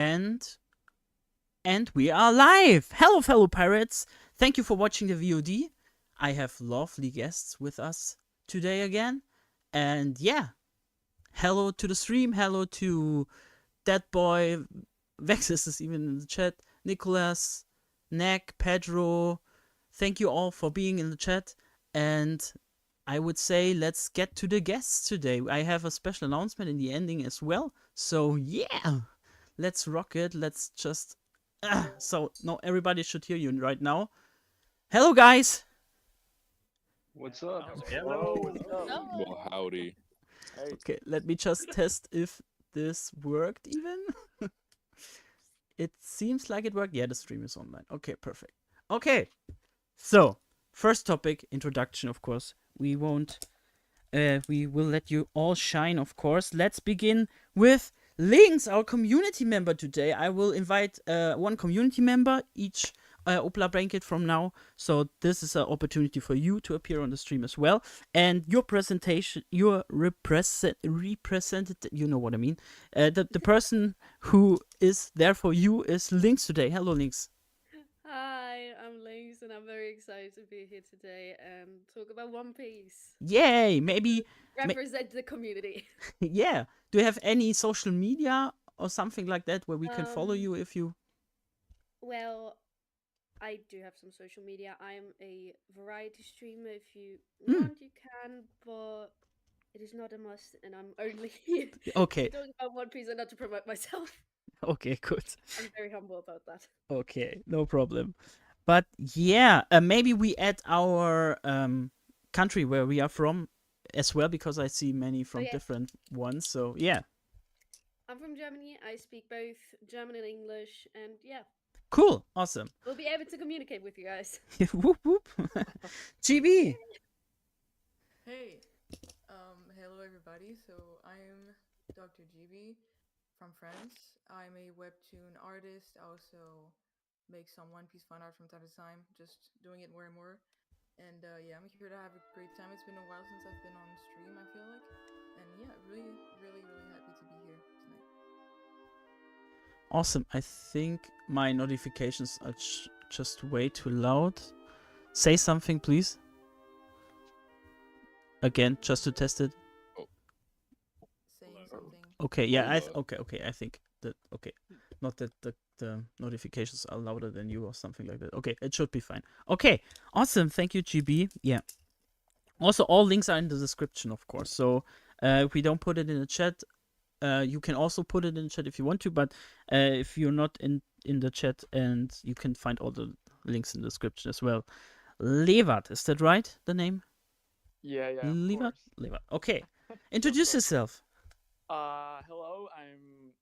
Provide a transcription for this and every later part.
And we are live! Hello, fellow pirates! Thank you for watching the VOD. I have lovely guests with us today again. And yeah, hello to the stream, hello to That Boy, Vexus is even in the chat, Nicholas, Neck, Pedro. Thank you all for being in the chat. And I would say let's get to the guests today. I have a special announcement in the ending as well. So yeah, let's rock it. Let's just so no, everybody should hear you right now. Hello, guys. What's up? Hello. Well, howdy. Hey. Okay, let me just test if this worked even. It seems like it worked. Yeah, the stream is online. Okay, perfect. Okay, so first topic, introduction, of course. We will let you all shine, of course. Let's begin with Lynx, our community member today. I will invite one community member each OPLA Banquet from now. So this is an opportunity for you to appear on the stream as well. And your presentation, your representative, you know what I mean. The person who is there for you is Lynx today. Hello, Lynx. Hi, I'm Lynx, and I'm very excited to be here today and talk about One Piece. Yay! Maybe represent the community. Yeah. Do you have any social media or something like that where we can follow you if you? Well, I do have some social media. I'm a variety streamer. If you want, you can, but it is not a must, and I'm only here Okay. to talk about One Piece and not to promote myself. Okay, good. I'm very humble about that. Okay, no problem. But yeah, maybe we add our country where we are from as well, because I see many from different ones. So yeah. I'm from Germany. I speak both German and English, and yeah. Cool, awesome. We'll be able to communicate with you guys. Whoop whoop. GB. Hey, hello everybody. So I'm Dr. GB from France. I'm a webtoon artist. I also make some One Piece fan art from time to time, just doing it more and more. And yeah, I'm here to have a great time. It's been a while since I've been on stream, I feel like. And yeah, really happy to be here tonight. Awesome. I think my notifications are just way too loud. Say something, please. Again, just to test it. Saying something. Okay, yeah, okay, I think that, okay. Not that the notifications are louder than you or something like that. Okay, it should be fine. Okay, awesome. Thank you, GB. Yeah. Also, all links are in the description, of course. So if we don't put it in the chat, you can also put it in the chat if you want to. But if you're not in the chat, and you can find all the links in the description as well. Levat, is that right? The name? Yeah. Levat. Okay. Introduce yourself. Hello, I'm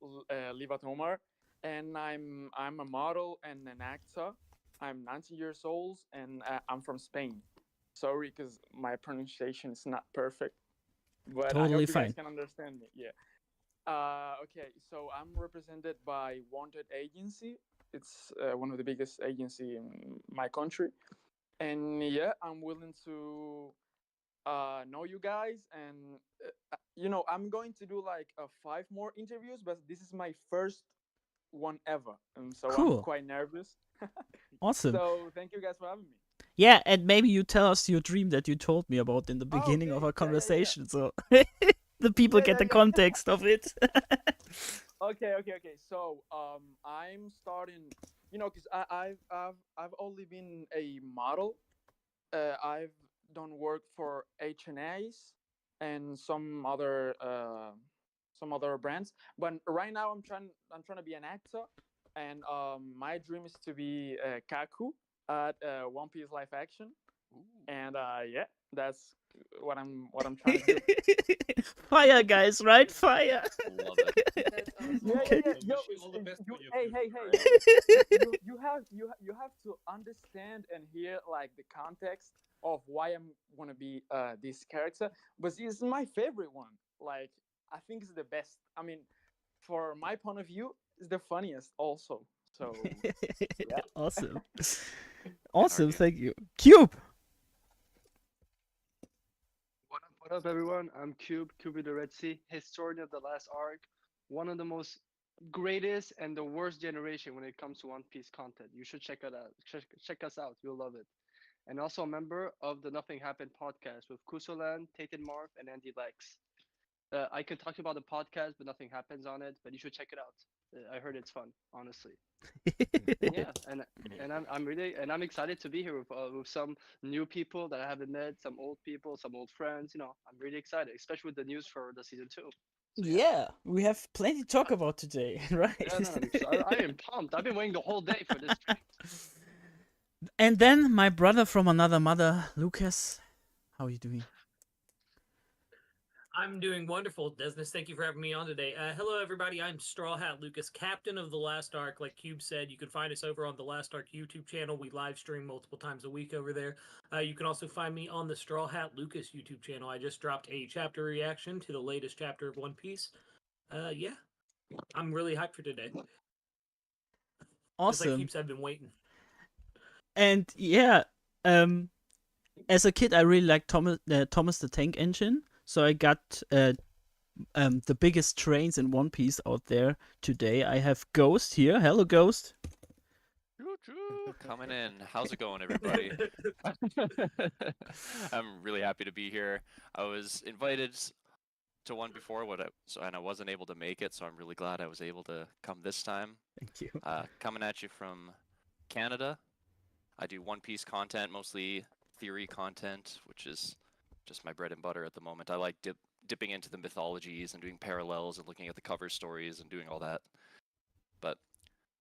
Livat Omar, and I'm a model and an actor. I'm 19 years old, and I'm from Spain. Sorry, because my pronunciation is not perfect, but totally I hope you fine. guys can understand me. Yeah. Okay, so I'm represented by Wanted Agency. It's one of the biggest agency in my country, and yeah, I'm willing to know you guys, and I'm going to do like 5 more interviews, but this is my first one ever, and so cool. I'm quite nervous. Awesome. So thank you guys for having me. Yeah, and maybe you tell us your dream that you told me about in the beginning of our conversation, so the people get the context of it. Okay. So I'm starting, because I've only been a model. I've done work for H&A's and some other brands, but right now I'm trying to be an actor, and my dream is to be Kaku at One Piece live action. Ooh. And yeah, that's what I'm trying to do. Fire, guys, right? Fire. Love it. That's awesome. Yeah. Yo, all the best hey. You have to understand and hear like the context of why I'm gonna be this character, but it's my favorite one. Like, I think it's the best. I mean, for my point of view, it's the funniest also. So yeah. Awesome. Awesome, thank you. Cube. What up, everyone? I'm Cube the Red Sea, historian of the last arc, one of the most greatest and the worst generation when it comes to One Piece content. You should check it out. Check us out. You'll love it. And also a member of the Nothing Happened podcast with Kusolan, Tated Marv, and Andy Lex. I can talk about the podcast, but nothing happens on it. But you should check it out. I heard it's fun, honestly. Yeah, and I'm excited to be here with some new people that I haven't met, some old people, some old friends. I'm really excited, especially with the news for the season 2. So Yeah, we have plenty to talk about today, right? yeah, man, I am pumped. I've been waiting the whole day for this stream. And then my brother from another mother, Lucas. How are you doing? I'm doing wonderful, Desnes. Thank you for having me on today. Hello, everybody. I'm Straw Hat Lucas, captain of The Last Ark. Like Cube said, you can find us over on The Last Ark YouTube channel. We live stream multiple times a week over there. You can also find me on the Straw Hat Lucas YouTube channel. I just dropped a chapter reaction to the latest chapter of One Piece. Yeah, I'm really hyped for today. Just like Awesome. Cube said, I've been waiting. And yeah, as a kid, I really liked Thomas the Tank Engine. So I got the biggest trains in One Piece out there today. I have Ghost here. Hello, Ghost. Coming in. How's it going, everybody? I'm really happy to be here. I was invited to one before, and I wasn't able to make it, so I'm really glad I was able to come this time. Thank you. Coming at you from Canada. I do One Piece content, mostly theory content, which is just my bread and butter at the moment. I like dipping into the mythologies and doing parallels and looking at the cover stories and doing all that. But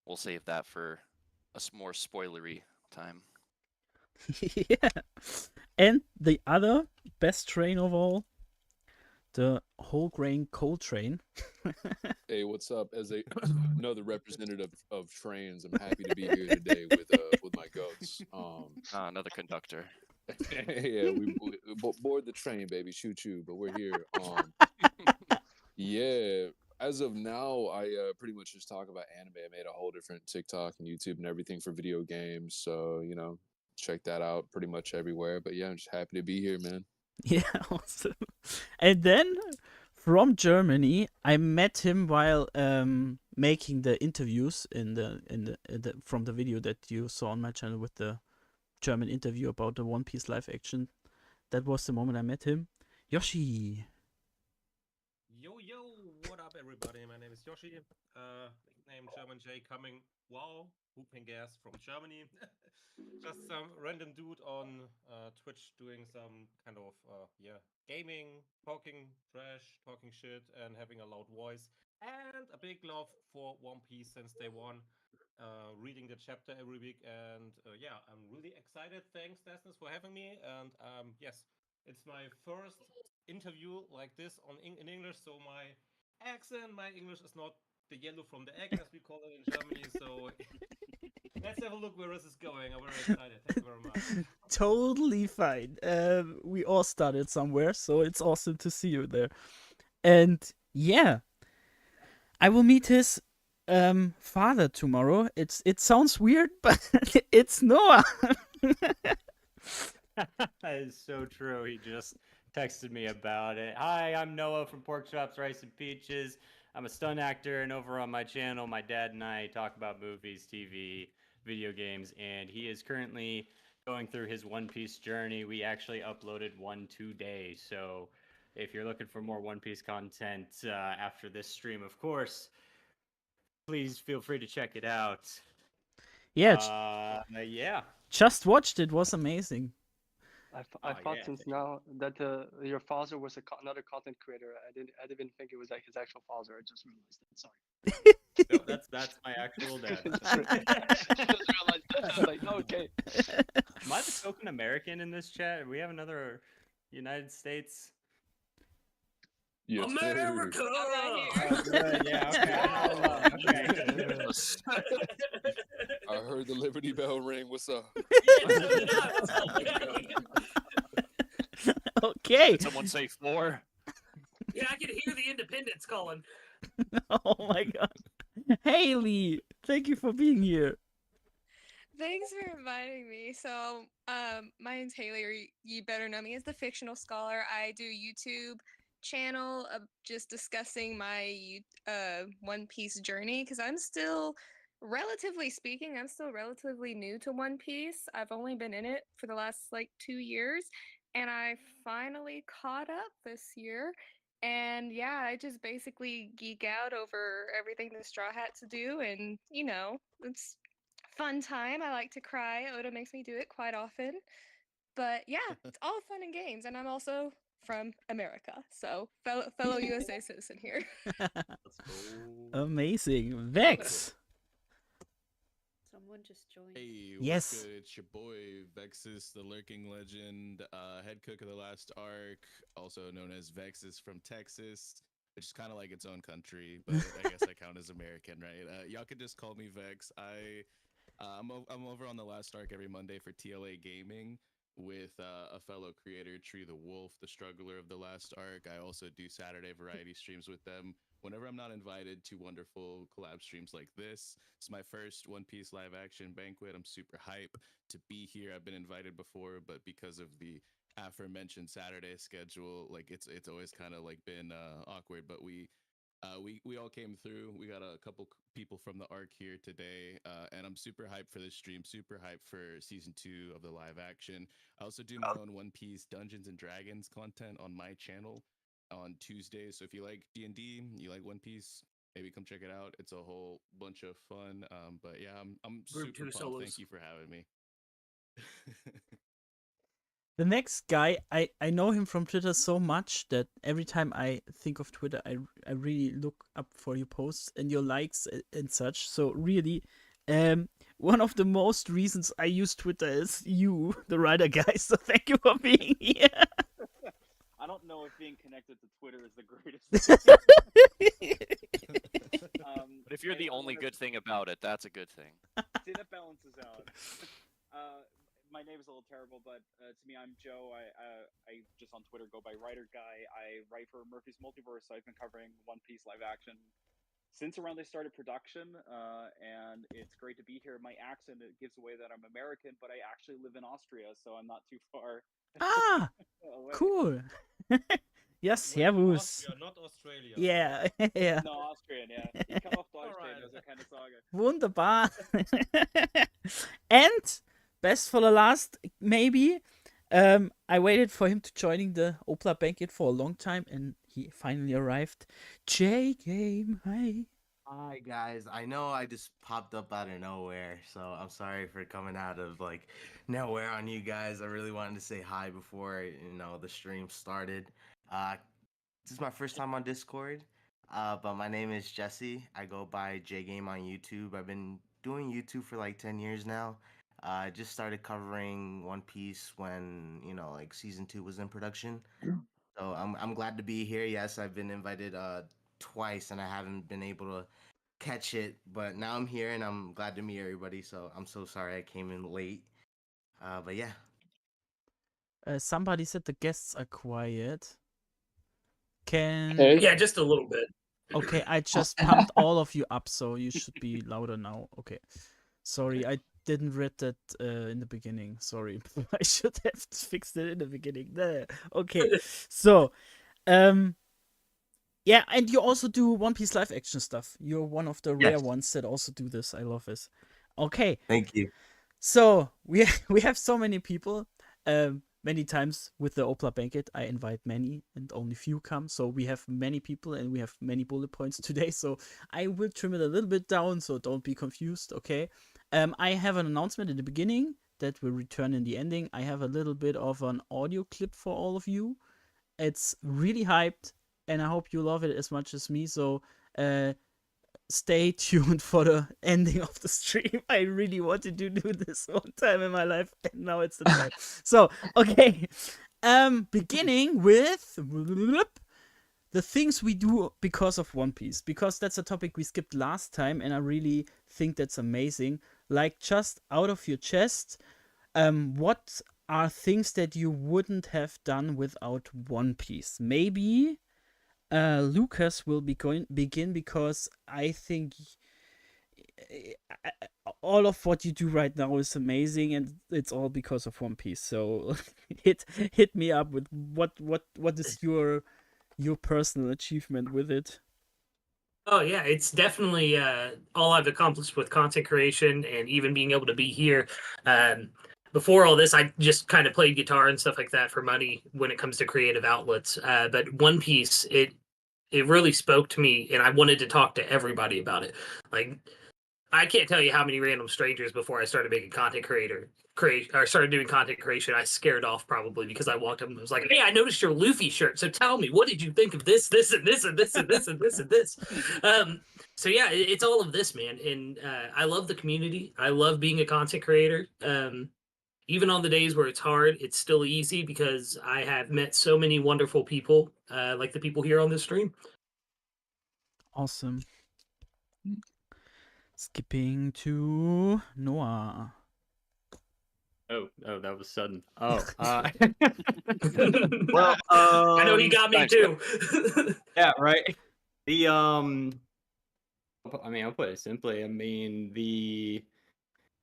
we'll save that for a more spoilery time. Yeah. And the other best train of all, the whole grain coal train. Hey, what's up? As another representative of trains, I'm happy to be here today with my goats. Another conductor. Yeah, we board the train, baby. Choo choo. But we're here. Yeah. As of now, I pretty much just talk about anime. I made a whole different TikTok and YouTube and everything for video games. So check that out pretty much everywhere. But yeah, I'm just happy to be here, man. Yeah, awesome. And then from Germany, I met him while making the interviews in the from the video that you saw on my channel with the German interview about the One Piece live action. That was the moment I met him. Yoshi. Yo, what up, everybody? My name is Yoshi. Nickname German J coming. Wow, whooping gas from Germany. Just some random dude on Twitch doing some kind of gaming, talking trash, talking shit, and having a loud voice. And a big love for One Piece since day one. Reading the chapter every week, and yeah, I'm really excited. Thanks, Desnes, for having me. And yes, it's my first interview like this in English, so my English is not the yellow from the egg, as we call it in Germany. So let's have a look where this is going. I'm very excited. Thank you very much. Totally fine. We all started somewhere, so it's awesome to see you there. And yeah, I will meet his father tomorrow. It sounds weird, but it's Noah. That is so true. He just texted me about it. Hi, I'm Noah from Pork Chops, Rice and Peaches. I'm a stunt actor, and over on my channel, my dad and I talk about movies, TV, video games, and he is currently going through his One Piece journey. We actually uploaded one today, so if you're looking for more One Piece content after this stream, of course, please feel free to check it out. Yeah. Yeah. Just watched it. Was amazing. I thought since now that your father was another content creator. I didn't think it was like his actual father. I just realized that. Sorry. No, that's my actual dad. Just realized that. I was like, okay. Am I the token American in this chat? We have another United States. Yes, America! Yeah, okay. I heard the Liberty Bell ring. What's up? Okay. Did someone say 4? Yeah, I can hear the independents calling. Oh my god. Haley, thank you for being here. Thanks for inviting me. So, my name's Haley, or you better know me as the Fictional Scholar. I do YouTube, channel of just discussing my One Piece journey because I'm still, relatively speaking, I'm still relatively new to One Piece. I've only been in it for the last like 2 years, and I finally caught up this year. And yeah, I just basically geek out over everything the Straw Hats do, and it's fun time. I like to cry. Oda makes me do it quite often. But yeah, it's all fun and games, and I'm also from America, so fellow USA citizen here. Let's go. Amazing. Vex. Someone just joined. Hey, Yes. what's good? It's your boy Vexus, the Lurking Legend, head cook of the last arc, also known as Vexus from Texas, which is kind of like its own country, but I guess I count as American, right? Y'all could just call me Vex. I'm over on the last arc every Monday for TLA Gaming with a fellow creator, Tree the Wolf, the struggler of the last arc. I also do Saturday variety streams with them whenever I'm not invited to wonderful collab streams like this. It's my first One Piece live action banquet. I'm super hype to be here. I've been invited before, but because of the aforementioned Saturday schedule, like it's always kind of like been awkward. But we all came through. We got a couple people from the arc here today, and I'm super hyped for this stream. Super hyped for season 2 of the live action. I also do my own One Piece Dungeons and Dragons content on my channel on Tuesdays. So if you like D&D, you like One Piece, maybe come check it out. It's a whole bunch of fun. But yeah, I'm Group super 2 pumped. solos. Thank you for having me. The next guy, I know him from Twitter so much that every time I think of Twitter, I really look up for your posts and your likes and such. So really, one of the most reasons I use Twitter is you, the writer guy. So thank you for being here. I don't know if being connected to Twitter is the greatest. But if you're the only good thing about it, that's a good thing. See, that balances out. My name is a little terrible, but to me, I'm Joe. I just on Twitter go by Writer Guy. I write for Murphy's Multiverse. So I've been covering One Piece live action since around they started production, and it's great to be here. My accent, it gives away that I'm American, but I actually live in Austria, so I'm not too far. Ah, away. cool. Yes, Wait, servus. Austria, not Australia. Yeah, yeah. No, Austrian, ja. Ich kann auch Deutsch reden, also keine Sorge. Wunderbar. And best for the last, maybe. I waited for him to joining the OPLA Banquet for a long time, and he finally arrived. J Game, hi. Hi guys, I know I just popped up out of nowhere, so I'm sorry for coming out of like nowhere on you guys. I really wanted to say hi before the stream started. This is my first time on Discord, but my name is Jesse. I go by JGame on YouTube. I've been doing YouTube for like 10 years now. I just started covering One Piece when like season 2 was in production. So I'm glad to be here. Yes, I've been invited twice and I haven't been able to catch it, but now I'm here and I'm glad to meet everybody. So I'm so sorry I came in late. But yeah. Somebody said the guests are quiet. Can Yeah, just a little bit. Okay, I just pumped all of you up, so you should be louder now. Okay. Sorry, I didn't read that in the beginning. Sorry. I should have fixed it in the beginning. There. Okay. So, yeah, and you also do One Piece live action stuff. You're one of the rare ones that also do this. I love this. Okay. Thank you. So, we have so many people. Many times with the OPLA Banquet, I invite many and only few come. So we have many people and we have many bullet points today. So I will trim it a little bit down, so don't be confused, okay? I have an announcement in the beginning that will return in the ending. I have a little bit of an audio clip for all of you. It's really hyped, and I hope you love it as much as me. So stay tuned for the ending of the stream. I really wanted to do this one time in my life, and now it's the time. So, okay. Beginning with the things we do because of One Piece, because that's a topic we skipped last time, and I really think that's amazing. Like, just out of your chest, what are things that you wouldn't have done without One Piece? Maybe Lucas will begin because I think all of what you do right now is amazing, and it's all because of One Piece. So hit me up with what is your your personal achievement with it? Oh yeah, it's definitely all I've accomplished with content creation and even being able to be here. Before all this, I just kind of played guitar and stuff like that for money when it comes to creative outlets. But One Piece, it really spoke to me, and I wanted to talk to everybody about it. Like I can't tell you how many random strangers before I started making started doing content creation. I scared off probably because I walked up and was like, "Hey, I noticed your Luffy shirt. So tell me, what did you think of this, this, and this, and this, and this, and this, and this?" So yeah, it's all of this, man. And I love the community. I love being a content creator. Even on the days where it's hard, it's still easy because I have met so many wonderful people, like the people here on this stream. Awesome. Skipping to Noah. Oh, that was sudden. Oh, well, I know he got me thanks. too. Yeah, right. The I mean, I'll put it simply. I mean,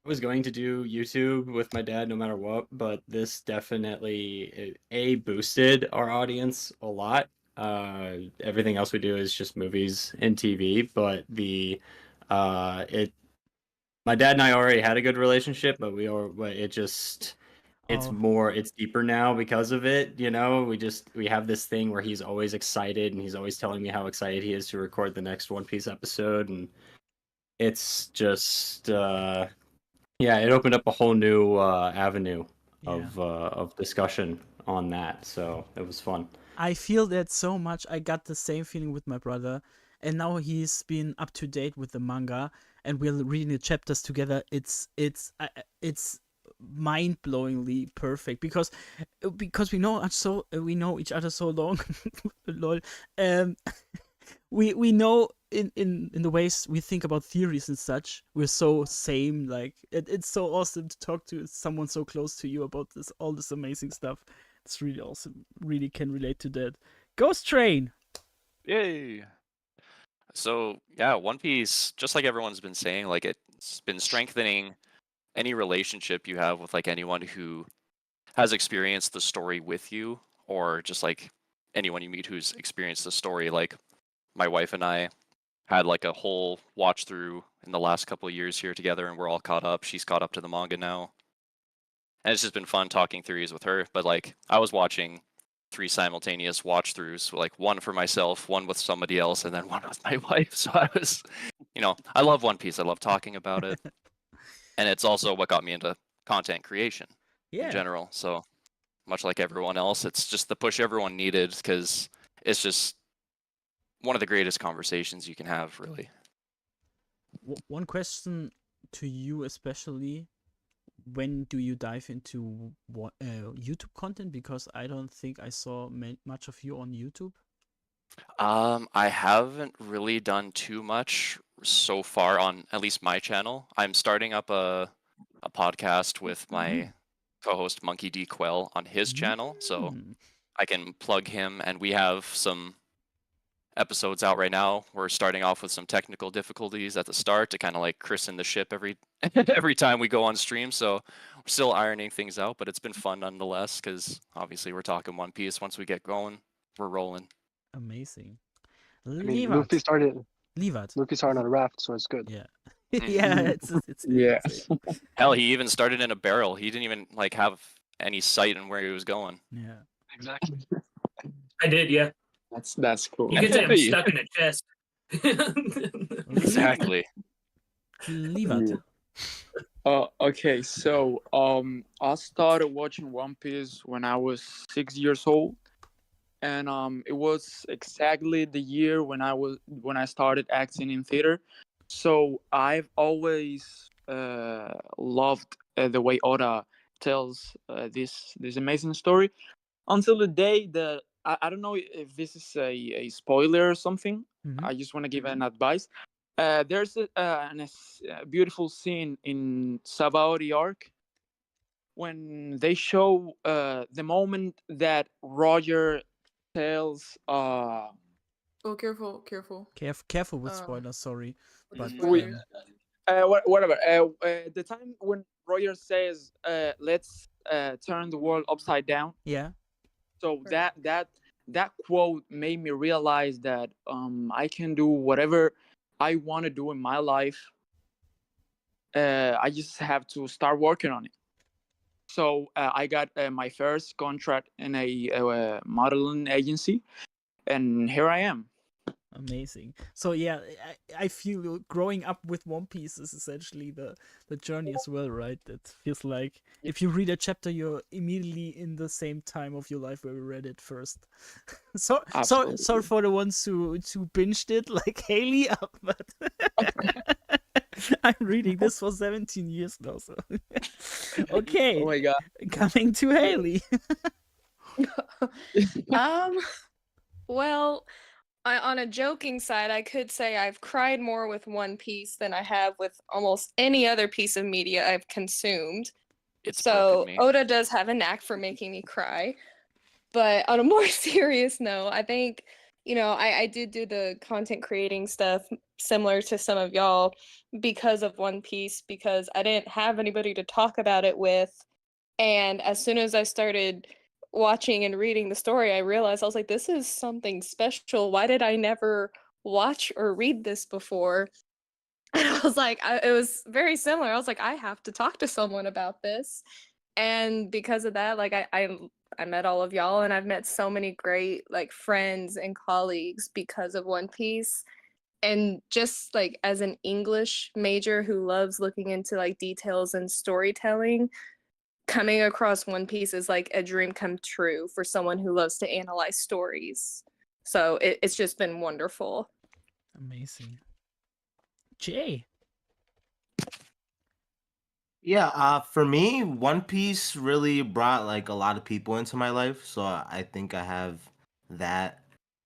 I was going to do YouTube with my dad no matter what, but this definitely boosted our audience a lot. Everything else we do is just movies and TV, but my dad and I already had a good relationship, but it's deeper now because of it. You know, we have this thing where he's always excited and he's always telling me how excited he is to record the next One Piece episode, and it's just it opened up a whole new avenue of discussion on that, so it was fun. I feel that so much. I got the same feeling with my brother, and now he's been up to date with the manga, and we're reading the chapters together. It's mind-blowingly perfect because we know each other so long. Lol. We know in the ways we think about theories and such. We're so same. Like it's so awesome to talk to someone so close to you about all this amazing stuff. It's really awesome. Really can relate to that. Ghost Train. Yay! So yeah, One Piece, just like everyone's been saying, like it's been strengthening any relationship you have with like anyone who has experienced the story with you, or just like anyone you meet who's experienced the story. Like my wife and I had like a whole watch through in the last couple of years here together, and we're all caught up. She's caught up to the manga now, and it's just been fun talking theories with her. But like I was watching 3 simultaneous watch throughs, like one for myself, one with somebody else, and then one with my wife. So I was, I love One Piece. I love talking about it, and it's also what got me into content creation in general. So much like everyone else, it's just the push everyone needed because it's just one of the greatest conversations you can have, really. One question to you especially: when do you dive into YouTube content? Because I don't think I saw much of you on YouTube. I haven't really done too much so far on at least my channel. I'm starting up a podcast with my co-host Monkey D. Quell on his channel, so I can plug him, and we have some episodes out right now. We're starting off with some technical difficulties at the start to kind of like christen the ship every time we go on stream. So we're still ironing things out, but it's been fun nonetheless because obviously we're talking One Piece. Once we get going, we're rolling. Amazing. I mean, Luffy started on a raft, so it's good. Yeah. Yeah, it's yeah. Hell, he even started in a barrel. He didn't even like have any sight on where he was going. Yeah. Exactly. I did, yeah. That's cool. You could say I'm stuck in a chest. Exactly. Livat. Okay, so I started watching One Piece when I was 6 years old, and it was exactly the year when I started acting in theater. So I've always loved the way Oda tells this amazing story until the day that I don't know if this is a spoiler or something. I just want to give an advice. There's a beautiful scene in Sabaody arc when they show the moment that Roger tells Oh, careful. Careful with spoilers, sorry. But whatever. The time when Roger says, "Let's turn the world upside down." Yeah. So that that quote made me realize that I can do whatever I want to do in my life. I just have to start working on it. So I got my first contract in a modeling agency, and here I am. Amazing. So yeah, I feel growing up with One Piece is essentially the journey as well, right? It feels like if you read a chapter, you're immediately in the same time of your life where we read it first. Sorry Absolutely. for the ones who binged it like Haley, but I'm reading this for 17 years now. So okay, Oh my god. coming to Haley. Um, well, on a joking side, I could say I've cried more with One Piece than I have with almost any other piece of media I've consumed. It's So broken me. Oda does have a knack for making me cry. But on a more serious note, I think, I did do the content creating stuff similar to some of y'all because of One Piece, because I didn't have anybody to talk about it with. And as soon as I started watching and reading the story, I realized I was like, this is something special. Why did I never watch or read this before? And I was like, it was very similar. I was like, I have to talk to someone about this. And because of that, like I met all of y'all, and I've met so many great like friends and colleagues because of One Piece. And just like as an English major who loves looking into like details and storytelling, coming across One Piece is like a dream come true for someone who loves to analyze stories. So it's just been wonderful. Amazing. Jay. Yeah, for me, One Piece really brought like a lot of people into my life, so I think I have that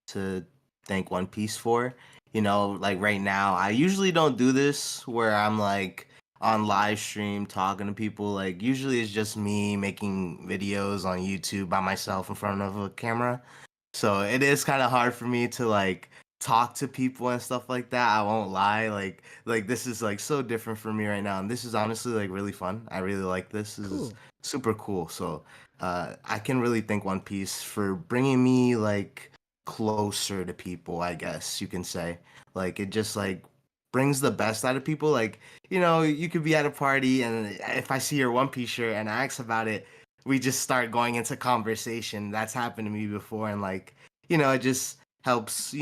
to thank One Piece for. You know, like right now, I usually don't do this where I'm like on live stream talking to people. Like usually it's just me making videos on YouTube by myself in front of a camera. So it is kind of hard for me to like talk to people and stuff like that. I won't lie. Like this is like so different for me right now, and this is honestly like really fun. I really like this. This is Cool. super cool. So I can really thank One Piece for bringing me like closer to people. I guess you can say. Like it just like brings the best out of people. Like you could be at a party, and if I see your One Piece shirt and I ask about it, we just start going into conversation. That's happened to me before, and like it just helps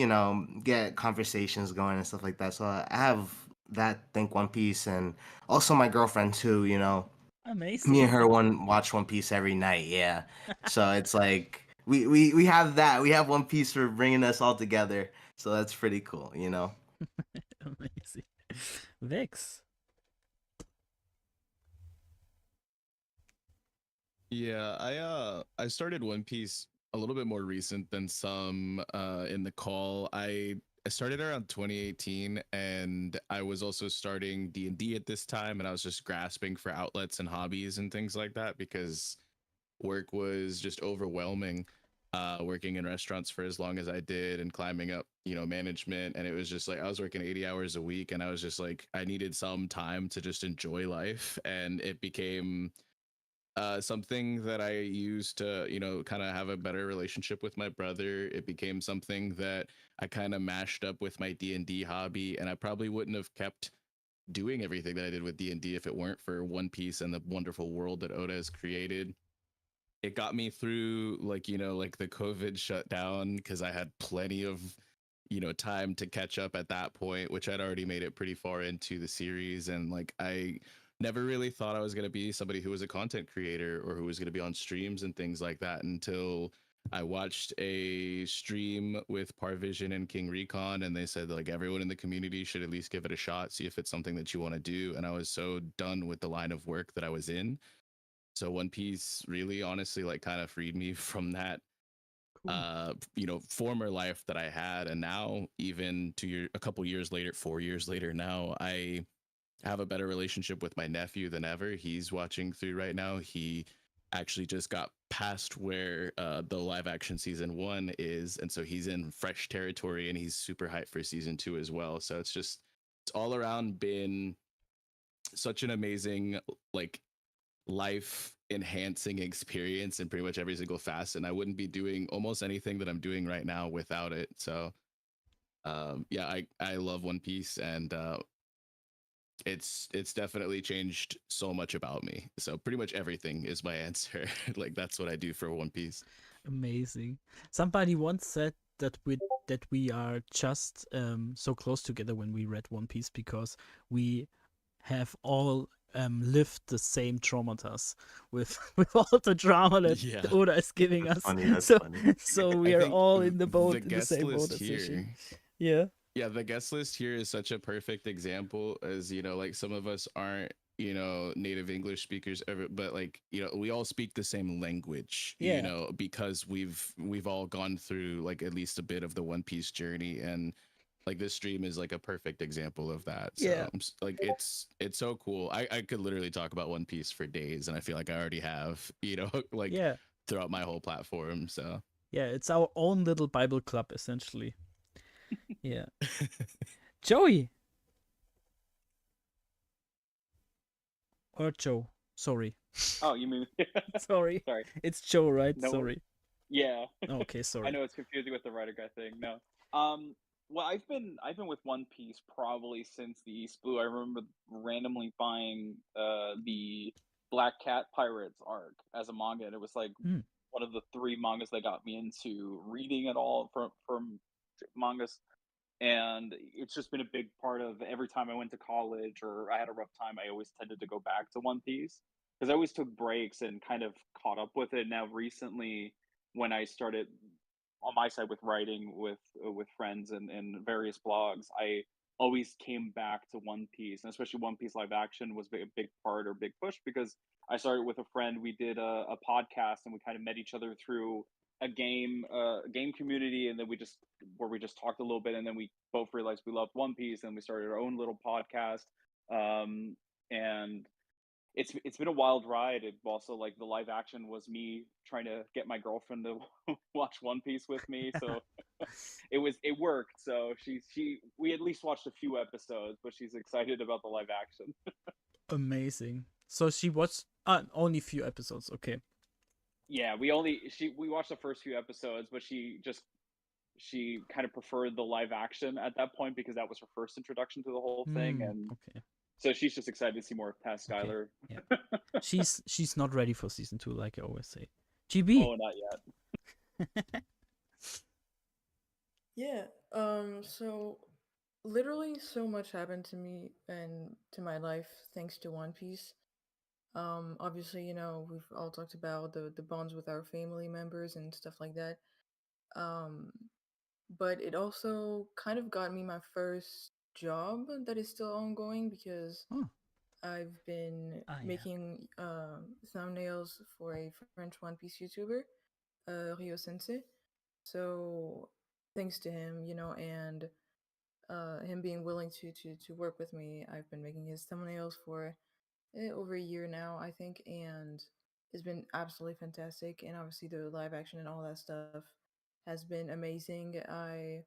get conversations going and stuff like that. So I have that think One Piece, and also my girlfriend too. Amazing. Me and her watch One Piece every night. Yeah, so it's like we have that. We have One Piece for bringing us all together. So that's pretty cool. Amazing. Vex. Yeah, I started One Piece a little bit more recent than some in the call. I started around 2018, and I was also starting D&D at this time, and I was just grasping for outlets and hobbies and things like that because work was just overwhelming. Working in restaurants for as long as I did and climbing up, management, and it was just like I was working 80 hours a week, and I was just like I needed some time to just enjoy life, and it became something that I used to, kind of have a better relationship with my brother. It became something that I kind of mashed up with my D&D hobby, and I probably wouldn't have kept doing everything that I did with D&D if it weren't for One Piece and the wonderful world that Oda has created. It got me through like the COVID shutdown because I had plenty of time to catch up at that point, which I'd already made it pretty far into the series, and like I never really thought I was going to be somebody who was a content creator or who was going to be on streams and things like that until I watched a stream with Parvision and King Recon, and they said like everyone in the community should at least give it a shot, see if it's something that you want to do. And I was so done with the line of work that I was in. So One Piece really honestly like kind of freed me from that former life that I had. And now even a couple years later, 4 years later now, I have a better relationship with my nephew than ever. He's watching through right now. He actually just got past where the live action season 1 is, and so he's in fresh territory, and he's super hyped for season 2 as well. So it's all around been such an amazing like life enhancing experience in pretty much every single facet. And I wouldn't be doing almost anything that I'm doing right now without it. So yeah, I love One Piece, and it's definitely changed so much about me. So pretty much everything is my answer. Like that's what I do for One Piece. Amazing. Somebody once said that we are just so close together when we read One Piece because we have all lived the same traumatas with with all the drama that Yeah. Oda is giving That's us. funny. That's So funny. so we I are think all in the boat the in the guest same boat list as Yoshi. here, Yeah. yeah, the guest list here is such a perfect example, as like some of us aren't native English speakers ever, but like we all speak the same language, Yeah. because we've all gone through like at least a bit of the One Piece journey. And like this stream is like a perfect example of that. So Yeah. like it's so cool. I could literally talk about One Piece for days, and I feel like I already have, like Yeah. throughout my whole platform. So Yeah, it's our own little Bible club essentially. Yeah. Joey or Joe. Sorry. Oh, you mean? Sorry. Sorry. It's Joe, right? No. Sorry. Yeah. Okay, I sorry. know it's confusing with the writer guy thing. No. Well, I've been with One Piece probably since the East Blue. I remember randomly buying the Black Cat Pirates arc as a manga, and it was like Hmm. one of the three mangas that got me into reading at all from mangas. And it's just been a big part of every time I went to college or I had a rough time, I always tended to go back to One Piece because I always took breaks and kind of caught up with it. Now, recently, when I started on my side with writing with friends and various blogs, I always came back to One Piece, and especially One Piece live action was a big part or big push because I started with a friend. We did a podcast and we kind of met each other through a game community, and then we just talked a little bit, and then we both realized we loved One Piece, and we started our own little podcast. And it's been a wild ride. It also, like, the live action was me trying to get my girlfriend to watch One Piece with me, so it worked. So she we at least watched a few episodes, but she's excited about the live action. Amazing. So she watched only few episodes. Okay. Yeah, we watched the first few episodes, but she kind of preferred the live action at that point because that was her first introduction to the whole thing, and Okay. so she's just excited to see more of past Okay. Skylar. Yeah. She's not ready for season 2, like I always say. GB. Oh, not yet. Yeah. So literally so much happened to me and to my life thanks to One Piece. Obviously, we've all talked about the bonds with our family members and stuff like that. Um, but it also kind of got me my first job that is still ongoing because Oh. I've been Ah, yeah. making thumbnails for a French One Piece YouTuber, Rio Sensei. So thanks to him, and him being willing to work with me, I've been making his thumbnails for over a year now, I think, and it's been absolutely fantastic. And obviously, the live action and all that stuff has been amazing. I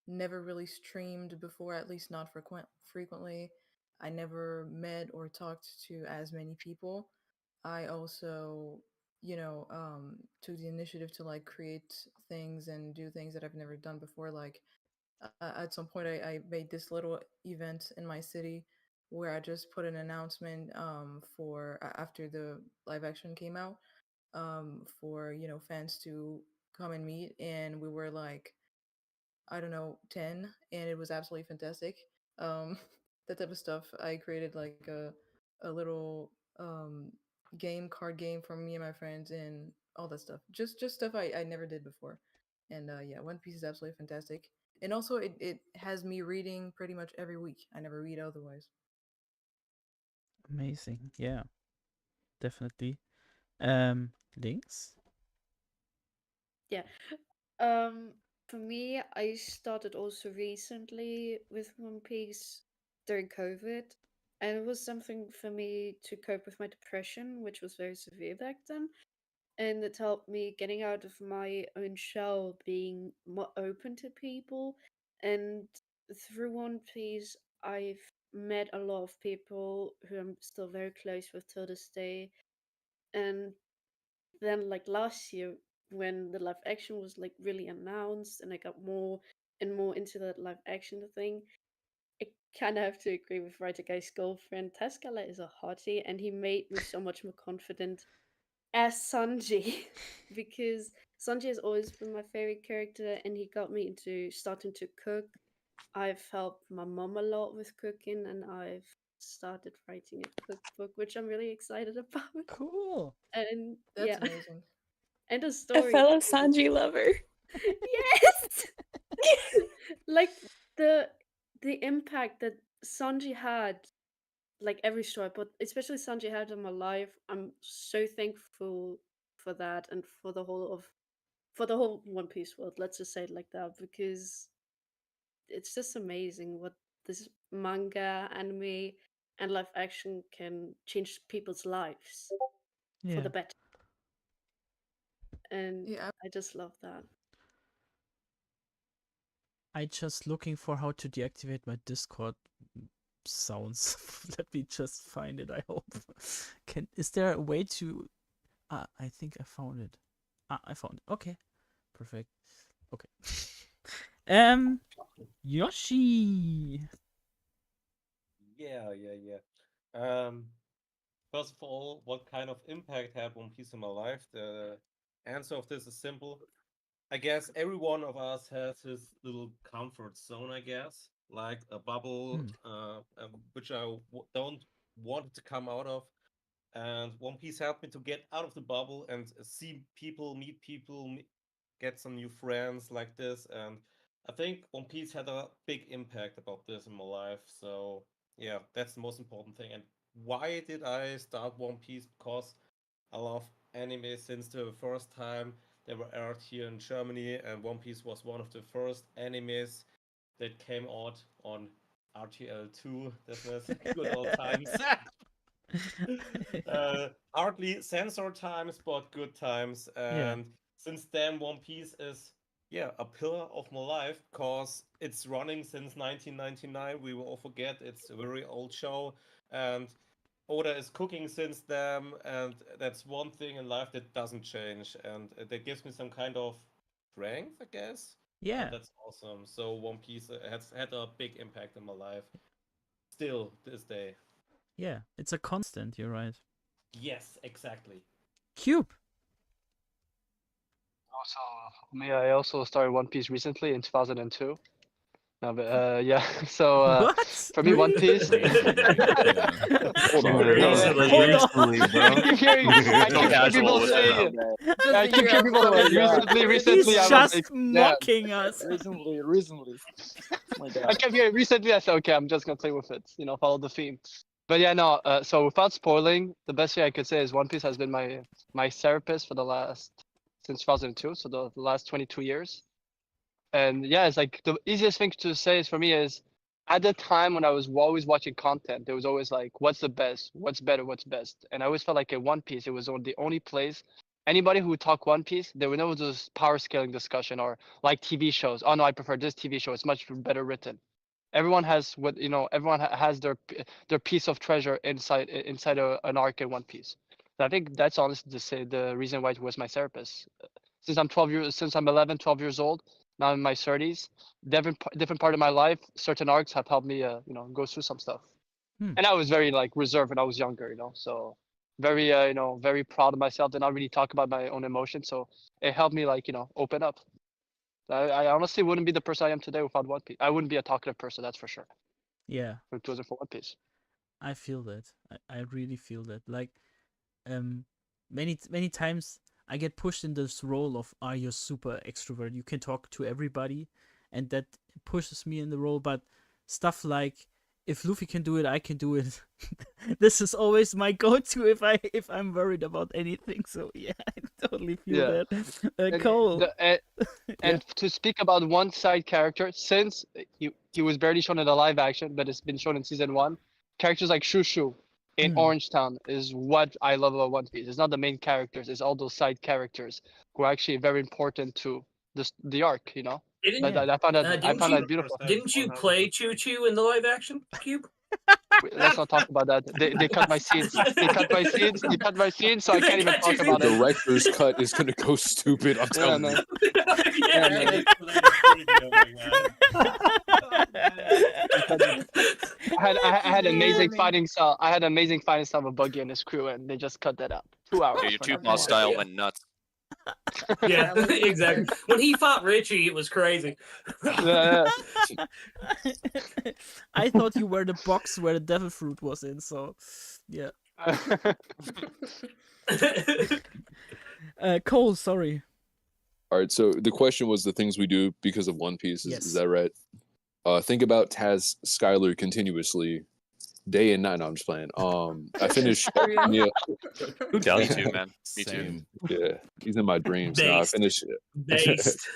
never really streamed before, at least not frequently. I never met or talked to as many people. I also, took the initiative to like create things and do things that I've never done before. Like at some point, I made this little event in my city where I just put an announcement for after the live action came out for fans to come and meet, and we were like, I don't know, 10, and it was absolutely fantastic. Um, that type of stuff. I created like a little card game for me and my friends, and all that stuff. Just stuff I never did before. And yeah, One Piece is absolutely fantastic. And also, it has me reading pretty much every week. I never read otherwise. Amazing. Yeah. Definitely. Lynx. Yeah. For me, I started also recently with One Piece during COVID, and it was something for me to cope with my depression, which was very severe back then. And it helped me getting out of my own shell, being more open to people. And through One Piece, I've met a lot of people who I'm still very close with till this day. And then like last year when the live action was like really announced and I got more and more into the live action thing, I kind of have to agree with Writer Guy's girlfriend. Tascala is a hottie, and he made me so much more confident as Sanji because Sanji has always been my favorite character, and he got me into starting to cook. I've helped my mom a lot with cooking, and I've started writing a cookbook, which I'm really excited about. Cool. And That's yeah, amazing. and the A story. fellow Sanji lover. Yes, like the impact that Sanji had, like every story, but especially Sanji had in my life. I'm so thankful for that and for the whole One Piece world. Let's just say it like that because it's just amazing what this manga, anime, and live action can change people's lives for the Yeah. better. And Yeah. I just love that. I just looking for how to deactivate my Discord sounds. Let me just find it. I hope. Is there a way to? I think I found it. I found it. Okay, perfect. Okay. Yoshi. Yeah. First of all, what kind of impact had One Piece in my life? The answer of this is simple. I guess every one of us has his little comfort zone, I guess, like a bubble, which don't want to come out of. And One Piece helped me to get out of the bubble and see people, meet people, get some new friends like this. And I think One Piece had a big impact about this in my life. So yeah, that's the most important thing. And why did I start One Piece? Because I love anime since the first time they were aired here in Germany, and One Piece was one of the first animes that came out on RTL2. That's good old times. Hardly censored times, but good times. Yeah. And since then, One Piece is a pillar of my life because it's running since 1999. We will all forget it's a very old show, and Oda is cooking since then, and that's one thing in life that doesn't change, and that gives me some kind of strength, I guess. And Yeah. that's awesome. So One Piece has had a big impact in my life, still this day. Yeah. It's a constant. You're right. Yes, exactly. Cube. Also, me, I also started One Piece recently in 2002. No, but yeah. So What? for me, One Piece. Hold on, Recently. recently, bro. I keep hearing people say. Just I a keep year hearing people ago. say recently. He's I was just like, mocking us. Recently. My I God. kept hearing recently. I said, okay, I'm just gonna play with it. Follow the theme. But yeah, no. So without spoiling, the best thing I could say is One Piece has been my therapist for the last since 2002. So the last 22 years. And yeah, it's like the easiest thing to say is for me is at the time when I was always watching content, there was always like, what's the best, what's better, what's best. And I always felt like in One Piece, it was the only place anybody who would talk One Piece, there would never this power scaling discussion or like TV shows. Oh no, I prefer this TV show. It's much better written. Everyone has everyone has their piece of treasure inside an arc in One Piece. So I think that's honestly to say the reason why it was my therapist. Since I'm 11, 12 years old, now in my 30s, different part of my life, certain arcs have helped me, go through some stuff. And I was very like reserved when I was younger, so very, very proud of myself. Did not really talk about my own emotions, so it helped me like, open up. I honestly wouldn't be the person I am today without One Piece. I wouldn't be a talkative person, that's for sure. Yeah. If it wasn't for One Piece. I feel that. I really feel that. Like, many times I get pushed in this role of, you're super extrovert. You can talk to everybody, and that pushes me in the role. But stuff like, if Luffy can do it, I can do it. This is always my go-to if I'm worried about anything. So yeah, I totally feel that. Cole. And to speak about one side character, since he was barely shown in the live action, but it's been shown in season 1, characters like Shushu in Orangetown is what I love about One Piece. It's not the main characters; it's all those side characters who are actually very important to the arc. Didn't I found that beautiful. Didn't you play Choo Choo in the live action, Cube? Let's not talk about that. They cut my scenes. They cut my scenes. They cut my scenes, so I can't even talk about The it. director's cut is gonna go stupid. I'm Yeah, telling man. you. Yeah, man. I had amazing fighting style. I had amazing fighting style with Buggy and his crew, and they just cut that out. 2 hours. Your for YouTube nothing. boss style went nuts. Yeah, exactly. When he fought Richie, it was crazy. Yeah. I thought you were the box where the devil fruit was in, so yeah. Cole, sorry. All right, so the question was the things we do because of One Piece. Is Yes. that right? Think about Taz Skylar continuously, day and night. No, I'm just playing. I finished. Me too, man. Me too. Same. Yeah, he's in my dreams. No, I Based. finish. Based.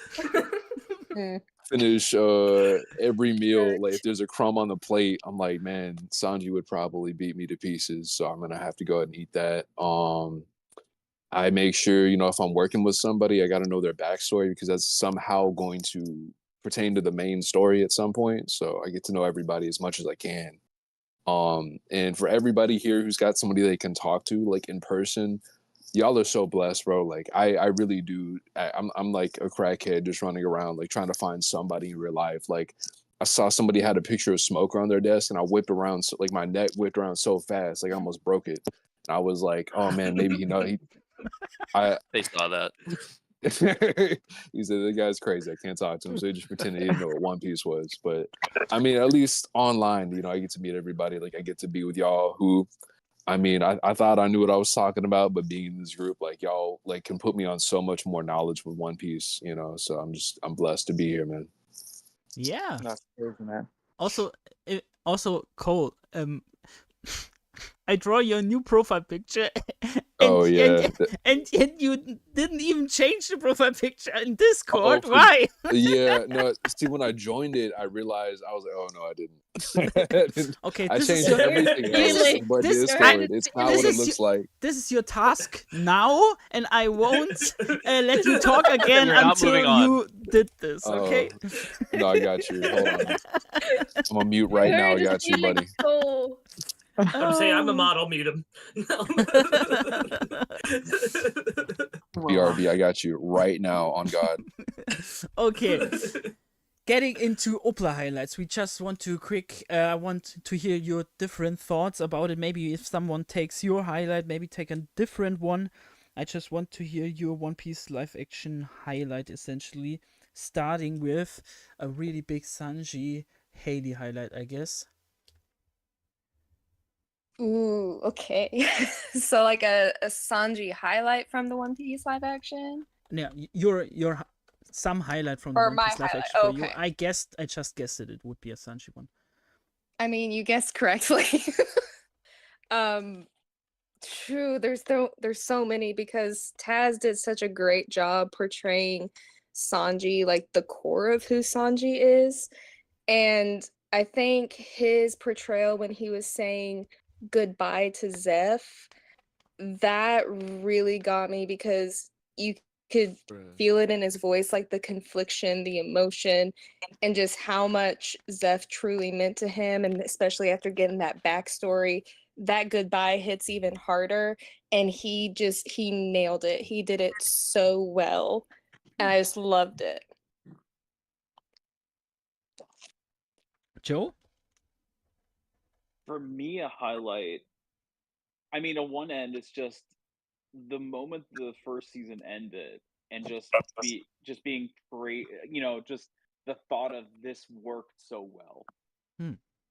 Finish every meal. Like if there's a crumb on the plate, I'm like, man, Sanji would probably beat me to pieces, so I'm gonna have to go ahead and eat that. I make sure, you know, if I'm working with somebody, I got to know their backstory because that's somehow going to pertain to the main story at some point. So I get to know everybody as much as I can. And for everybody here who's got somebody they can talk to, like in person, y'all are so blessed, bro. Like I really do. I'm like a crackhead just running around, like trying to find somebody in real life. Like I saw somebody had a picture of Smoker on their desk, and I whipped around, so, like my neck whipped around so fast, like I almost broke it. And I was like, oh man, maybe They saw that. He said the guy's crazy. I can't talk to him, so he just pretended he didn't know what One Piece was. But I mean, at least online, you know, I get to meet everybody. Like I get to be with y'all who, I mean, I thought I knew what I was talking about, but being in this group, like y'all, like can put me on so much more knowledge with One Piece, you know. So I'm blessed to be here, man. Yeah. That's crazy, man. Also, Cole, I draw your new profile picture. Oh yeah. And you didn't even change the profile picture in Discord. Oh, Why? Yeah, no. See, when I joined it, I realized I was like, "Oh no, I didn't." Okay, I this is changed your everything else, but Discord. It's not what it looks like. This is your task now, and I won't let you talk again You're not until moving on. you did this. Okay? No, I got you. Hold on. I'm on mute right now. I got you, buddy. I'm saying I'm a model. Mute him. BRB, I got you right now. On God. Okay. Getting into OPLA highlights, we just want to want to hear your different thoughts about it. Maybe if someone takes your highlight, maybe take a different one. I just want to hear your One Piece live action highlight, essentially, starting with a really big Sanji Haley highlight, I guess. Ooh, okay. So like a Sanji highlight from the One Piece live action? Yeah, your some highlight from the Or One my Piece live highlight, action for you. okay. I just guessed it would be a Sanji one. I mean, you guessed correctly. True, there's so many because Taz did such a great job portraying Sanji, like the core of who Sanji is. And I think his portrayal when he was saying goodbye to Zeph, that really got me because you could feel it in his voice, like the confliction, the emotion, and just how much Zeph truly meant to him. And especially after getting that backstory, that goodbye hits even harder. And he nailed it. He did it so well. And I just loved it. Joe? For me, a highlight. I mean, on one end, it's just the moment the first season ended, and just being great. You know, just the thought of this worked so well.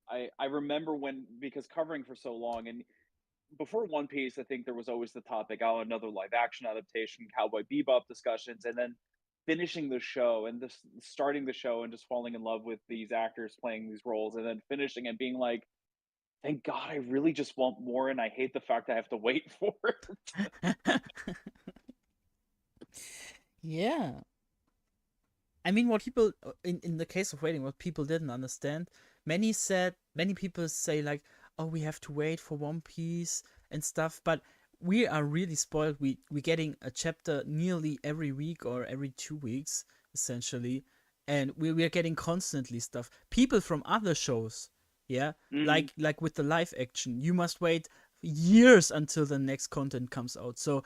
I remember because covering for so long, and before One Piece, I think there was always the topic, oh, another live action adaptation, Cowboy Bebop discussions, and then finishing the show and starting the show and just falling in love with these actors playing these roles, and then finishing and being like, thank God, I really just want more, and I hate the fact I have to wait for it. Yeah. I mean, what people, in the case of waiting, what people didn't understand, many people say like, oh, we have to wait for One Piece and stuff, but we are really spoiled. We're getting a chapter nearly every week or every 2 weeks, essentially, and we're getting constantly stuff. People from other shows Yeah, Mhm. like with the live action, you must wait years until the next content comes out. So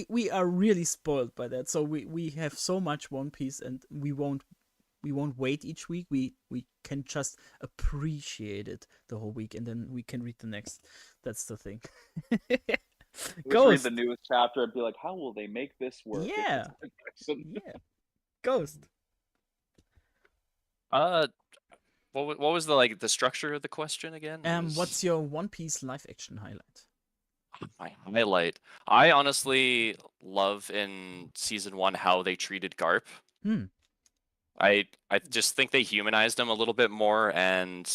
we are really spoiled by that. So we have so much One Piece, and we won't wait each week. We can just appreciate it the whole week, and then we can read the next. That's the thing. We just read the Ghost. newest chapter and be like, how will they make this work? If Yeah. it's live action? Yeah. Ghost. What was the structure of the question again? It was What's your One Piece live action highlight? my highlight. I honestly love in season 1 how they treated Garp. Hmm. I just think they humanized him a little bit more, and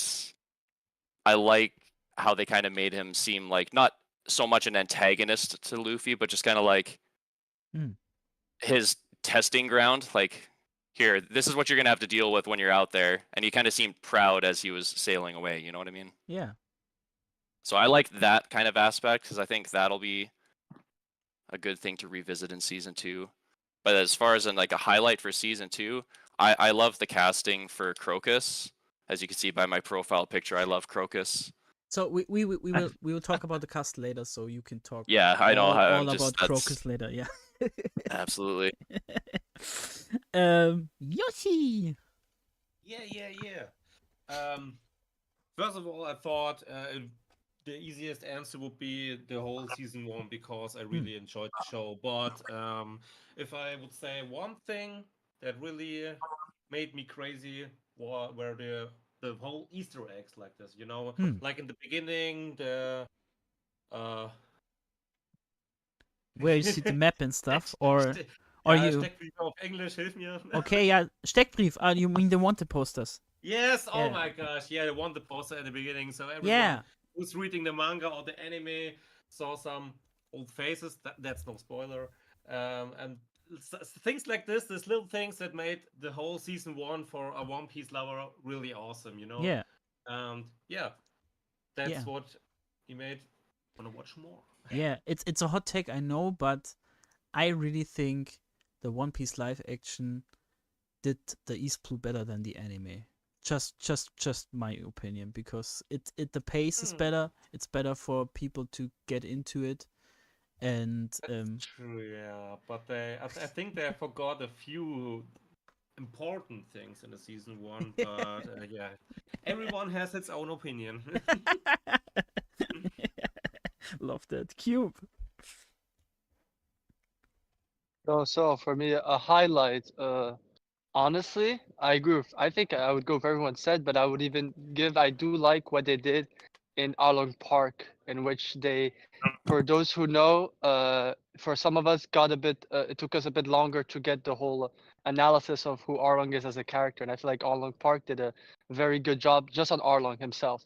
I like how they kind of made him seem like not so much an antagonist to Luffy, but just kind of like Hmm. his testing ground. Like, here, this is what you're gonna have to deal with when you're out there, and he kind of seemed proud as he was sailing away. You know what I mean? Yeah. So I like that kind of aspect because I think that'll be a good thing to revisit in season 2. But as far as in like a highlight for season 2, I love the casting for Crocus. As you can see by my profile picture, I love Crocus. So we will talk about the cast later, so you can talk Yeah, I know. I'm all just about Crocus later. Yeah. absolutely. Yoshi. Yeah. First of all, I thought the easiest answer would be the whole season 1 because I really enjoyed the show. But if I would say one thing that really made me crazy were the whole Easter eggs like this, like in the beginning, the uh Where you see the map and stuff, or ja, you? Steckbrief auf Englisch, hilf mir. Okay, yeah, Steckbrief. You mean the wanted posters? Yes, oh Yeah. my gosh, yeah, the one the poster at the beginning. So everyone Yeah. who's reading the manga or the anime saw some old faces. That's no spoiler. And things like this, these little things that made the whole season 1 for a One Piece lover really awesome, Yeah. And yeah, that's Yeah. what he made want to watch more. Yeah, it's a hot take, I know, but I really think the One Piece live action did the East Blue better than the anime. Just my opinion, because the pace is better. It's better for people to get into it, and True, yeah, but I think they forgot a few important things in the season 1. But yeah, everyone has its own opinion. love that. Cube. So for me, a highlight, honestly, I agree I think I would go with everyone said, but I would even give, I do like what they did in Arlong Park, in which they, for those who know, for some of us, it took us a bit longer to get the whole analysis of who Arlong is as a character, and I feel like Arlong Park did a very good job just on Arlong himself.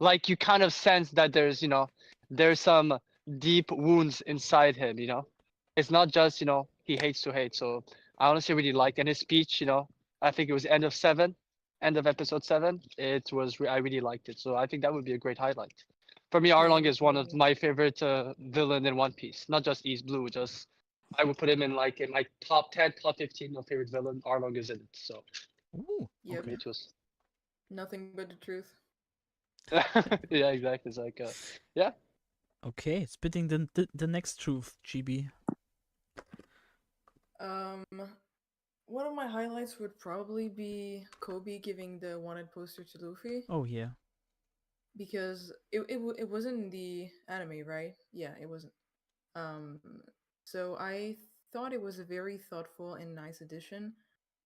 Like, you kind of sense that there's some deep wounds inside him, It's not just, he hates to hate. So I honestly really liked, and his speech, I think it was end of episode 7. I really liked it. So I think that would be a great highlight. For me, Arlong is one of my favorite villain in One Piece. Not just East Blue, just I would put him in my top 10, top 15 of favorite villain. Arlong is in it. So Ooh, Yep. okay. it was. Nothing but the truth. Yeah, exactly. It's like, yeah. Okay, spitting the next truth, GB. One of my highlights would probably be Kobe giving the wanted poster to Luffy. Oh yeah. Because it wasn't in the anime, right? Yeah, it wasn't. Um, so I thought it was a very thoughtful and nice addition.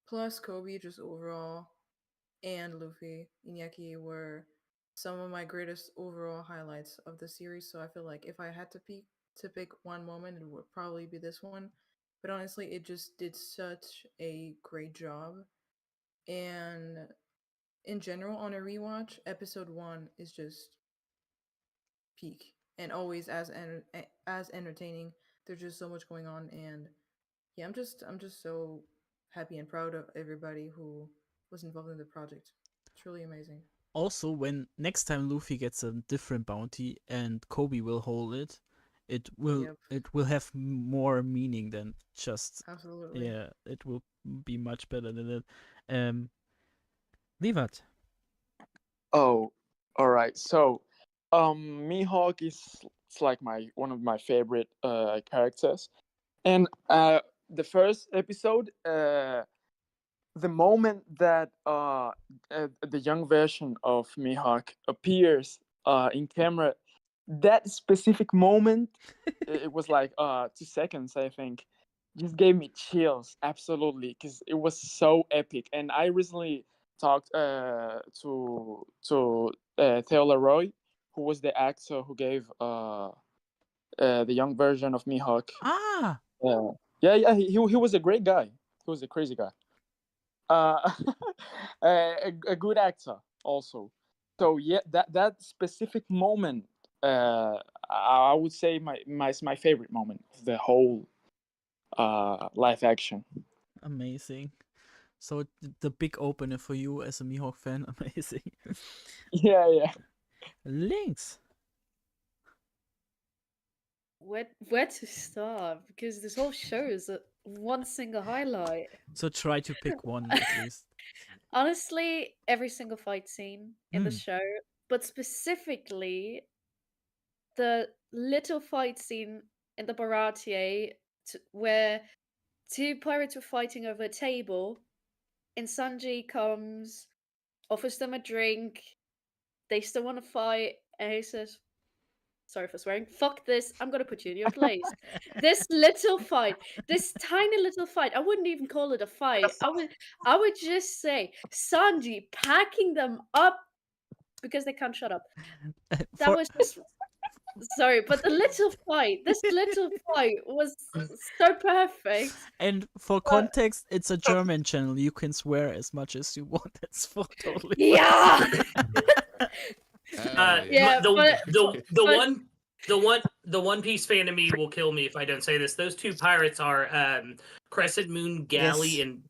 Plus, Kobe just overall and Luffy, Iñaki were some of my greatest overall highlights of the series. So I feel like if I had to pick one moment, it would probably be this one. But honestly, it just did such a great job. And in general, on a rewatch, episode 1 is just peak and always as entertaining. There's just so much going on, and yeah, I'm just so happy and proud of everybody who was involved in the project. Truly amazing. Also, when next time Luffy gets a different bounty and Kobe will hold it, Yep. it will have more meaning than just Absolutely. yeah. It will be much better than that. Livat. Oh, All right, so Mihawk is it's like my one of my favorite characters, and the first episode, the moment that the young version of Mihawk appears in camera, that specific moment, it was like 2 seconds, I think, just gave me chills, absolutely, because it was so epic. And I recently talked to Theo Leroy, who was the actor who gave the young version of Mihawk. Ah, Yeah, he was a great guy. He was a crazy guy. Uh, a good actor also. So yeah, that specific moment, I would say my favorite moment of the whole live action. amazing. So the big opener for you as a Mihawk fan, amazing. Yeah. Lynx. Where to start? Because this whole show is one single highlight. So try to pick one at least. Honestly, every single fight scene in the Mm. show, but specifically the little fight scene in the Baratier where two pirates were fighting over a table, and Sanji comes, offers them a drink. They still want to fight, and he says, "Sorry for swearing. Fuck this. I'm gonna put you in your place." This little fight, this tiny little fight. I wouldn't even call it a fight. I would just say Sanji packing them up because they can't shut up. That was just sorry, but the little fight, this little fight was so perfect. And for context, it's a German channel. You can swear as much as you want. That's for totally Yeah. Yeah, but the One Piece fan in me will kill me if I don't say this. Those two pirates are Crescent Moon Galley Yes. and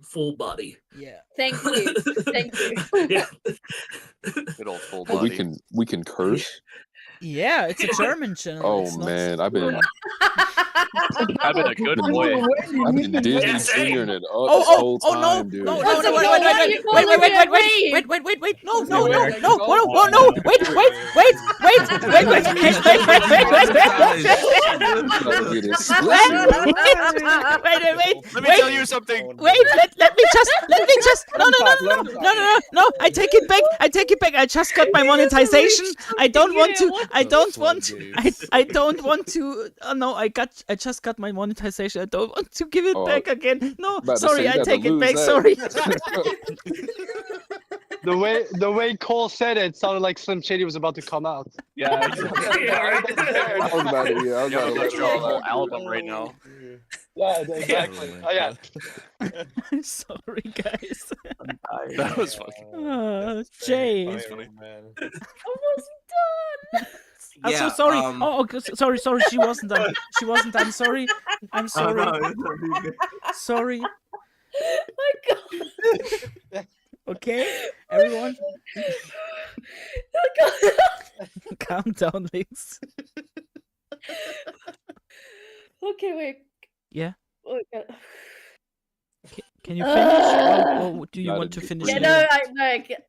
Full Body. Yeah. Thank you. Thank you. Yeah. Good old full Oh, body. we can curse. Yeah, it's a German channel. Oh it's not... man, I've been a good boy. I've been Disney Junior it up Oh, this oh, whole oh, no, time, dude. no, What's no, up, wait, no, wait, why are wait, you wait, calling me a babe? wait, no, no, no, no, oh, no, wait, Let me tell you something. Wait, let me just, no, I take it back, I just got my monetization, I don't want to, oh no, I just got my monetization, I don't want to give it back again, no, sorry, I take it back, sorry. The way Cole said it sounded like Slim Shady was about to come out. Yeah. I was about to, You have a let whole album right now. Yeah, exactly. Oh yeah. I'm sorry, guys. That was fucking. Jay. That was funny. Almost done. I'm so sorry. Sorry. She wasn't done. I'm sorry. I'm sorry. Sorry. My God. Okay, everyone. Oh God. Calm down, Lynx. Okay, wait. Yeah. Oh, God. Can you finish? Or do you want to finish? Yeah, now? I can't.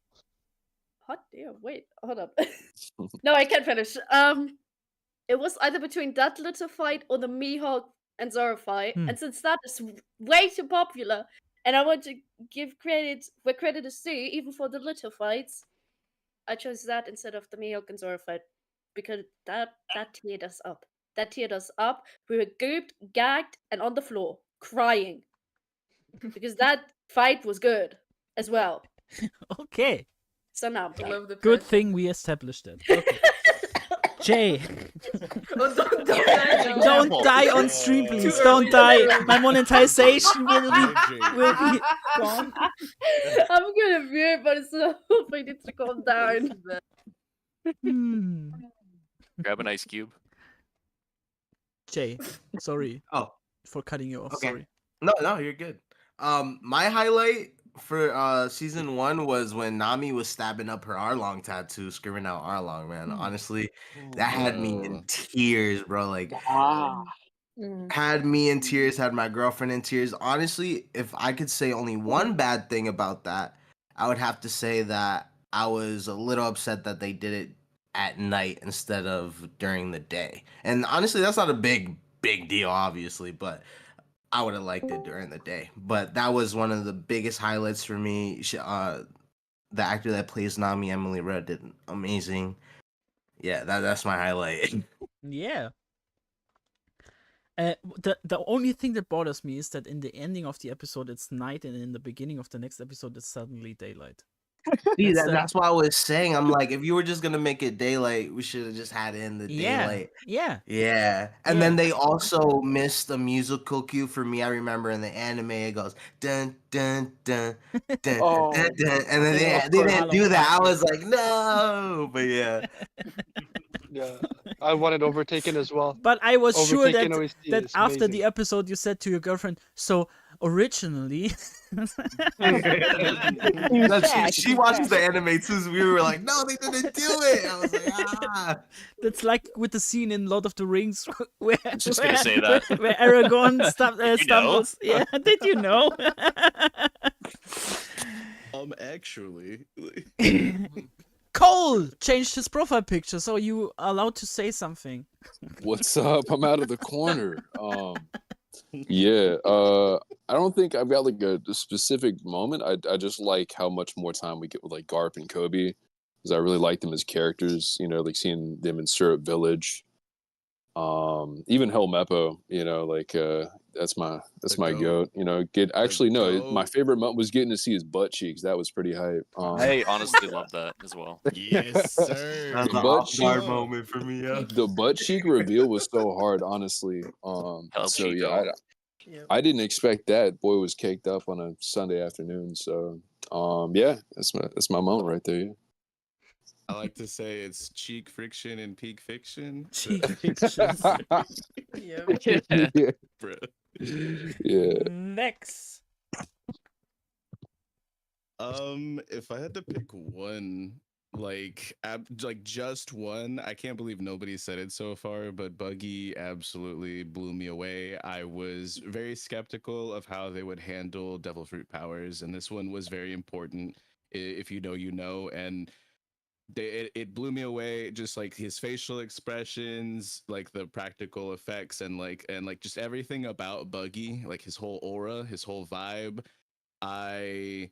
Hot damn! Wait, hold up. No, I can't finish. It was either between that little fight or the Mihawk and Zoro fight, and since that is way too popular, and I want to give credit where credit is due, even for the little fights, I chose that instead of the Mihawk and Zoro fight because that teared us up. That teared us up. We were gooped, gagged, and on the floor crying because that fight was good as well. Okay. So now, good thing we established it. Okay. Jay, don't die on stream, please. Don't die. My monetization will be gone. I'm gonna mute, but it's I need to calm down. Grab an ice cube. Jay, sorry. Oh, for cutting you off. Okay. Sorry. No, you're good. My highlight for season 1 was when Nami was stabbing up her Arlong tattoo, screaming out Arlong, man. Honestly, that had me in tears, bro. Like had me in tears, had my girlfriend in tears. Honestly, if I could say only one bad thing about that, I would have to say that I was a little upset that they did it at night instead of during the day. And honestly, that's not a big deal, obviously, but I would have liked it during the day. But that was one of the biggest highlights for me. The actor that plays Nami, Emily Rudd, did amazing. Yeah, that's my highlight. Yeah. The only thing that bothers me is that in the ending of the episode it's night, and in the beginning of the next episode it's suddenly daylight. See, that's what I was saying. I'm like, if you were just gonna make it daylight, we should have just had it in the daylight. Yeah. And then they also missed a musical cue for me. I remember in the anime it goes dun dun dun dun dun, Oh, dun, dun, and then they didn't do that. I was like, no, but yeah. Yeah, I want it overtaken as well. But I was sure Overtaken that OST that is after amazing. the episode you said to your girlfriend, so originally She watches the anime too, so we were like, no, they didn't do it. I was like, ah. That's like with the scene in Lord of the Rings where Just gonna say that. where Aragorn You know? stumbles. Yeah, did you know? Actually. Cole changed his profile picture, so you are allowed to say something. What's up? I'm out of the corner. Yeah. I don't think I've got like a specific moment. I just like how much more time we get with like Garp and Kobe, because I really like them as characters. You know, like seeing them in Syrup Village. Even Helmeppo. You know, like that's my goat. You know, my favorite moment was getting to see his butt cheeks. That was pretty hype. I honestly love that as well. Yes, sir. That's The an butt off-guard cheek moment for me. Yeah. the butt cheek reveal was so hard, honestly. El So Chico. yeah, I didn't expect that. Boy was caked up on a Sunday afternoon. So yeah, that's my moment right there. Yeah. I like to say it's cheek friction and peak fiction. Cheek fiction. Yeah. Bro. Yeah. Next. If I had to pick one, like just one, I can't believe nobody said it so far, but Buggy absolutely blew me away. I was very skeptical of how they would handle Devil Fruit powers, and this one was very important. If you know, you know, and it blew me away. Just like his facial expressions, like the practical effects, and like just everything about Buggy, like his whole aura, his whole vibe. I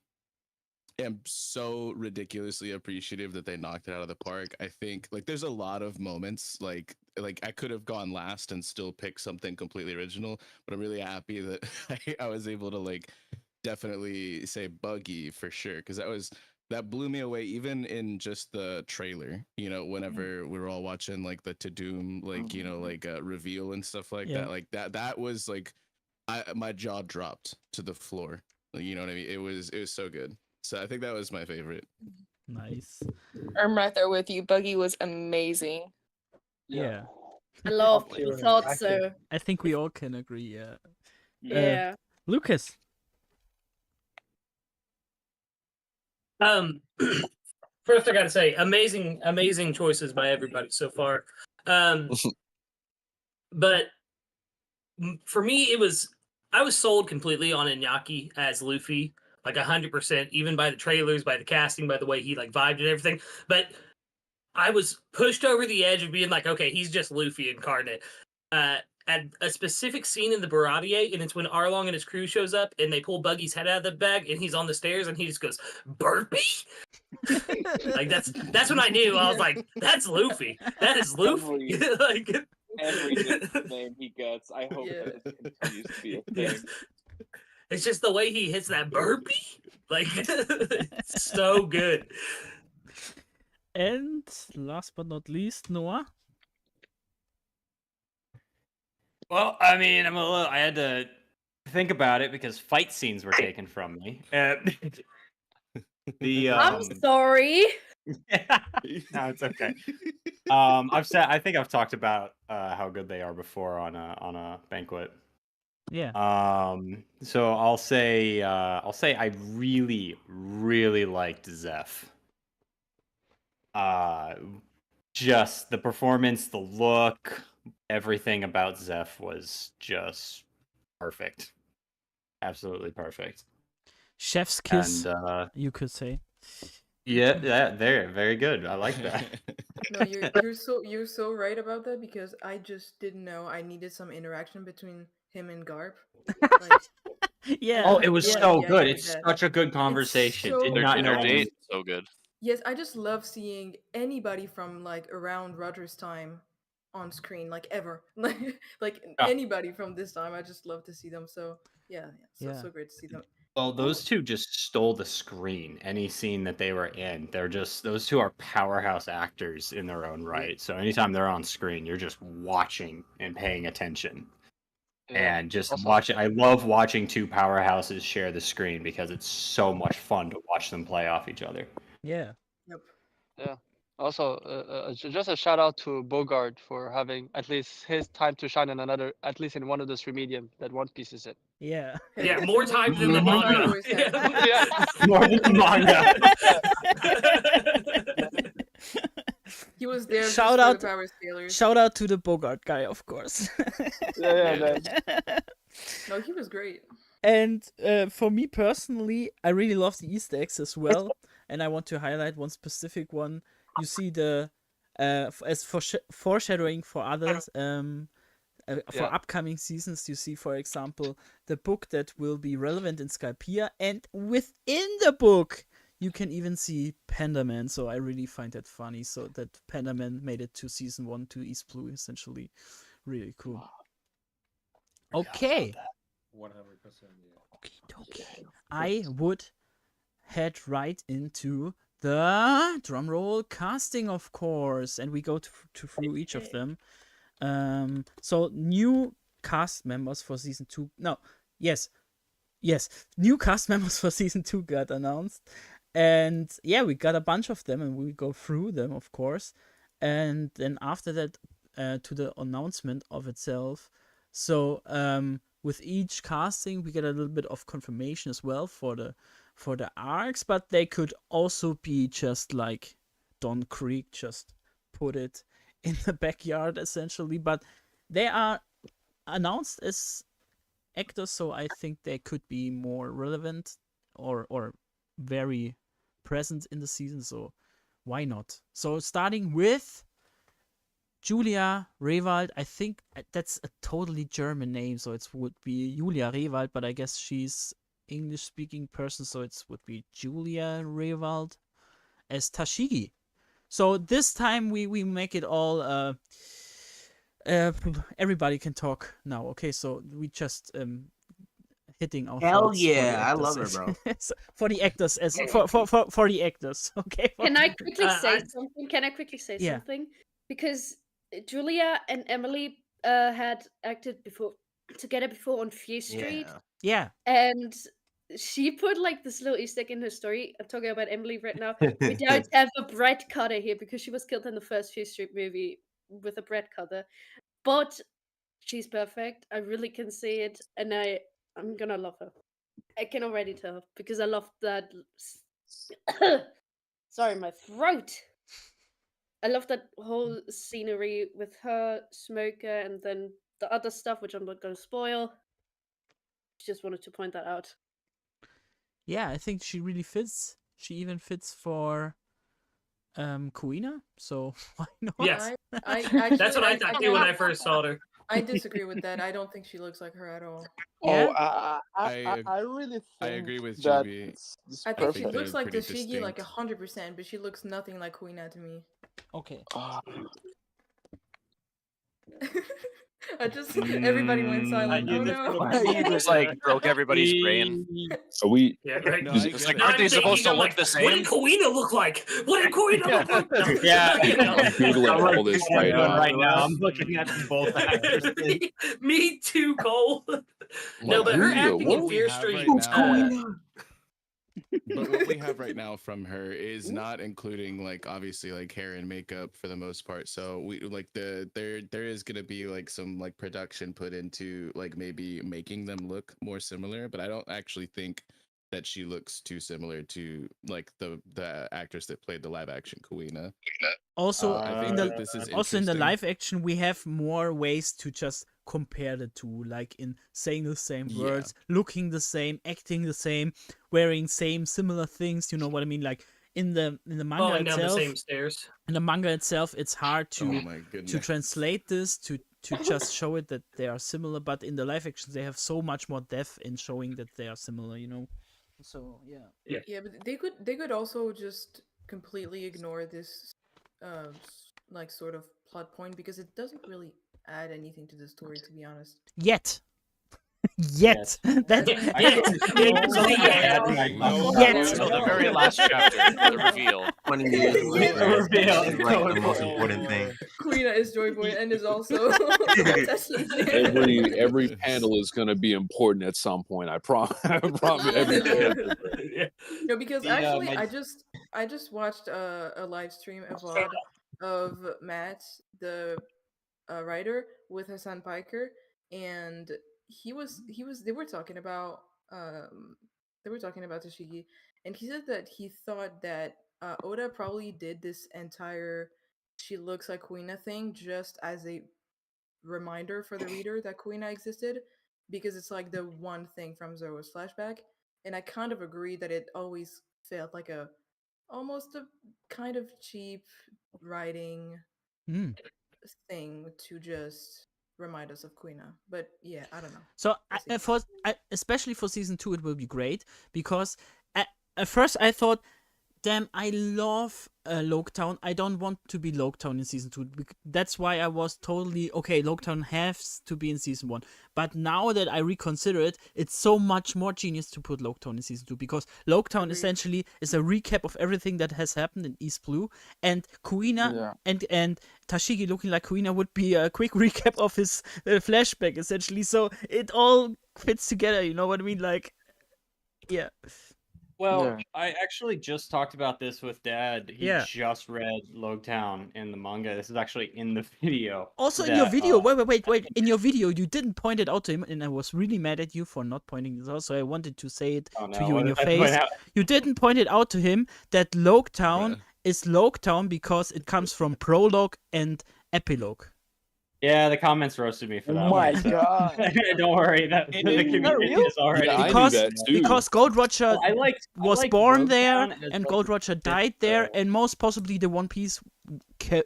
am so ridiculously appreciative that they knocked it out of the park. I think like there's a lot of moments like I could have gone last and still picked something completely original, but I'm really happy that I was able to like definitely say Buggy for sure, because that blew me away even in just the trailer. You know, whenever we were all watching like the Doom like reveal and stuff like Yeah. that, like that was like my jaw dropped to the floor. Like, you know what I mean? It was so good. So I think that was my favorite. Nice. I'm right there with you. Buggy was amazing. Yeah. I love Up tier thought acting. so. I think we all can agree. Yeah. Yeah. Lucas. First I gotta say, amazing choices by everybody so far. But for me, I was sold completely on Iñaki as Luffy, like 100%, even by the trailers, by the casting, by the way he like vibed and everything. But I was pushed over the edge of being like, okay, he's just Luffy incarnate. At a specific scene in the Baratier, and it's when Arlong and his crew shows up, and they pull Buggy's head out of the bag, and he's on the stairs, and he just goes, "Burpee." Like that's when I knew. I was like, "That's Luffy. That is Luffy." Like Every nickname he gets, I hope that this continues to be a thing. It's just the way he hits that burpee. Like, it's so good. And last but not least, Noah. Well, I mean, I had to think about it because fight scenes were taken from me. I'm sorry. No, it's okay. I think I've talked about how good they are before on a Banquet. Yeah. So I'll say I really, really liked Zeph. Just the performance, the look, everything about Zeph was just perfect. Absolutely perfect. Chef's kiss, And you could say. Yeah, they're very good. I like that. No, you're so right about that because I just didn't know I needed some interaction between him and Garp. Like I Oh, Yeah, it had was no so idea I good. needed It's that. such a good It's conversation. Did so not Their know good. date, any. so good. Yes, I just love seeing anybody from like around Roger's time on screen, like ever. Like Yeah. anybody from this time. I just love to see them. So yeah, Yeah. so great to see them. Well, those two just stole the screen. Any scene that they were in, those two are powerhouse actors in their own right. So anytime they're on screen, you're just watching and paying attention. Yeah. And just Also, watch it. I love watching two powerhouses share the screen because it's so much fun to watch them play off each other. Yeah. Yep. yeah. Also, just a shout out to Bogart for having at least his time to shine in another, at least in one of the three medium that One Piece is in. Yeah. Yeah, more time than the More time manga. always has. Yeah. More than the manga. He was there just Shout for out, the Power Scalers. shout out to the Bogart guy, of course. Yeah, man. No, he was great. And for me personally, I really love the Easter eggs as well. And I want to highlight one specific one. You see the as foreshadowing for others. For Yeah. upcoming seasons, you see, for example, the book that will be relevant in Skypiea, and within the book, you can even see Pandaman. So I really find that funny. So that Pandaman made it to season 1 to East Blue, essentially, really cool. Okay. 100%. Yeah. Okay. I would head right into the drumroll casting, of course, and we go through each of them. So new cast members for season 2. No, yes, new cast members for season 2 got announced, and yeah, we got a bunch of them, and we go through them, of course, and then after that, to the announcement of itself. So with each casting, we get a little bit of confirmation as well for the arcs, but they could also be just like Don Creek just put it in the backyard, essentially, but they are announced as actors, so I think they could be more relevant or very present in the season, so why not? So starting with Julia Rewald. I think that's a totally German name, so it would be Julia Rewald, but I guess she's English speaking person, so it would be Julia Rewald as Tashigi. So this time we make it all everybody can talk now. Okay, so we just hitting our Hell thoughts for the yeah, I actors love her, as- bro. so for the actors as for the actors. Okay. Can I quickly say I- something? Can I quickly say Yeah. something? Because Julia and Emily had acted before together before on Fear Street, Yeah. Yeah. and she put like this little Easter egg in her story. I'm talking about Emily right now. We don't have a bread cutter here because she was killed in the first Fear Street movie with a bread cutter, but she's perfect. I really can see it, and I'm gonna love her. I can already tell because I love that. Sorry, my throat. I love that whole scenery with her, Smoker, and then the other stuff, which I'm not going to spoil. Just wanted to point that out. Yeah, I think she really fits. She even fits for Kuina, so why not? Yes. I actually, That's what I thought too when I first saw her. I disagree with that. I don't think she looks like her at all. Yeah? I really think I agree with that GB. it's I I think she think looks they're like pretty Dashigi like distinct. 100%, but she looks nothing like Kuina to me. Okay. I just everybody went silent. Oh no! You just like broke everybody's brain. So we Yeah, right. No, Just- I It's get like, it. aren't they I'm supposed to thinking, look like, the What did same? Kuina look like? What did Kuina look like? Yeah. You know? I'm Googling all this right now. Right now, I'm looking at both actors. Me too, Cole. No, but her Julia, acting in what? Fear we have Street. right now- But what we have right now from her is not including like obviously like hair and makeup for the most part. So we like there is gonna be like some like production put into like maybe making them look more similar, but I don't actually think that she looks too similar to like the actress that played the live action Kuina. Also, I think in that the this is also in the interesting. live action, we have more ways to just compare the two, like in saying the same Yeah. words, looking the same, acting the same, wearing same similar things. You know what I mean? Like in the manga Falling down the itself, same stairs. in the manga itself, it's hard Oh my to goodness. translate this to just show it that they are similar. But in the live action, they have so much more depth in showing that they are similar. You know. So yeah. Yeah, but they could also just completely ignore this like sort of plot point because it doesn't really add anything to the story, to be honest. Yet. Yet. That's Yet. Until the very last chapter, the reveal. 20 years later, reveal. it's like the most important thing. Queena is Joy Boy and is also Tashigi. every panel is going to be important at some point. I promise. I promise. Every character. No, because Yeah, actually, my- I just watched a live stream, a VOD of Matt, the writer, with Hassan Piker, and they were talking about Tashigi, and he said that he thought that Oda probably did this entire "she looks like Kuina" thing just as a reminder for the reader that Kuina existed, because it's like the one thing from Zoro's flashback, and I kind of agree that it always felt like almost a kind of cheap writing thing to just remind us of Kuina. But yeah, I don't know. So especially for season 2, it will be great because at first I thought, damn, I love Loketown. I don't want to be Loketown in season 2. That's why I was totally okay. Loketown has to be in season 1. But now that I reconsider it, it's so much more genius to put Loketown in season 2 because Loketown essentially is a recap of everything that has happened in East Blue, and Kuina and Tashigi looking like Kuina would be a quick recap of his flashback essentially. So it all fits together. You know what I mean? Like, yeah. Well, I actually just talked about this with Dad. He Yeah. just read Loketown in the manga. This is actually in the video. Also, in your video, wait. In your video, you didn't point it out to him, and I was really mad at you for not pointing this out. So I wanted to say it to you in your face. You didn't point it out to him that Loketown is Loketown because it comes from prologue and epilogue. Yeah, the comments roasted me for that. Oh my god! Don't worry, the community is already because Gold Roger was born there, and Gold Roger died there, and most possibly the One Piece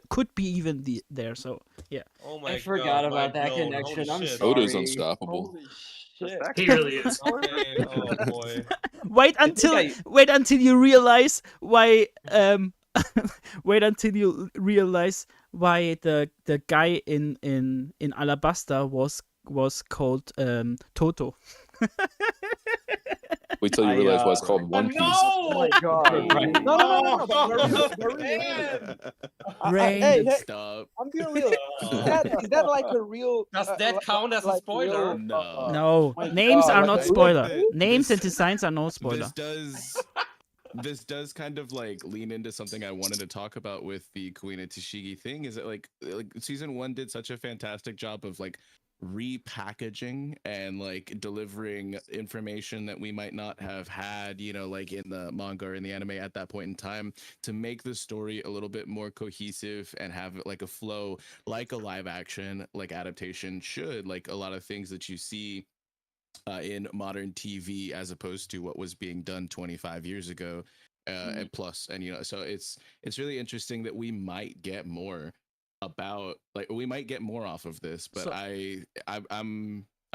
could be even there. So yeah. Oh my I forgot about that blown. connection. Holy I'm shit. sorry. Oda's unstoppable. Holy shit! He really is. Okay, oh boy. Wait until you realize why. Wait until you realize why the guy in Alabasta was called Toto. Wait till you realize why it's called One Piece. Oh my god! No! Hey, Stop. I'm being real. Is that like a real? Does that count as a spoiler? No, names are not spoiler. Names and designs are no spoiler. This does kind of like lean into something I wanted to talk about with the Kuina Tashigi thing. Is that like season 1 did such a fantastic job of like repackaging and like delivering information that we might not have had, you know, like in the manga or in the anime at that point in time, to make the story a little bit more cohesive and have like a flow like a live action like adaptation should. Like a lot of things that you see in modern TV as opposed to what was being done 25 years ago, and plus, and you know, so it's really interesting that we might get more about, like, we might get more off of this, but So- I'm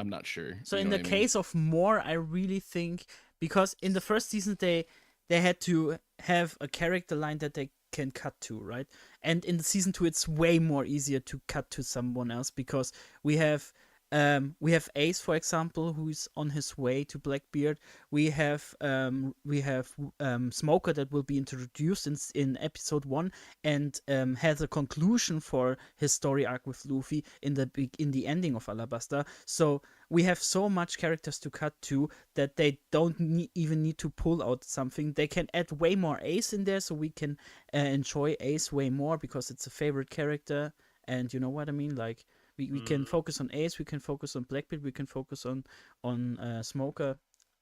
not sure. So you in know the what I mean? case of more, I really think because in the first season they had to have a character line that they can cut to, right? And in the season 2, it's way more easier to cut to someone else because we have Ace, for example, who's on his way to Blackbeard. We have Smoker that will be introduced in episode 1 and has a conclusion for his story arc with Luffy in the ending of Alabasta. So we have so much characters to cut to that they don't even need to pull out something. They can add way more Ace in there, so we can enjoy Ace way more because it's a favorite character. And you know what I mean, like. We can focus on Ace, we can focus on Blackbeard, we can focus on Smoker.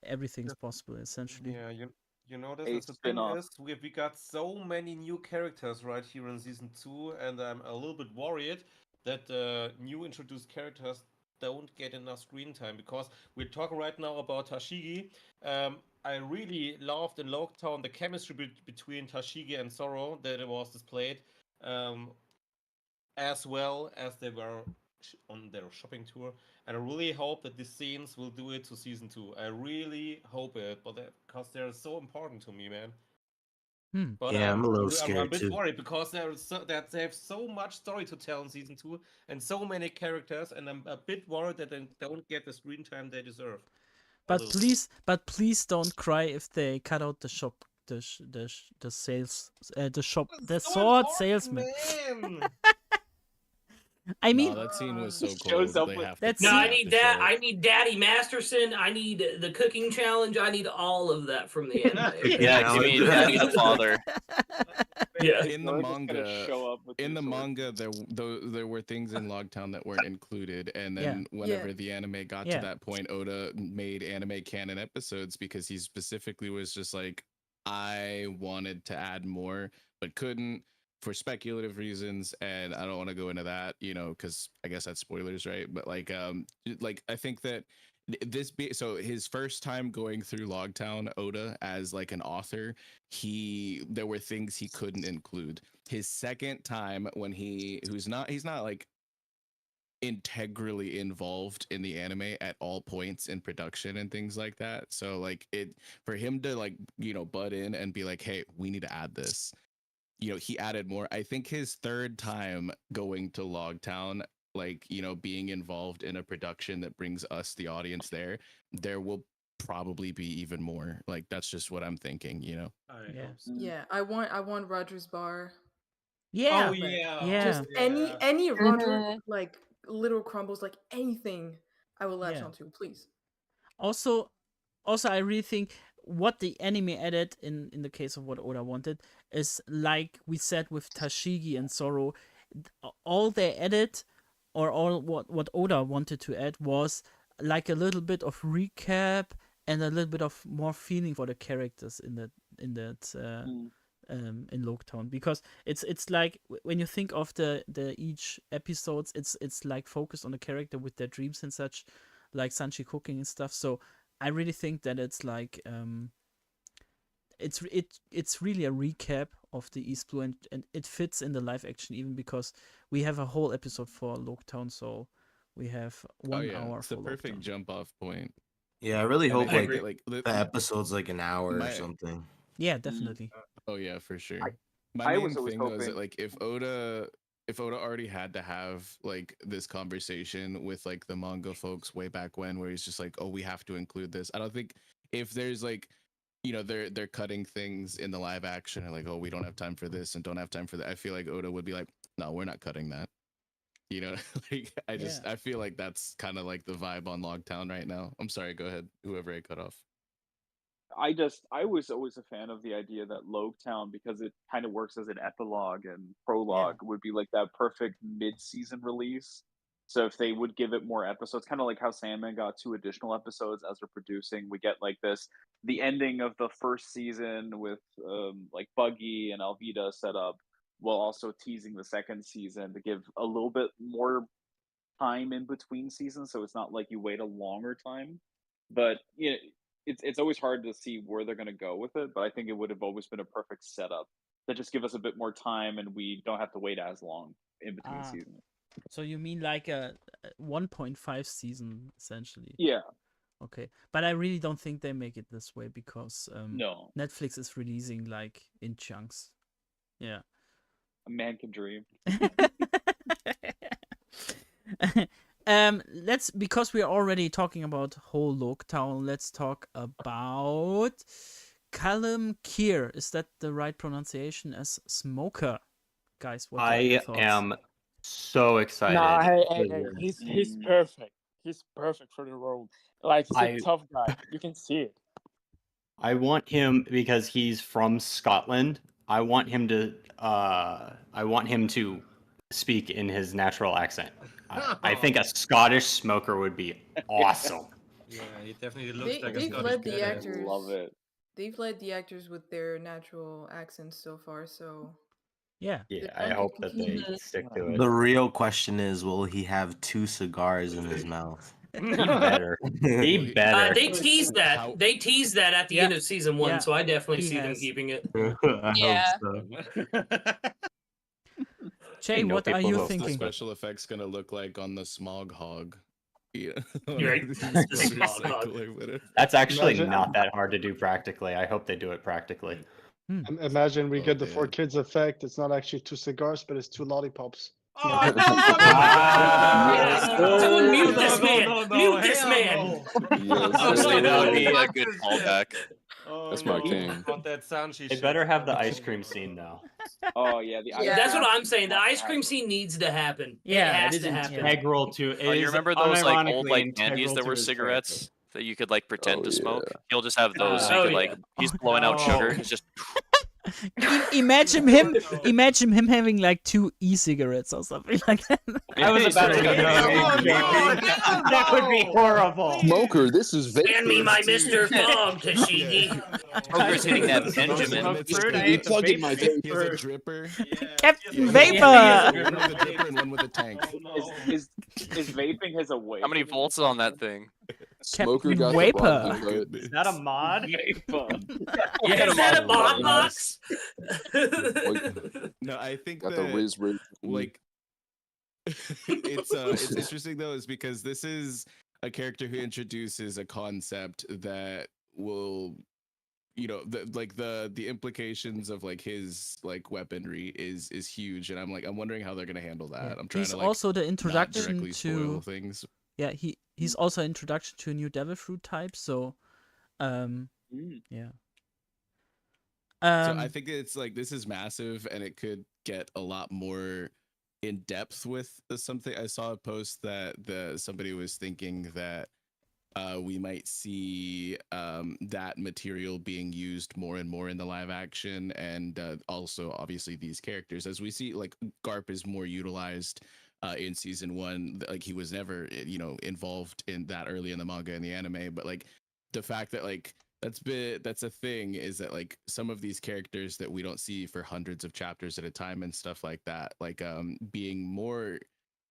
Everything's possible, essentially. Yeah, you know this. The thing is, we got so many new characters right here in season 2, and I'm a little bit worried that the new introduced characters don't get enough screen time, because we're talking right now about Tashigi. I really loved in Loketown the chemistry between Tashigi and Zoro that it was displayed, as well as they were on their shopping tour. And I really hope that these scenes will do it to season 2. I really hope it, because they're so important to me, man. But Yeah, I'm a little I'm a scared bit too. worried because that they have so much story to tell in season 2 and so many characters, and I'm a bit worried that they don't get the screen time they deserve. But please don't cry if they cut out the shop, the sales, the sword salesman. Man. I mean, that scene was so Just shows cool. up They with- have That to, No, they I have need to that. show it. I need Daddy Masterson. I need the cooking challenge. I need all of that from the anime. Yeah, give me Daddy the Father. Yeah. In the They're just gonna manga, show up with in their the swords. manga, there were things in Logtown that weren't included, and then whenever the anime got to that point, Oda made anime canon episodes because he specifically was just like, I wanted to add more but couldn't for speculative reasons, and I don't want to go into that, because I guess that's spoilers, right? But like I think that so his first time going through Logtown, Oda, as like an author, there were things he couldn't include. His second time, when he's not like integrally involved in the anime at all points in production and things like that, so like for him to like butt in and be like, hey, we need to add this, he added more. I think his third time going to Logtown, like, being involved in a production that brings us, the audience, there will probably be even more. Like, that's just what I'm thinking, Yeah, I want Roger's bar. Yeah. Oh yeah. Yeah. Just Yeah. any Roger, like little crumbles, like anything I will latch Yeah. onto, please. Also, I really think what the anime added in the case of what Oda wanted is, like we said with Tashigi and Zoro, all they added, or all what Oda wanted to add, was like a little bit of recap and a little bit of more feeling for the characters in Loketown, because it's like when you think of the each episodes, it's like focused on the character with their dreams and such, like Sanchi cooking and stuff. So I really think that it's like it's really a recap of the East Blue, and it fits in the live action, even because we have a whole episode for Loketown, so we have 1 hour it's for the perfect Loketown. jump off point. Yeah, I really And I hope think like that, the episode's like an hour or my- something. Yeah, definitely. Oh yeah, for sure. My I main was always thing though is that hoping- like if Oda already had to have like this conversation with like the manga folks way back when, where he's just like, oh, we have to include this. I don't think if there's like, they're cutting things in the live action, and like, oh, we don't have time for this and don't have time for that. I feel like Oda would be like, no, we're not cutting that. Like I feel like that's kind of like the vibe on Logtown right now. I'm sorry, go ahead, whoever I cut off. I was always a fan of the idea that Loketown, because it kind of works as an epilogue and prologue, would be like that perfect mid-season release. So if they would give it more episodes, kind of like how Sandman got 2 additional episodes as they're producing, we get like the ending of the first season with like Buggy and Alvida set up, while also teasing the second season to give a little bit more time in between seasons, so it's not like you wait a longer time. But it's always hard to see where they're going to go with it. But I think it would have always been a perfect setup to just give us a bit more time, and we don't have to wait as long in between seasons. So you mean like a 1.5 season essentially? Yeah. Okay, but I really don't think they make it this way, because No. Netflix is releasing like in chunks. Yeah. A man can dream. Because we are already talking about whole Loketown, let's talk about Callum Keir. Is that the right pronunciation, as Smoker? Guys, what are your I thoughts? am so excited. Nah, hey, for this. he's perfect. He's perfect for the role. Like, he's a tough guy. You can see it. I want him because he's from Scotland. I want him to speak in his natural accent. I think a Scottish smoker would be awesome. Yeah, he definitely looks like a They've Scottish led the guy. actors. Love it. They've led the actors with their natural accents so far. So yeah, I hope that they stick to it. The real question is, will he have 2 cigars in his mouth? He better. He better. They teased that. How- They teased that at the Yeah. end of season 1, Yeah. so I definitely He see them has. keeping it. I Yeah. hope so. Jay, know what are people you who- What's the thinking? special effects gonna look like on the smog hog? Yeah. You're right. The smog hog. Motorcycle or whatever. That's actually Imagine- not that hard to do practically. I hope they do it practically. Imagine we Oh, get the yeah. 4 kids effect. It's not actually 2 cigars, but it's 2 lollipops. Oh, Yeah. Someone mute this man. Mute this man. Yes, Honestly, sir. that would be a good callback. That's my king. Want that Sanji They shit. better have the ice cream scene though. Oh yeah, the Yeah. That's what I'm saying. The Has to ice cream happen. scene needs to happen. Yeah, it has It is to happen. integral to. Oh, you remember those like old unironically like candies integral that to were his cigarettes that you could like pretend Oh, to smoke? yeah. He'll just have those. So Oh, you could like yeah. he's blowing out sugar. He's just Imagine him having like 2 e-cigarettes or something like that. I was about to go. That would be horrible. Smoker, this is vape. Hand me my Mr. Fog, Tashigi. Smoker's hitting that Benjamin. You plugged in my vape. He has a dripper. Captain One Vapor. with a dripper and one with a tank. Is vaping his away? How many volts on that thing? Smoker Captain got the Vapor. bottom vote. Is that a mod? Yeah, is that a mod box? No, I think Got the that, Riz. like it's interesting though, is because this is a character who introduces a concept that will, you know, the implications of like his like weaponry is huge, and I'm wondering how they're gonna handle that. Yeah. I'm trying He's to like also the not introduction directly spoil to things. yeah, he's also introduction to a new devil fruit type, so yeah. So I think it's like this is massive, and it could get a lot more in depth with something. I saw a post that somebody was thinking that we might see that material being used more and more in the live action, and also obviously these characters, as we see like Garp is more utilized in season 1. Like he was never involved in that early in the manga and the anime, but like the fact that like that's a thing, is that like some of these characters that we don't see for hundreds of chapters at a time and stuff like that, like being more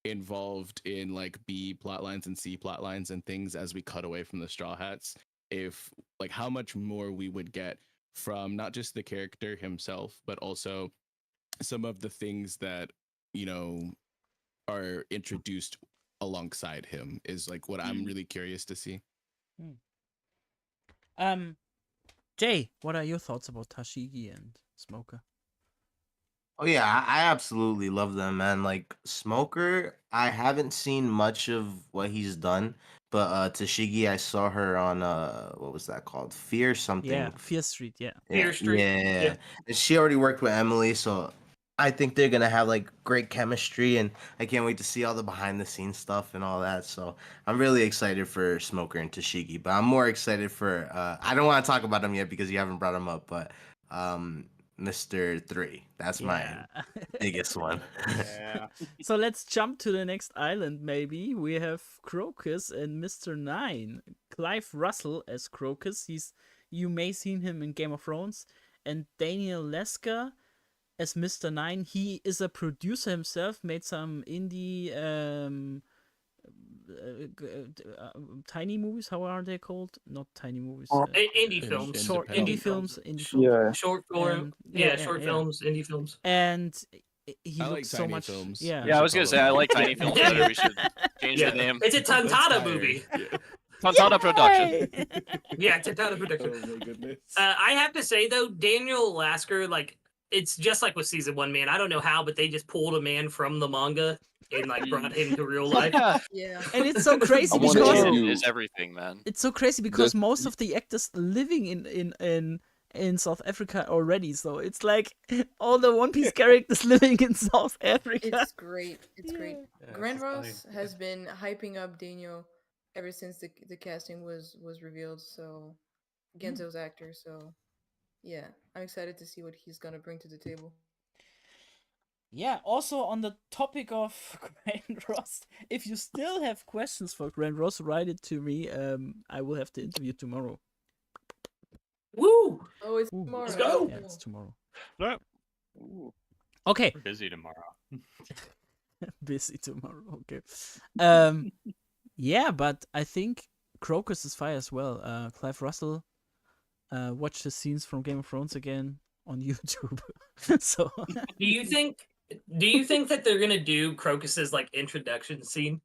involved in like B plot lines and C plot lines and things as we cut away from the Straw Hats, if like how much more we would get from not just the character himself, but also some of the things that are introduced alongside him, is like what I'm really curious to see. Jay, what are your thoughts about Tashigi and Smoker? Oh yeah, I absolutely love them, man. Like Smoker, I haven't seen much of what he's done, but Tashigi, I saw her on what was that called? Fear something. Yeah, Fear Street, yeah. Fear Street. Yeah. And she already worked with Emily, so I think they're gonna have like great chemistry, and I can't wait to see all the behind the scenes stuff and all that. So I'm really excited for Smoker and Tashigi, but I'm more excited for I don't want to talk about him yet because you haven't brought him up, but Mr. 3. That's my biggest one. Yeah. So let's jump to the next island, maybe. We have Crocus and Mr. 9. Clive Russell as Crocus. You may seen him in Game of Thrones. And Daniel Lesker as Mr. 9. He is a producer himself, made some indie tiny movies. How are they called? Not tiny movies. Indie films. Short Indie films. Yeah. Short form. Short films, indie films. And he I looks like so tiny much. films. Yeah. Yeah, I was gonna say I like tiny films better. We should change the name. It's a Tantana movie. Tantana production. Yeah, Tantana production. Oh my goodness. I have to say though, Daniel Lasker, like it's just like with season 1, man. I don't know how, but they just pulled a man from the manga and like brought him to real life. Yeah. And it's so crazy I wanna because ask you- is everything, man. it's so crazy because most of the actors living in South Africa already, so it's like all the One Piece characters living in South Africa. It's great. It's great. Grand Ross has been hyping up Daniel ever since the casting was revealed. So Genzo's actor. So yeah, I'm excited to see what he's gonna bring to the table. Yeah, also on the topic of Grand Ross, if you still have questions for Grand Ross, write it to me. I will have the interview tomorrow. Woo! Oh, it's Ooh. tomorrow. Let's go. Yeah, it's tomorrow. Ooh. Okay. We're busy tomorrow. Busy tomorrow. Okay. Yeah, but I think Crocus is fire as well. Clive Russell watched the scenes from Game of Thrones again on YouTube. So Do you think that they're gonna do Crocus's like introduction scene?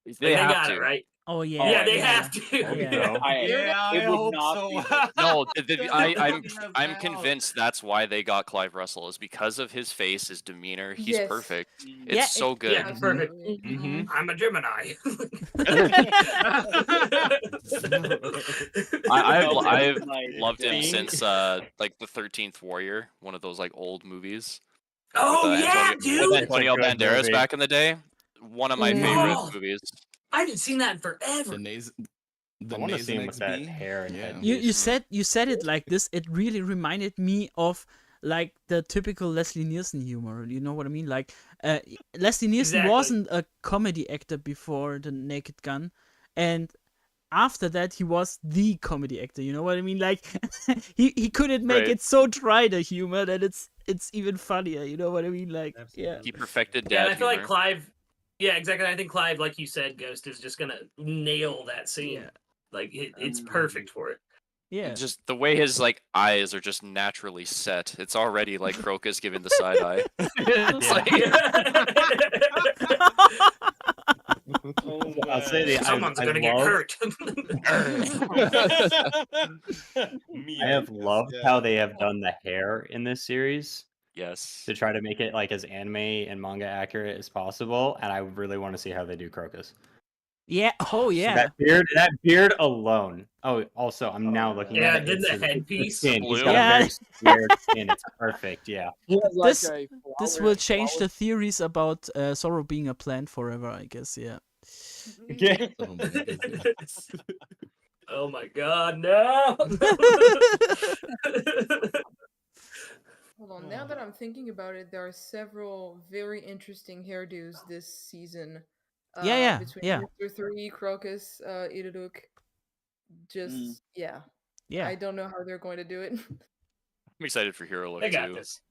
They Like, they have got to. it right. Oh Yeah, yeah, they yeah, have to. yeah. I It would hope not so. be good. No, That I'm out. convinced that's why they got Clive Russell is because of his face, his demeanor. He's Yes. perfect. Mm. It's Yeah, so good. Yeah, perfect. Mhm. I'm a Gemini. I've Okay, I've nice, loved him yeah. since like the 13th Warrior, one of those like old movies with Oh yeah, dude! Antonio good Banderas movie. back in the day. One of my Mm. favorite Oh, movies. I haven't seen that in forever. The I want to see him with that XB? hair and Yeah. headpiece. You said it like this. It really reminded me of like the typical Leslie Nielsen humor. You know what I mean? Like Leslie Nielsen Exactly. wasn't a comedy actor before The Naked Gun, and after that he was the comedy actor. You know what I mean? Like he couldn't make Right. it so dry the humor that it's even funnier. You know what I mean? Like yeah. He perfected Yeah, dad and I feel like humor. Clive. Yeah, exactly. I think Clive, like you said, Ghost is just gonna nail that scene. Yeah. Like it's perfect for it. Yeah. Just the way his like eyes are just naturally set. It's already like Crocus giving the side eye. It's I'll say Someone's I gonna get love- hurt. I have loved how they have done the hair in this series. Yes. To try to make it like as anime and manga accurate as possible, and I really want to see how they do Crocus. Yeah. Oh yeah. That beard alone. Oh, also I'm now looking Yeah, at it. did It's the his headpiece? skin. He's Blue. got Yeah. a very squared skin. It's perfect. Yeah. He has like This a this flower- will change flower- the theories about Zorro being a plant forever. I guess. Yeah. Yeah. Oh my goodness. Oh my god, no! Hold on. Now that I'm thinking about it, there are several very interesting hairdos this season. Yeah, Between yeah. Mr. 3, Crocus, Idaduk. Just yeah. Yeah. I don't know how they're going to do it. I'm excited for Hero Look They got too. this.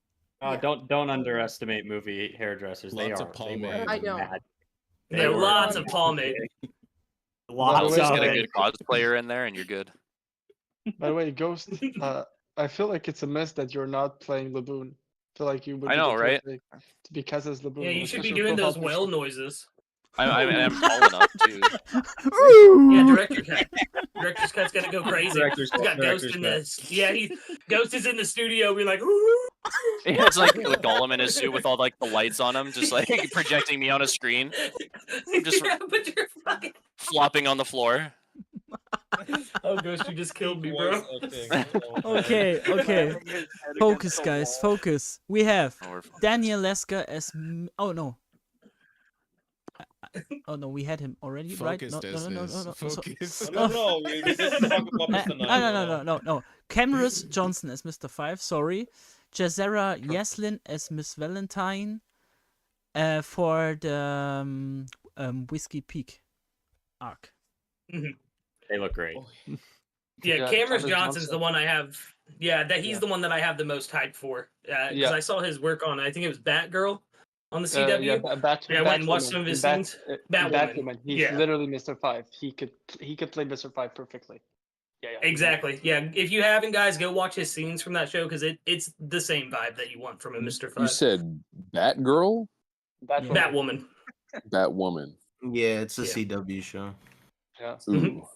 Oh, don't underestimate movie hairdressers. Lots of they pomade. were I don't. mad. There are were lots of pomade. Lots Just of get a it. good cosplayer in there and you're good. By the way, Ghost, I feel like it's a mess that you're not playing Laboon. I feel like you would I be know, the right? perfect to be cast as Laboon. Yeah, you should be especially doing those profile whale picture. noises. I'm tall enough too. Yeah, director cut. Director's cut's gonna go crazy. Director's He's cut, got Ghost director's in cut. this. Yeah, Ghost is in the studio being like, Yeah, it's like the Gollum in his suit with all like the lights on him, just like projecting me on a screen. I'm just yeah, but you're fucking. flopping on the floor. Oh, Ghost, you just killed me, bro. Okay. Okay. Focus, guys. Focus. We have Oh, we're- Daniel Leska as. Oh no. Oh no, we had him already, right? Focus, No, no. Desnes. Focus. Oh. We didn't talk about Mr. Nine. No. Cameron Johnson as Mr. 5, sorry. Jazera Yaslin as Miss Valentine for the Whiskey Peak arc. They look great. Yeah, Yeah, Cameron Cameron Johnson's the Johnson. one I have. Yeah, that he's Yeah. the one that I have the most hype for. Because Yeah. I saw his work on, I think it was Batgirl on the CW. Yeah, I went and watched some of his scenes. Batwoman. Batwoman. He's Yeah. literally Mr. 5. He could play Mr. 5 perfectly. Yeah. Exactly. Yeah. If you haven't, guys, go watch his scenes from that show because it's the same vibe that you want from a Mr. 5. You said Batgirl? Batwoman. Batwoman. Yeah, it's a Yeah. CW show. Yeah. Ooh.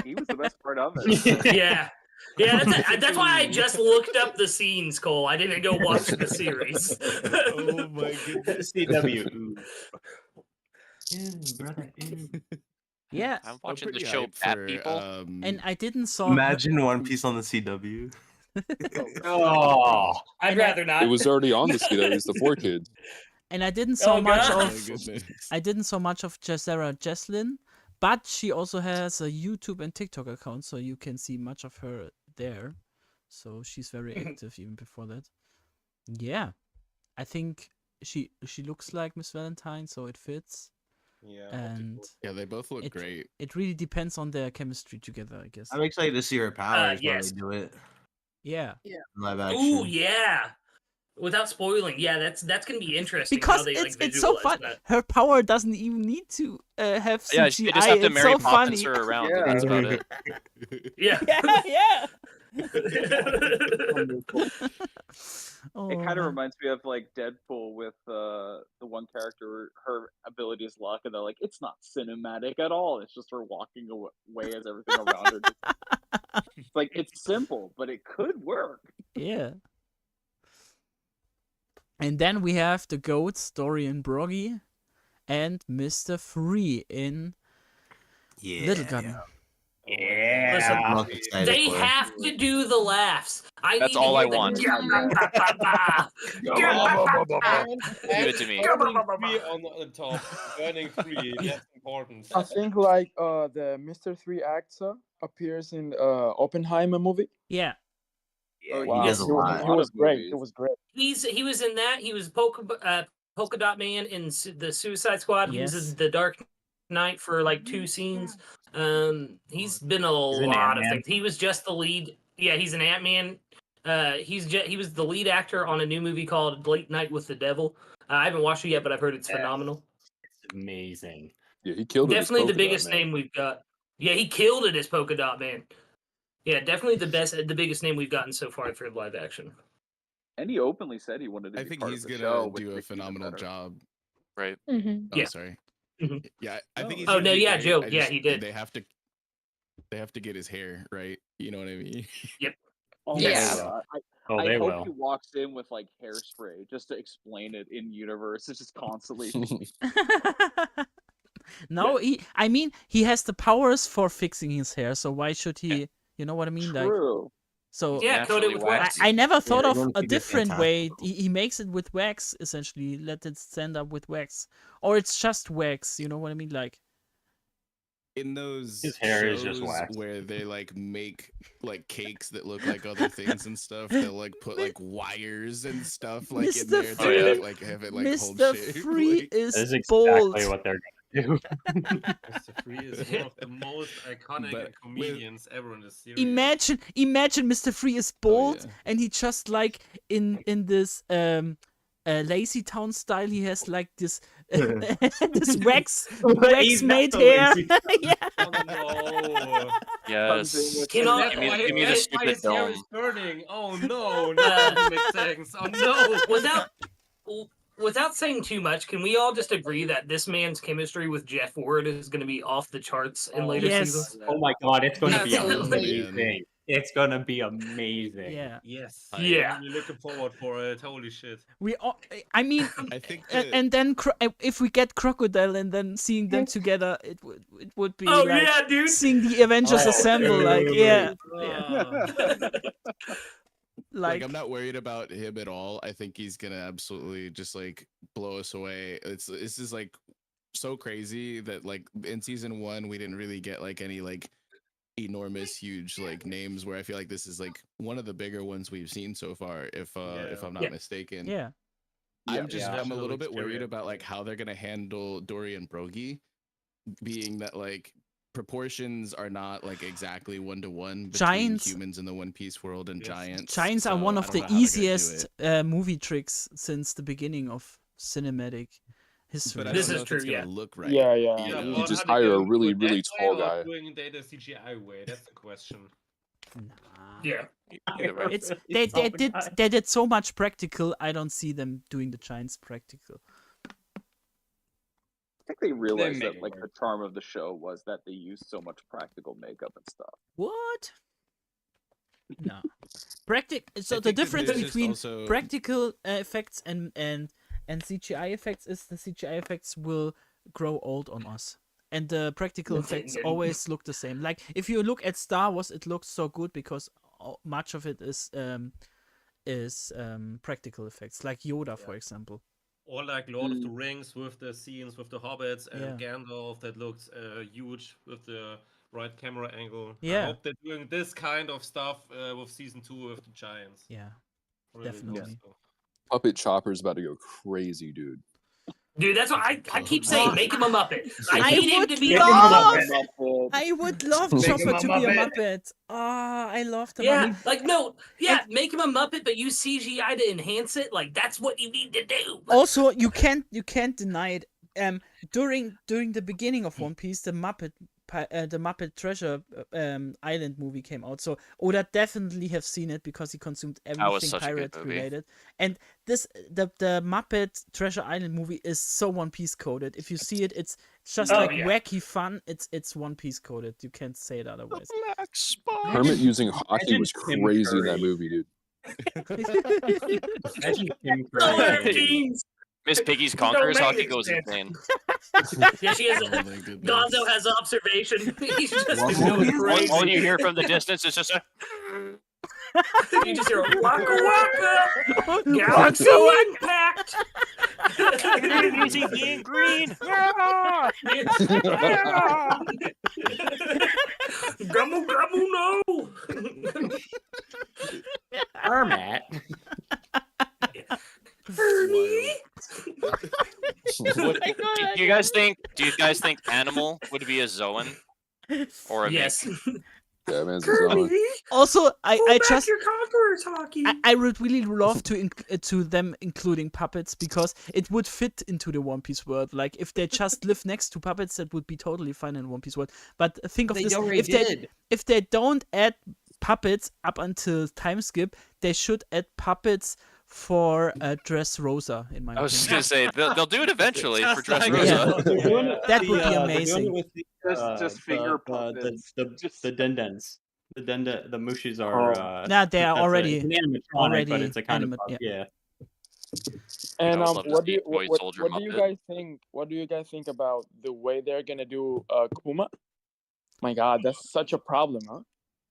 He was the best part of it. Yeah. Yeah, that's why I just looked up the scenes, Cole. I didn't go watch the series. Oh my goodness. CW. Yeah. I'm watching the pretty show hyped Bat for, People. And I didn't saw. Imagine One Piece on the CW. Oh, I'd rather not. It was already on the CW. It's the 4 Kids. And I didn't saw Oh, much God. Oh my of. goodness. I didn't saw much of Jazera Jaslin, but she also has a YouTube and TikTok account, so you can see much of her there. So she's very active even before that. Yeah, I think she looks like Miss Valentine, so it fits. Yeah. And Yeah, they both look it, great. it really depends on their chemistry together, I guess. I'm excited to see her powers yes. when they do it. Yeah. Live action. Ooh, yeah. Without spoiling, yeah, that's gonna be interesting because how they like it's so visualize fun. that. Her power doesn't even need to have Yeah, CGI. they just have to It's Mary so Poppins funny. her around. and That's about it. Yeah. yeah. It kind of man. reminds me of like Deadpool with the one character. Her ability is luck, and they're like, it's not cinematic at all. It's just her walking away as everything around her. It's like it's simple, but it could work. Yeah. And then we have the goats, Dorian Broggy, and Mr. Free in Little Gun. Yeah. Listen, I'm most excited they for it. have to do the laughs. I That's need to all hear I want. the And Give it to me. burning free on the top. Burning free. That's important. I think like the Mr. 3 actor appears in Oppenheimer movie. Yeah. Oh, Wow, he Yes. does he, a he lot was of great. movies. He was great. He was in that. He was Polka Dot Man in the Suicide Squad. He was Yes. in the Dark Knight for like 2 scenes. He's been a He's an lot of Ant-Man. things. He was just the lead. Yeah, he's an Ant-Man. He was the lead actor on a new movie called Late Night with the Devil. I haven't watched it yet, but I've heard it's phenomenal. It's amazing. Yeah, he killed it. as Definitely the Polka Dot biggest Man. name we've got. Yeah, he killed it as Polka Dot Man. Yeah, definitely the biggest name we've gotten so far for live action. And he openly said he wanted to I be think part he's of the gonna show, which do a makes it even phenomenal better. job. Right. Mm-hmm. Oh, Yeah. sorry. Mhm. Yeah, I think he's. Oh gonna no, be yeah, great. Joe. I Yeah, just- he did. They have to get his hair right. You know what I mean? Yep. Oh Yes. my god! Oh, I they hope will. he walks in with like hairspray just to explain it in universe. It's just constantly. No, I mean, he has the powers for fixing his hair, so why should he? You know what I mean? Like, True. so Yeah, coat it with wax. I never thought they're of going a to get different way. fantastic. He makes it with wax, essentially. Let it stand up with wax, or it's just wax. You know what I mean? Like, In those His hair is shows just wax. where they like make like cakes that look like other things and stuff, they'll like put like wires and stuff like in Mr. there to Free, like have it like hold Mr. shape. Free Like, is That is bold. exactly what they're gonna do. Mr. Free is one of the most iconic But comedians ever in the series. Imagine Mr. Free is bold, and he just like in this Lazy Town style, he has like this this wax He's not made the hair. Lazy Yeah. Oh no! Yes. Cannot- Give me the Why stupid his hair dome. is burning. Oh no! That doesn't make sense. Oh no! Without saying too much, can we all just agree that this man's chemistry with Jeff Ward is going to be off the charts in later Yes. seasons? Oh my god, it's gonna be Absolutely. amazing. It's gonna be amazing. Yeah. Yes. Yeah. I'm really looking forward for it. Holy shit. We all, I mean, I think and then if we get Crocodile and then seeing them together, it would be Oh, like yeah, dude. seeing the Avengers Oh, assemble. Like, dude. yeah. like I'm not worried about him at all. I think he's gonna absolutely just like blow us away. This is like so crazy that like in season 1 we didn't really get like any like enormous huge like names, where I feel like this is like one of the bigger ones we've seen so far, if I'm not mistaken. Yeah. I'm just Yeah. I'm a little bit worried Experience. about like how they're gonna handle Dorian Broggy, being that like proportions are not like exactly 1-to-1 between Giants- humans in the One Piece world and giants. Giants are so one I of don't the know how they're gonna do easiest it. movie tricks since the beginning of cinematic history. But I This don't is know if it's true, gonna yeah. look right. Yeah, yeah. you Yeah, know? but just how they hire a gonna do really, it that really way tall or guy. Doing it the CGI way? That's the question. Yeah. Either way. It's they did so much practical. I don't see them doing the Giants practical. I think they realized made that it like work. the charm of the show was that they used so much practical makeup and stuff. What? No. So I the think that difference there's just between also- practical effects and CGI effects is the CGI effects will grow old on us. And the practical effects always look the same. Like if you look at Star Wars, it looks so good because much of it is practical effects, like Yoda, for example. Or like Lord of the Rings with the scenes with the hobbits and Yeah. Gandalf that looks huge with the right camera angle. Yeah. I hope they're doing this kind of stuff with season 2 of the Giants. Yeah, Really hope definitely. so. Puppet Chopper's about to go crazy, dude. Dude, that's what I keep saying. Make him a Muppet. I I need him would to be a love. Muppet. I would love Make Chopper him a to be a Muppet. Muppet. Ah, I love the Yeah, Muppet. like no, yeah, make him a Muppet, but use CGI to enhance it. Like that's what you need to do. Also, you can't deny it. During the beginning of One Piece, the Muppet Treasure Island movie came out. So Oda definitely have seen it because he consumed was everything such a good pirate movie. related. And the Muppet Treasure Island movie is so One Piece coded. If you see it, it's just Oh, like yeah. wacky fun. It's One Piece coded. You can't say it otherwise. Hermit using hockey was Tim crazy in that Curry. movie, dude. Imagine Tim Color of Curry. Kings. Miss Piggy's No Conquerors hockey maintenance goes man. insane. Yeah, she has. Oh my goodness. Gonzo has observation. He's just What going movie is crazy. All you hear from the distance is just a You just hear a waka waka. Galaxy impact. using being green. Gummo gummo no. Hermit. Ernie. Do you guys think Animal would be a Zoan or a Yes. Yeah, man's a Zoan. Also, I Back just your conquerors hockey. I would really love to them including puppets because it would fit into the One Piece world. Like if they just live next to puppets, that would be totally fine in One Piece world. But think of They this: already did. if they don't add puppets up until time skip, they should add puppets for Dressrosa. In my I was just opinion, gonna say they'll do it eventually for Just like Dressrosa. they're doing it with That the, would be they're doing amazing. it with the, Just finger puppets. the dendens. The mushis Oh. are Nah, they are that's already- it's an animatronic, already but it's a kind anima- of pup, yeah. And I would love to what see do you, a toy what soldier do you Muppet. guys think? What do you guys think about the way they're gonna do Kuma? My God, that's such a problem, huh?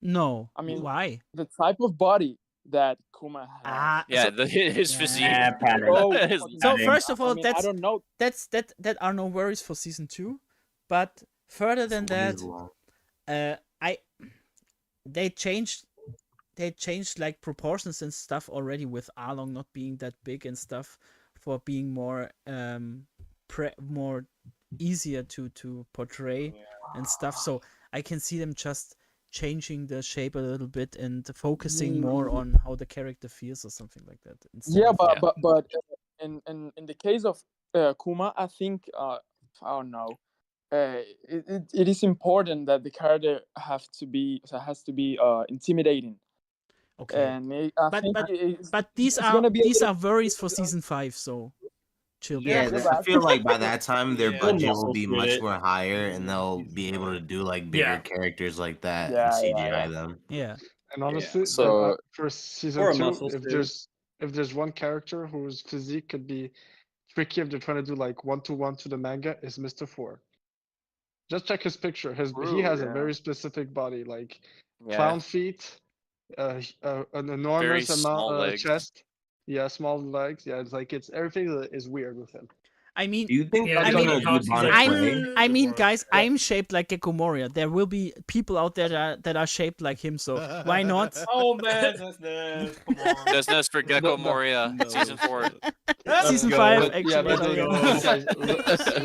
no. I mean, why? the type of body that Kuma has. Ah, Yeah, so, his Yeah. physique. Yeah, pattern. So, His- so I first of all, I mean, I that's don't know. that are no worries for season 2, but further than that, I they changed like proportions and stuff already with Arlong not being that big and stuff for being more more easier to portray and stuff. So I can see them just changing the shape a little bit and focusing more on how the character feels or something like that. instead Yeah, of- but in the case of Kuma, I think I don't know. It is important that the character has to be intimidating. Okay. And I But think these it's are gonna be a little- worries for season 5, so chill. Yeah, Yeah, I feel like by that time their Yeah. budget Muscle will be through much it. more higher, and they'll be able to do like bigger Yeah. characters like that Yeah, and yeah, CGI yeah. them. Yeah. And honestly, So- for season Or a 2, muscle if suit. there's one character whose physique could be tricky if they're trying to do like 1-to-1 to the manga, is Mr. 4. Just check his picture. He True, has a yeah. very specific body, like Yeah. clown feet, an enormous small amount legs. chest. Yeah, small legs. Yeah, it's like everything is weird with him. I mean, Do you think Yeah, that's I mean, gonna Cox, be he's Bonnet actually- Play? I mean, More- guys, I'm shaped like Gecko Moria. There will be people out there that are shaped like him, so why not? Oh man, that's nice. Come on. Desnes for Gecko No. Moria, No season 4. Season go. 5, But, actually. yeah, but Let's go. guys, look at I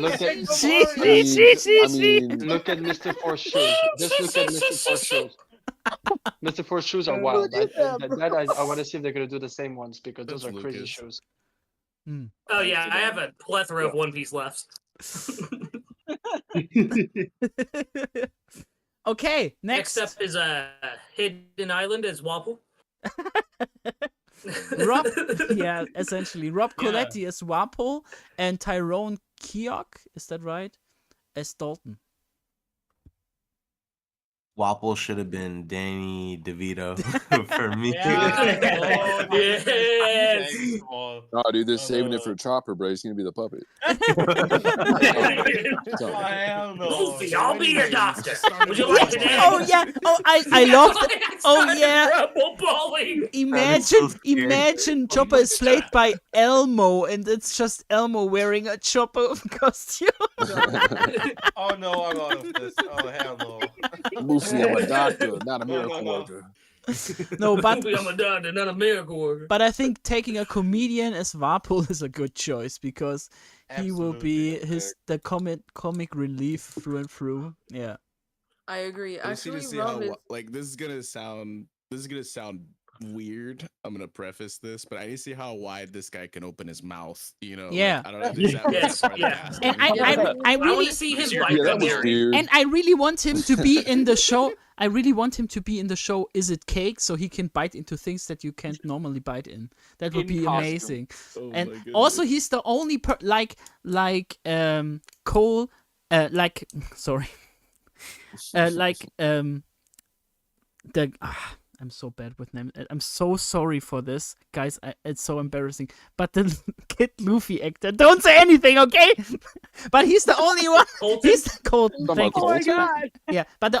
mean, look at Mr. 4's shoes. Just look at Mr. 4's shoes. Mr. 4's shoes are wild. I want to see if they're gonna do the same ones because those That's are crazy Lucas. shoes. Oh yeah, I have a plethora of One Piece left. Okay, Next up is Hidden Island as Wapple. Rob, yeah, essentially. Rob Yeah. Coletti as Wapo and Tyrone Keogh, is that right? As Dalton. Wapple should have been Danny DeVito for me. Yeah. Yes. Oh, no, dude, they're Oh, saving no. it for Chopper, but he's gonna be the puppet. So- hell no. Goofy, I'll be your doctor. Started Would you with like Wapple. an Oh egg? yeah, oh I love that. Oh Started yeah. Rebel bowling. Imagine, scared. imagine Chopper is played by Elmo, and it's just Elmo wearing a Chopper costume. Oh no, I'm out of this. Oh hell no. Lucy, I'm a doctor, not a No, miracle no. worker. No, but I'm a doctor, not a miracle worker. but I think taking a comedian as Warpole is a good choice because he will be the comic relief through and through. Yeah. I agree. I just need to Actually, see Rob how is. like this is gonna sound weird. I'm gonna preface this, but I need to see how wide this guy can open his mouth. You know, Yeah. like I don't know. Is that Yes, part of the yeah. casting? And I I want really to see him Yeah, bite that the was narrator. weird. and I really want him to be in the show. I really want him to be in the show Is It Cake, so he can bite into things that you can't normally bite in. That would In be costume. amazing. Oh And my goodness. also he's the only Cole sorry. I'm so bad with names. I'm so sorry for this, guys. It's so embarrassing. But the Kid Luffy actor, don't say anything, okay? But he's the only one. Colton? He's Colton. Thank you. Oh my god! Yeah, but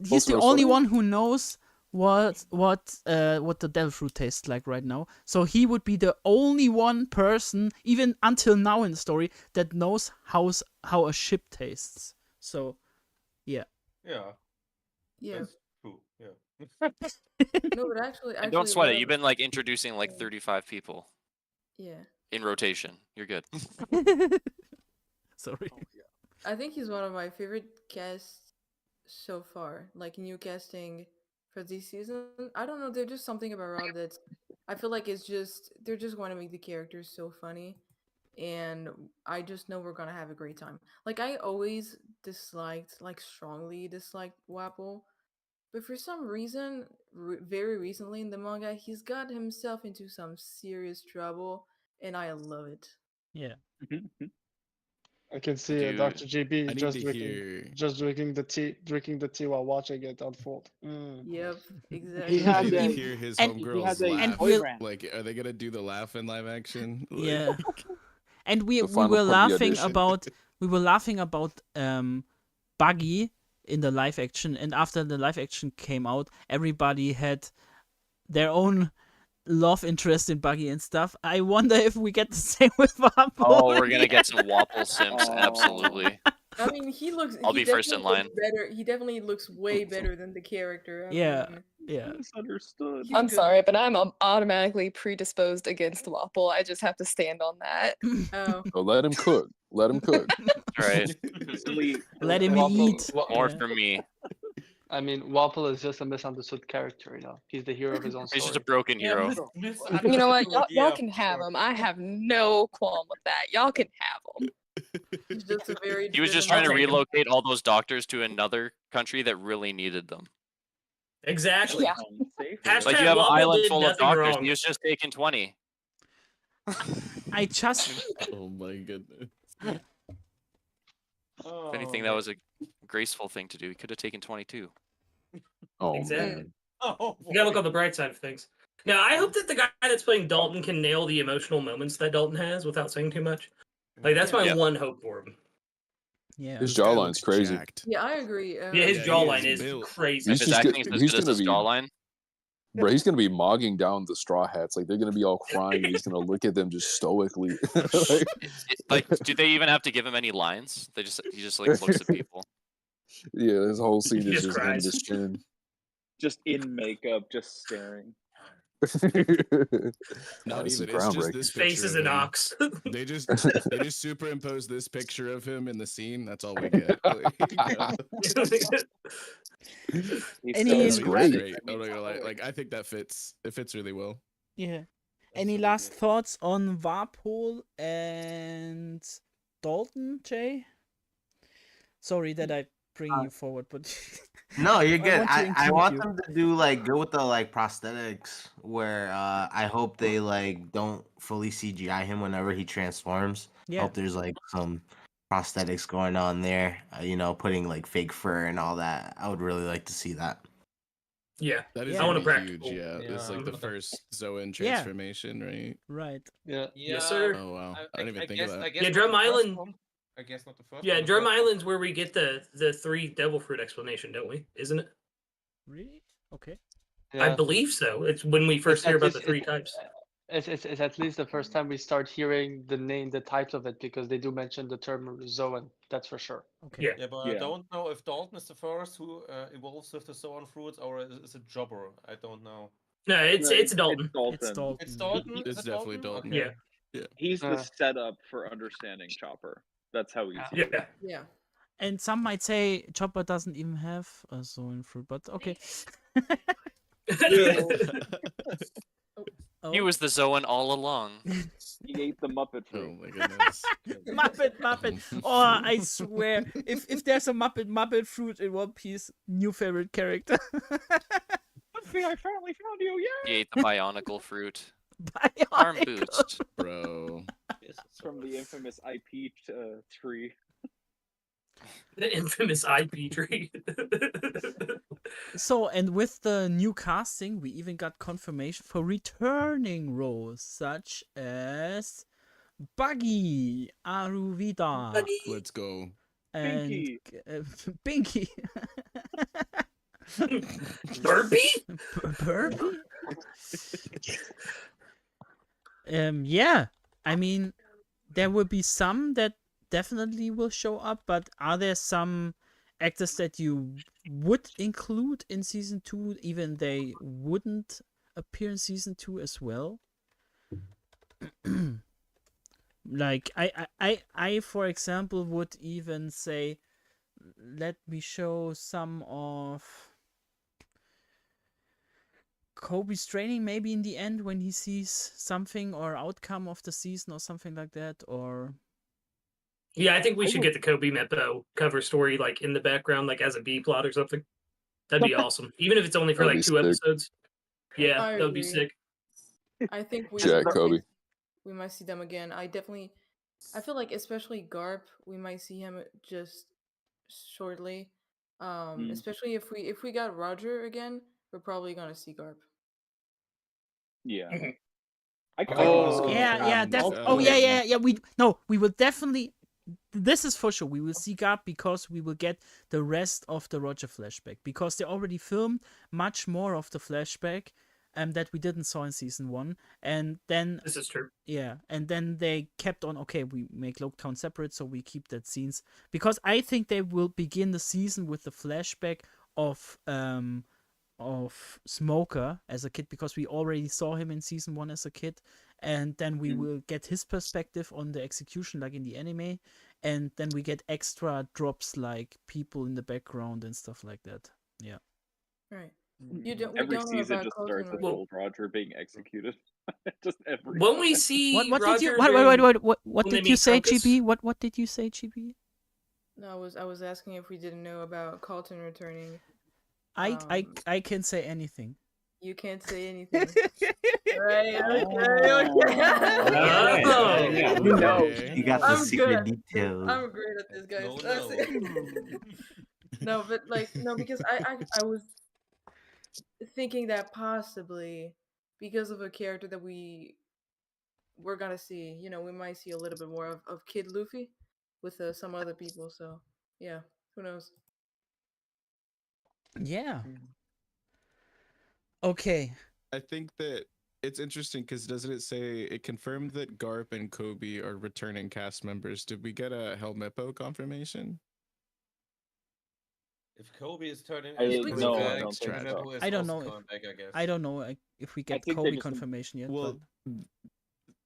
he's the only one who knows what the devil fruit tastes like right now. So he would be the only one person, even until now in the story, that knows how a ship tastes. So, yeah. Yeah, Yeah. that's true. Yeah. No, but actually, And don't sweat it. Rob- You've been like introducing like 35 people Yeah. in rotation. You're good. Sorry. I think he's one of my favorite casts so far. Like new casting for this season. I don't know. There's just something about Rob that's. I feel like they're just going to make the characters so funny, and I just know we're gonna have a great time. Like I always strongly disliked Wapple, but for some reason, very recently in the manga, he's got himself into some serious trouble, and I love it. Yeah. I can see Do- Dr. GB I need just to drinking, hear. just drinking the tea while watching it unfold. Yep, He exactly. has I need to a hear his and- he homegirls has a laugh. toy brand. Like, are they gonna do the laugh in live action? Like, Yeah. And we The final were part of the laughing audition. about Buggy in the live action, and after the live action came out, everybody had their own love interest in Buggy and stuff. I wonder if we get the same with Wapple. Oh, we're gonna get some Wapple Sims. Oh. absolutely. I mean, he looks. I'll he be first in definitely line. looks better. He definitely looks way better than the character. I Yeah. mean, Yeah. Misunderstood. he's I'm good. sorry, but I'm automatically predisposed against Wapple. I just have to stand on that. Oh, So let him cook. Let him cook. All right. Let him Wapple- eat. More Yeah. from me. I mean, Wapple is just a misunderstood character, you know. He's the hero of his own He's story. just a broken hero. You know what? Y'all can have him. I have no qualm with that. Y'all can have him. he's just a very. He was just driven trying to I'll take him. relocate all those doctors to another country that really needed them. Exactly. Yeah. Hashtag Like you have an Wapple island did full of nothing doctors. wrong. He was just taking 20. I just oh my goodness. If anything, that was a graceful thing to do. He could have taken 22. Oh Exactly. man. Oh, You gotta look on the bright side of things. Now, I hope that the guy that's playing Dalton can nail the emotional moments that Dalton has without saying too much. Like, that's my Yeah. one hope for him. yeah. His This guy jawline's looks crazy. jacked. Yeah, I agree. Yeah, his Yeah, he jawline is is built. crazy. He's If his just acting's as he's good as gonna his be jawline, bro, he's gonna be mogging down the straw hats. Like they're gonna be all crying and he's gonna look at them just stoically. Like, like, do they even have to give him any lines? He just like looks at people. yeah, his whole scene He is just just him cries. just chin. Just in makeup, just staring. Not this is even. It's just groundbreaking. this His face picture is of an him. ox. They just superimpose this picture of him in the scene. That's all we get. Like, He's Any- so It's he great. looks great. I'm not gonna lie. Like I think that fits. It fits really well. Yeah. Any last thoughts on Warpole and Dalton, Jay? Sorry that I bring you forward, but No, you're I good. want to I include want you. them to do like go with the like prosthetics where I hope they like don't fully CGI him whenever he transforms. Yeah. Hope there's like some prosthetics going on there. You know, putting like fake fur and all that. I would really like to see that. Yeah. That is Yeah. I want a gonna be practical. huge. Yeah, it's like the Yeah. first Zoan Yeah. transformation, right? Right. Yeah. Yes, sir. Oh wow, I didn't even think of that. guess Yeah, not Drum the first Island. one. I guess not the first Yeah, one. the Drum first one. Island's where we get the 3 devil fruit explanation, don't we? Isn't it? Really? Okay. I Yeah. believe so. It's when we first hear about the 3 types. It's at least the first time we start hearing the types of it, because they do mention the term Zoan. That's for sure. Okay. Yeah. Yeah, but I don't know if Dalton is the first who evolves with the Zoan fruits, or is it Jobber? I don't know. No, it's Dalton. Dalton. It's Dalton. It's Dalton. It's Is it definitely Dalton. Okay. Yeah. Yeah. He's the setup for understanding Chopper. That's how easy it is. Yeah. And some might say Chopper doesn't even have a Zoan fruit, but okay. He was the Zoan all along. He ate the Muppet fruit. Oh my goodness. Muppet. Oh, I swear, if there's a Muppet fruit in One Piece, new favorite character. Luffy, I finally found you, yeah! He ate the Bionicle fruit. Arm boost. Bro. It's from the infamous IP tree. The infamous IP tree. So, and with the new casting, we even got confirmation for returning roles such as Buggy, Aruvida, Let's go. and Binky. Binky. Burpee? Burpee? Yeah. I mean, there will be some that definitely will show up, but are there some actors that you would include in season 2, even they wouldn't appear in season 2 as well? Like I for example would even say, let me show some of Kobe's training maybe in the end when he sees something or outcome of the season or something like that, or Yeah, I think we should get the Kobe Meppo cover story like in the background, like as a B plot or something. That'd be awesome. Even if it's only for That'd like be 2 sick. episodes. Yeah, I that would be agree. sick. I think Jack Kobe. we might see them again. I feel like especially Garp, we might see him just shortly. Especially if we got Roger again, we're probably gonna see Garp. Yeah. yeah, we will definitely. This is for sure. We will see Garp because we will get the rest of the Roger flashback, because they already filmed much more of the flashback that we didn't saw in season 1, and then this is true. Yeah, and then they kept on. Okay, we make Loketown separate, so we keep that scenes, because I think they will begin the season with the flashback of Smoker as a kid, because we already saw him in season 1 as a kid, and then we will get his perspective on the execution like in the anime, and then we get extra drops like people in the background and stuff like that. Yeah. Right. Every season just starts with old Roger being executed. Just every. When we see What did you? Roger What did you say, GB? What did you say, GB? No, I was asking if we didn't know about Carlton returning. I can say anything. You can't say anything. Right, Oh. okay. You got the I'm secret good. details. I'm great at this, guys. No, but no, because I was thinking that possibly because of a character that we're gonna see, we might see a little bit more of Kid Luffy with some other people. So yeah, who knows? Yeah. Okay. I think that it's interesting because doesn't it say it confirmed that Garp and Kobe are returning cast members? Did we get a Helmeppo confirmation? If Kobe is turning, I don't think so. I don't know. Back, I guess. I don't know if we get Kobe confirmation yet. Well,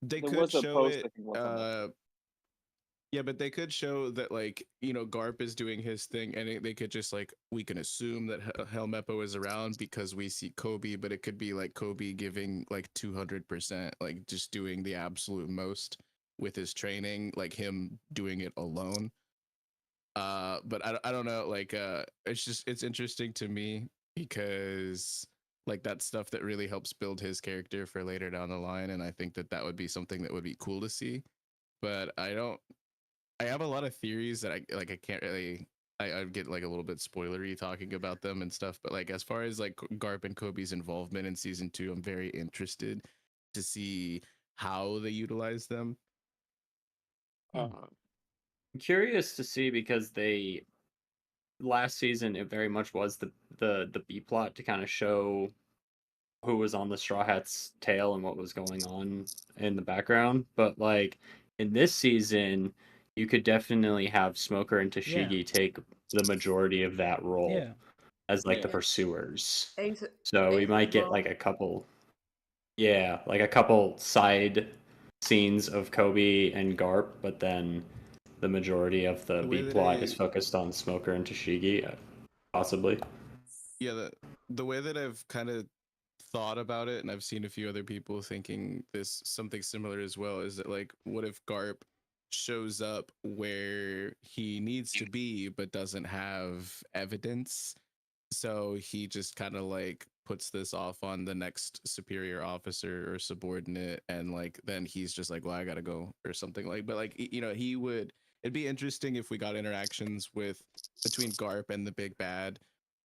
they there could was a show post, it. I think, once on that. Yeah, but they could show that, like, Garp is doing his thing, and they could just, like, we can assume that Helmeppo is around because we see Kobe, but it could be, like, Kobe giving, like, 200%, like, just doing the absolute most with his training, like, him doing it alone. But I don't know, like, it's interesting to me because, like, that's stuff that really helps build his character for later down the line, and I think that would be something that would be cool to see. But I have a lot of theories that I can't really. I get like a little bit spoilery talking about them and stuff, but like as far as like Garp and Kobe's involvement in season 2, I'm very interested to see how they utilize them. I'm curious to see because last season it very much was the B plot to kind of show who was on the Straw Hat's tail and what was going on in the background, but like in this season you could definitely have Smoker and Tashigi take the majority of that role as like the pursuers. So we might get like a couple, like a couple side scenes of Kobe and Garp, but then the majority of the The way B that plot I- is focused on Smoker and Tashigi, possibly. Yeah, the way that I've kind of thought about it, and I've seen a few other people thinking this something similar as well, is that like, what if Garp shows up where he needs to be but doesn't have evidence? So he just kind of like puts this off on the next superior officer or subordinate, and like then he's just like, well, I gotta go or something like. But like, you know, he would. It'd be interesting if we got interactions with between Garp and the big bad,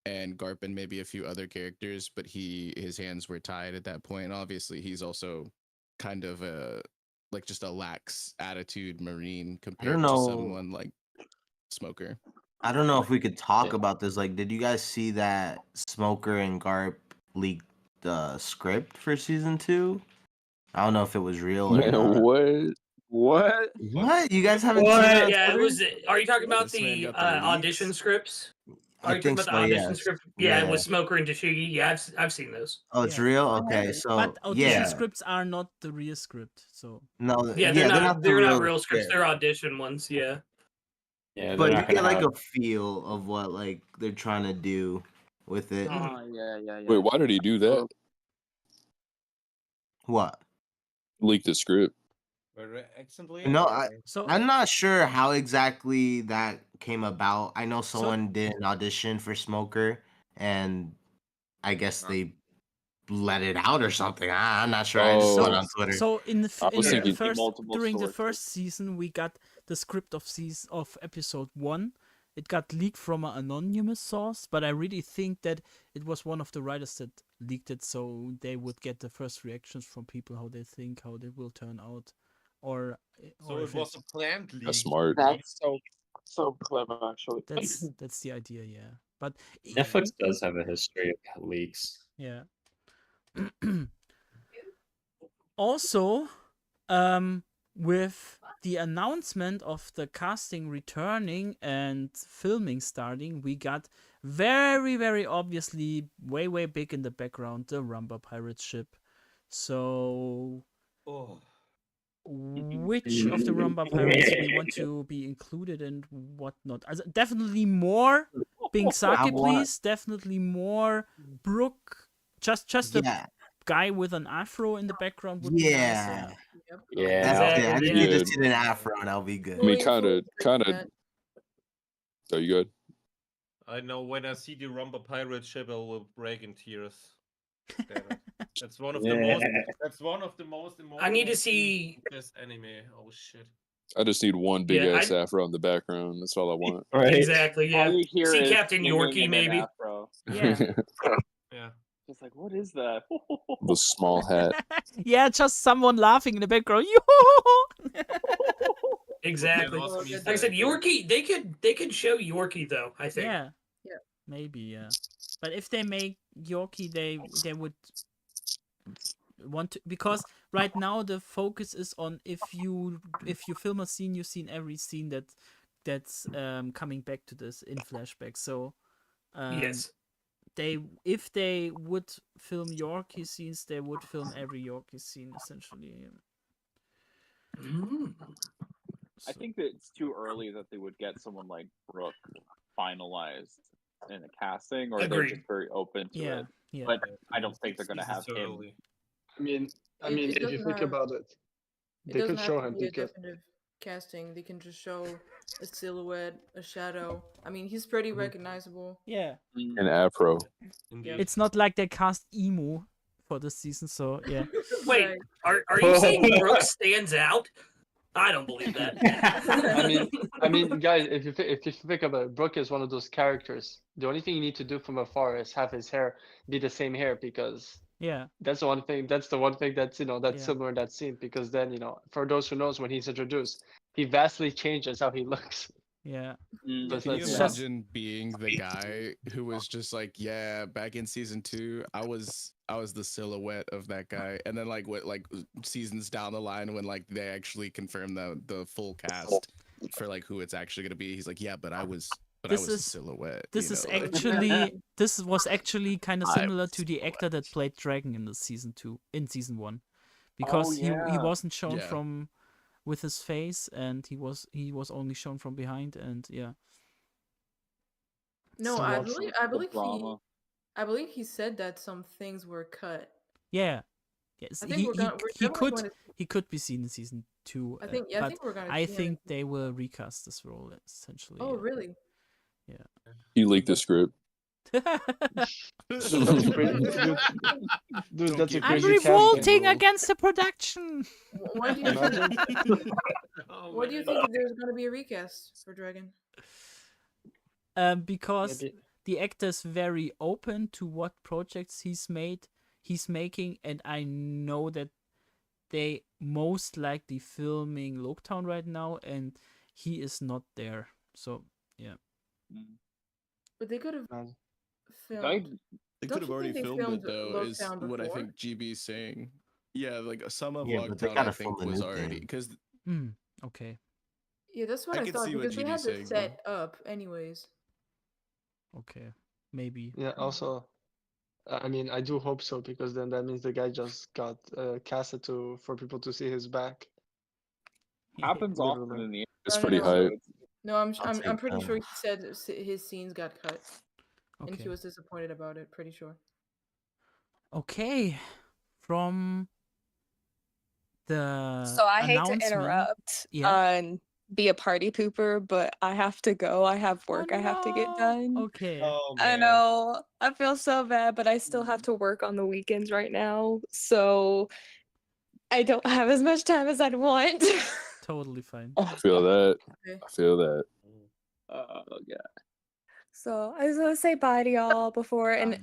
and Garp and maybe a few other characters, but his hands were tied at that point. Obviously, he's also kind of a like just a lax attitude Marine compared to know. someone like Smoker. I don't know if we could talk about this. Like, did you guys see that Smoker and Garp leaked the script for season 2? I don't know if it was real or Man, not. what? What? What? You guys haven't seen that? Yeah, it Twitter? was. Are you talking about This man the got the audition leaks? scripts? I Are you talking think about the so, audition yes. script? Yeah, Yeah. with Smoker and Tashigi. Yeah, I've seen those. Oh, it's Yeah. real? I Okay, haven't. so But audition yeah. scripts are not the real script, so No, Yeah, they're not the they're not real real scripts. script. They're audition ones. Yeah. Yeah, But they're you not gonna get like have. a feel of what like they're trying to do with it. Yeah. Wait, why did he do that? What? Leak the script. Accidentally? No, or- I'm not sure how exactly that came about. I know someone did an audition for Smoker, and I guess they let it out or something. I'm not sure. I just saw it on Twitter. So in the I was in the thinking- first Multiple during the sources. first season, we got the script of episode 1. It got leaked from an anonymous source, but I really think that it was one of the writers that leaked it, so they would get the first reactions from people, how they think, how they will turn out, or So if it was it's- a planned leak. That's smart. That's so clever, actually. that's the idea, yeah. But Netflix does have a history of leaks. yeah. Also, with the announcement of the casting returning and filming starting, we got very, very obviously way big in the background the Rumba pirate ship. So, Oh. which of the Rumba pirates we want to be included and whatnot? Definitely more Bing Sake, please. Definitely more Brooke. Just Yeah. a guy with an afro in the background would be nice. Yeah. Yeah. That's it. I just need to Good. see an afro and I'll be good. I mean, kind of. Are you good? I know when I see the Rumba pirate ship, I will break in tears. Damn it. That's one of the most. That's one of the most emotional. I need to scenes see. of this anime. Oh shit. I just need one big Yeah, ass afro in the background. That's all I want. Exactly. Yeah. All you hear See is Captain singing Yorkie, in an maybe. afro. Yeah. Yeah. Just like, what is that? The small hat. Yeah, just someone laughing in the background. Exactly. also Like needs I said, that- Yorkie. They could show Yorkie though. I think. Yeah. Yeah. Maybe, yeah. But if they make Yorkie, they would want to, because right now the focus is on if you film a scene, you've seen every scene that's coming back to this in flashback. So Yes. if they would film Yorkie scenes, they would film every Yorkie scene essentially. I think that it's too early that they would get someone like Brooke finalized in a casting, or they're Agreed. just very open to Yeah, it. yeah. But I don't think they're going to have so him. early. I mean, It if you doesn't think have- about it, It they doesn't could have show to him be a because definitive casting. They can just show a silhouette, a shadow. I mean, he's pretty recognizable. Yeah. An afro. Indeed. It's not like they cast emo for this season, so yeah. Wait, are you saying Brooke stands out? I don't believe that. I mean, guys, if you think about it, Brooke is one of those characters. The only thing you need to do from afar is have his hair be the same hair, because Yeah. that's the one thing. That's the one thing that's Yeah. similar in that scene. Because then for those who knows, when he's introduced, he vastly changes how he looks. Yeah. Just Can you like, yeah. imagine being the guy who was just like, yeah, back in season 2, I was the silhouette of that guy, and then like seasons down the line when like they actually confirm the full cast for like who it's actually gonna be, he's like, yeah, but I was the silhouette. This you is know, like- actually this was actually kind of I similar was to the actor that played Dragon in the season 1, because he yeah. wasn't shown Yeah. from with his face, and he was only shown from behind, and yeah. No, So- I Watch believe the drama. I believe he said that some things were cut. Yeah. Yes, I think we're definitely going to. he could be seen in season 2. I think but we're gonna I see him think in they will recast this role essentially. Oh, yeah. really? Yeah. He leaked the script. That's a crazy, dude, that's a I'm crazy revolting casting, bro. against the production. Why do you Imagine. Oh, Why do you man. think there's gonna be a recast for Dragon? Because Maybe. the actor is very open to what projects he's making, and I know that they most likely filming Loketown right now, and he is not there. So yeah. But they could have Man. filmed. They Don't could have you already think they filmed filmed it though, is Loketown what I before? think GB's saying. Yeah, like some of Yeah, but they Lockdown gotta I think film the was new already thing. because Okay. Yeah, that's what I I could thought see what because they had GD's the saying, set up anyways. Okay. Maybe. Yeah. Also, I mean, I do hope so, because then that means the guy just got casted for people to see his back. Happens often Literally. in the It's No, pretty no. hype. No, I'm I'll I'm take pretty that. sure he said his scenes got cut, and he Okay. was disappointed about it. Pretty sure. Okay. From the So I hate to announcement. interrupt Yeah. and be a party pooper, but I have to go. I have work I have to get done. Okay. Oh, I man. know. I feel so bad, but I still have to work on the weekends right now. So I don't have as much time as I'd want. Totally fine. I feel that. Okay. I feel that. Oh god. So I was gonna say bye to y'all before, and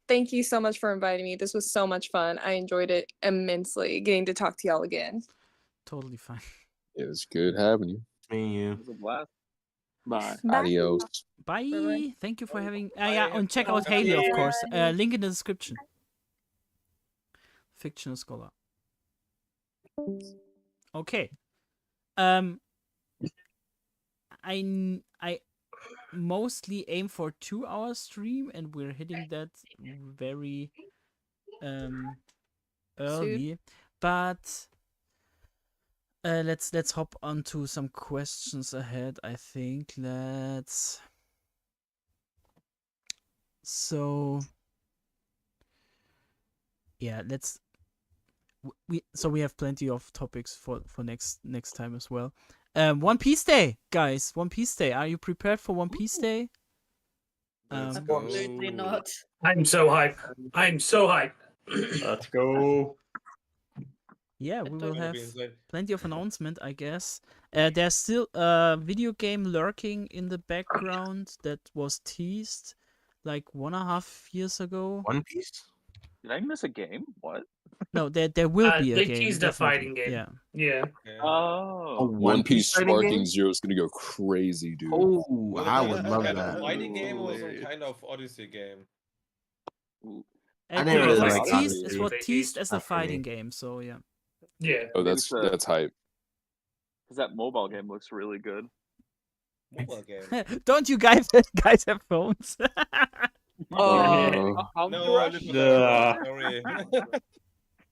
thank you so much for inviting me. This was so much fun. I enjoyed it immensely getting to talk to y'all again. Totally fine. Yeah, it's good having you. Me and you. It was a blast. Bye. Bye. Adios. Bye. Bye-bye. Thank you for having. Bye. Yeah, and check out Bye. Haley, of course. Bye. Link in the description. Fictional scholar. Okay. I mostly aim for 2 hour stream, and we're hitting that very early. But let's hop onto some questions ahead. I think we have plenty of topics for next time as well. One Piece Day, guys. One Piece Day. Are you prepared for One Piece Day? Let's Absolutely go. not. I'm so hyped. I'm so hyped. Let's go. Yeah, we will Gonna have be insane. plenty of announcement, I guess. There's still a video game lurking in the background that was teased like 1.5 years ago. One Piece? Did I miss a game? What? No, there will be a They game. teased a definitely. fighting game. Yeah. Yeah. Oh. One Piece fighting Sparking game? Zero is gonna go crazy, dude. Oh, Will it I be would some love kind that. of fighting game or some Hilarious. kind of Odyssey game? I didn't really like teased. Odyssey. It was They teased teased as a not for me. fighting game. So yeah. Yeah. Oh, Maybe that's hype. because that mobile game looks really good. Mobile game. Don't you guys have phones? Oh, No, I live without a sorry.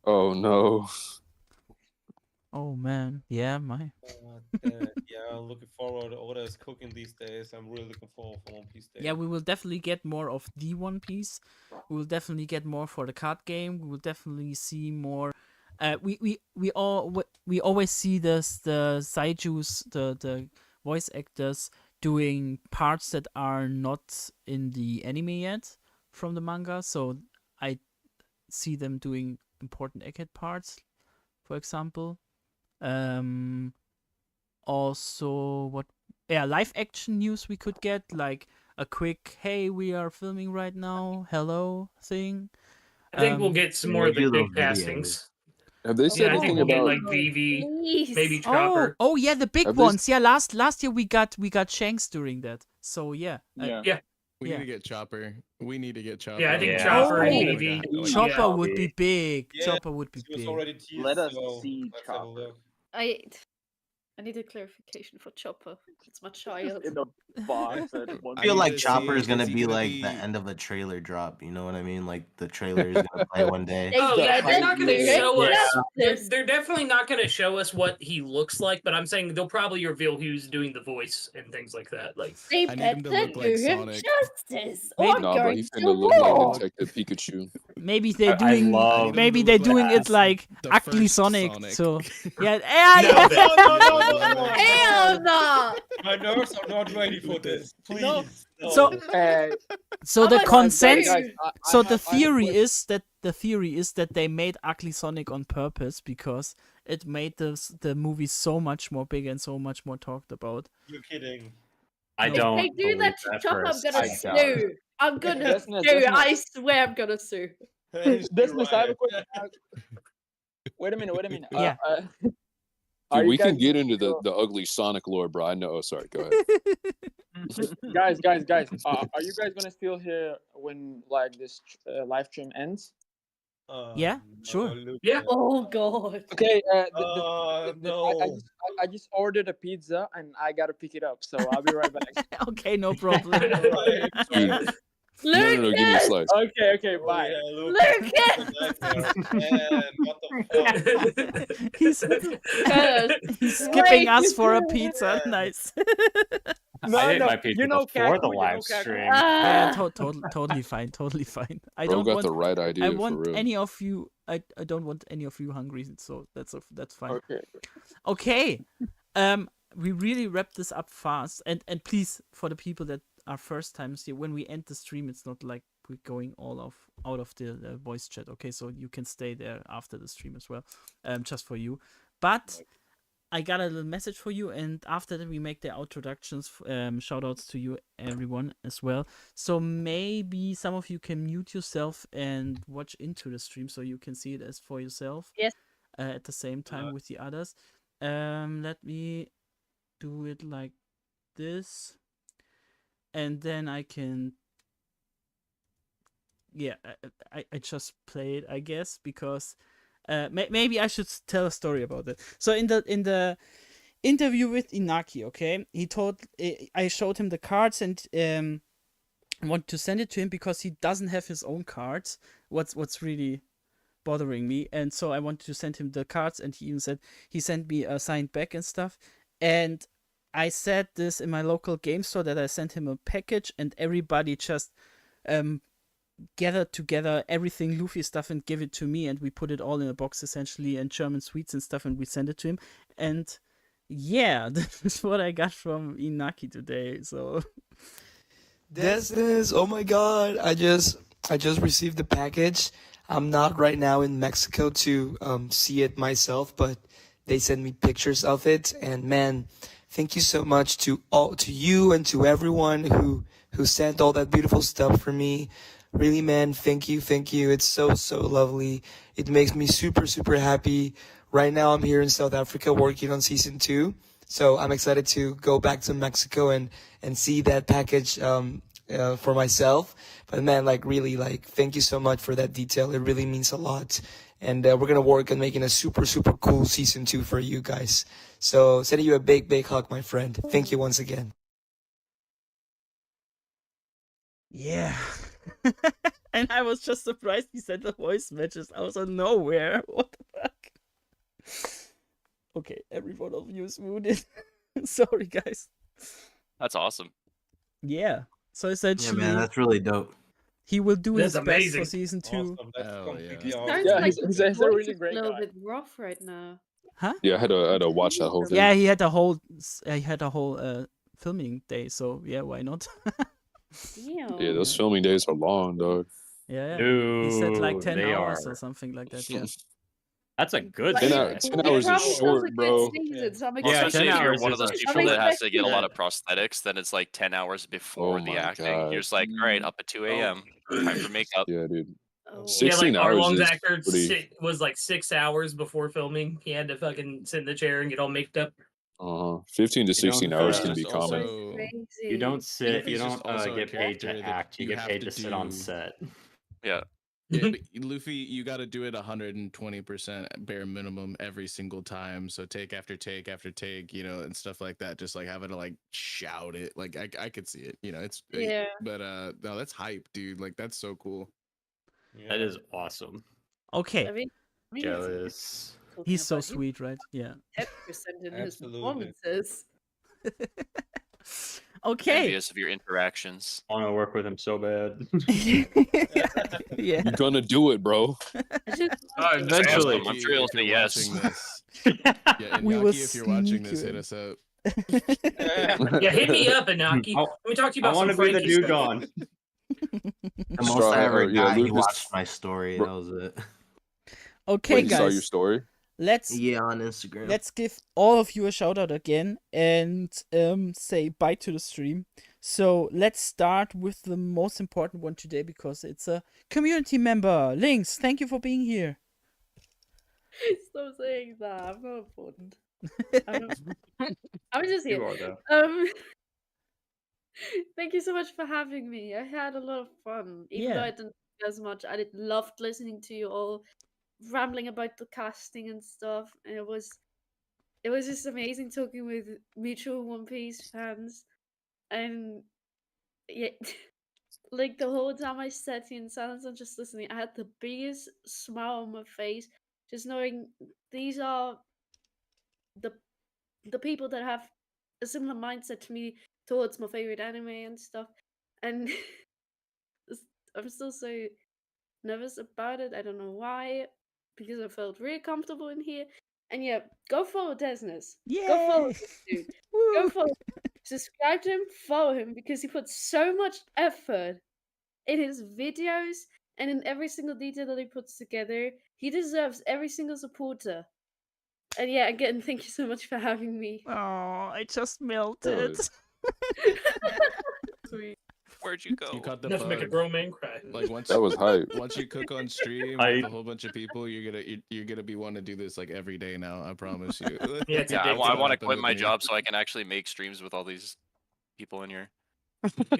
oh no. Oh man, yeah, my. Yeah, I'm looking forward. Oda is cooking these days. I'm really looking forward for One Piece Day. Yeah, we will definitely get more of the One Piece. We will definitely get more for the card game. We will definitely see more. We always see the Saijus, the voice actors doing parts that are not in the anime yet from the manga. So I see them doing important egghead parts, for example. Also, live action news we could get, like a quick "Hey, we are filming right now, hello" thing. I think we'll get some more of the big castings. Have they said Yeah, I think anything we'll get about? like Vivi, Please. maybe Chopper. Oh yeah, the big Have they- ones. Yeah, last year we got Shanks during that. So yeah. Yeah. We Yeah. need to get Chopper. We need to get Chopper. Yeah, I think Yeah. Chopper and Oh, Vivi. Chopper Yeah. would be big. Yeah, Chopper would be She was big. already teased, Let us so see let's have a Chopper. look. I I need a clarification for Chopper. It's my child. In the box at I one feel need like to Chopper is see, gonna is he be gonna like the be end of a trailer drop. You know what I mean? Like the trailer is gonna play one day. Oh yeah, they're not going to show us. Yeah. They're definitely not going to show us what he looks like. But I'm saying they'll probably reveal who's doing the voice and things like that. Like They I need him to look like do him Sonic. justice, or Maybe- I'm Nah, bro, going he to finna look like war. Detective Pikachu. Maybe they're I doing. love- Maybe I they're need him to look doing like it like the Ugly first Sonic. Sonic. So yeah, yeah, No, yeah. No. Hell no! My nerves are not ready for this. Please. No. No. So- So I'm the a consent. Guys, So the theory is that they made Ugly Sonic on purpose because it made the movie so much more big and so much more talked about. You're kidding. I If don't they do believe that to that Chopper, I'm first. gonna I doubt it. sue. I'm gonna Desnes, sue. Desnes. I swear I'm gonna sue. Desnes, I have a question. Wait a minute. Yeah. Are Dude, you we can guys get gonna into still- the ugly Sonic lore, bro. I know. Oh, sorry. Go ahead. guys. Are you guys gonna still here when like this live stream ends? Yeah, sure. Yeah. Oh god. Okay. No. I just ordered a pizza and I gotta pick it up, so I'll be right back. Okay, no problem. Dude. No, give me a slice. Okay, bye. He's skipping us for a pizza. Nice. I ate my pizza before the live stream. Yeah, totally fine. I Bro don't got want the right idea, I for want real. any of you. I don't want any of you hungry. So that's fine. Okay. Okay. We really wrapped this up fast, and please, for the people that are first times here, when we end the stream, it's not like we're going out of the voice chat. Okay, so you can stay there after the stream as well, just for you. But I got a little message for you, and after that we make the introductions. Shout outs to you, everyone, as well. So maybe some of you can mute yourself and watch into the stream so you can see it as for yourself. Yes. At the same time with the others. Let me do it like this, and then I can. Yeah, I just play it, I guess, because maybe I should tell a story about it. So in the interview with Inaki, okay, I showed him the cards and want to send it to him because he doesn't have his own cards. What's really bothering me, and so I wanted to send him the cards, and he even said he sent me a signed back and stuff. And I said this in my local game store that I sent him a package, and everybody just gathered together everything Luffy stuff and give it to me, and we put it all in a box essentially, and German sweets and stuff, and we sent it to him. And yeah, this is what I got from Inaki today. So Desnes, oh my god, I just received the package. I'm not right now in Mexico to see it myself, but they sent me pictures of it, and man, thank you so much to you and to everyone who sent all that beautiful stuff for me. Really, man, thank you. It's so lovely. It makes me super happy. Right now I'm here in South Africa working on season 2. So I'm excited to go back to Mexico and see that package for myself. But man, really, thank you so much for that detail. It really means a lot. And we're going to work on making a super cool season 2 for you guys. So sending you a big hug, my friend. Thank you once again. yeah. And I was just surprised he sent the voice messages out of nowhere. What the fuck? Okay, every one of you is muted. Sorry, guys. That's awesome. Yeah. So essentially, Yeah, man, that's really dope. he will do That's his amazing. best for season 2. Sounds Yeah, like he's his a voice really is great a little guy. bit rough right now. Huh? Yeah, I had to watch that whole thing. Yeah, he had a whole filming day. So yeah, why not? Damn. Yeah, those filming days are long, dog. Yeah. No, He said like 10 they hours are. or something like that. Yeah. That's a good But 10 it- hours, set. 10 it hours is probably sounds short, a good bro. season, so I'm Well, Yeah, especially 10 if you're hours one of is those a people short that has to set. get a lot of prosthetics, then it's like 10 hours before Oh the my acting. God. You're just like, all right, up at 2 a.m. Time for makeup. Yeah, dude. Oh. Yeah, like 16 hours Arlong's is actor pretty. was like 6 hours before filming. He had to fucking sit in the chair and get all maked up. 15 to You 16 don't, hours uh, can be Just common. also, Crazy. You don't sit. Luffy's You just don't also a get paid to character that act. You you get have paid to to sit on do. set. Yeah. Luffy, you got to do it 120% bare minimum every single time. So take after take after take, you know, and stuff like that. Just like having to like shout it. Like I could see it, you know. It's Yeah. But no, that's hype, dude. Like that's so cool. That is awesome. Okay. I mean, Jealous. He's so sweet, right? Yeah. 10% in his Absolutely. performances. Okay. Envious of your interactions. I want to work with him so bad. Yeah. You're gonna do it, bro. Eventually. I'm sure he'll If say you're yes. watching this, and We will Yaki, if you're watching sneak this, you hit in. us up. Yeah, hit me up, Inaki. Let me talk to you I about want some to be the Frankie stuff. dugong. The most Straw I Hat, ever or, yeah, got, he Lucas. watched my story. That was it. Okay, Wait, he saw your guys. story? Let's Yeah, on Instagram. let's give all of you a shout out again and say bye to the stream. So let's start with the most important one today because it's a community member. Lynx, thank you for being here. Stop saying that. I'm not important. I'm just You here. are though. Thank you so much for having me. I had a lot of fun. Even though Yeah. I didn't do as much, I loved listening to you all rambling about the casting and stuff. And it was just amazing talking with mutual One Piece fans. And yeah, like the whole time I sat here in silence and just listening, I had the biggest smile on my face, just knowing these are the people that have a similar mindset to me towards my favorite anime and stuff. And I'm still so nervous about it. I don't know why, because I felt really comfortable in here. And yeah, go follow Desnes. Go follow Yay! this dude. Go Woo! follow him. Subscribe to him, follow him, because he puts so much effort in his videos and in every single detail that he puts together. He deserves every single supporter. And yeah, again, thank you so much for having me. Oh, I just melted. Sweet. Where'd you go? You caught the Enough to make a bug. grown man cry. Like once That was hype. once you cook on stream Hype. with a whole bunch of people, you're gonna be wanting to do this like every day now. I promise you. Yeah, it's Yeah, I addictive. want to Happened quit with my me. job so I can actually make streams with all these people in here.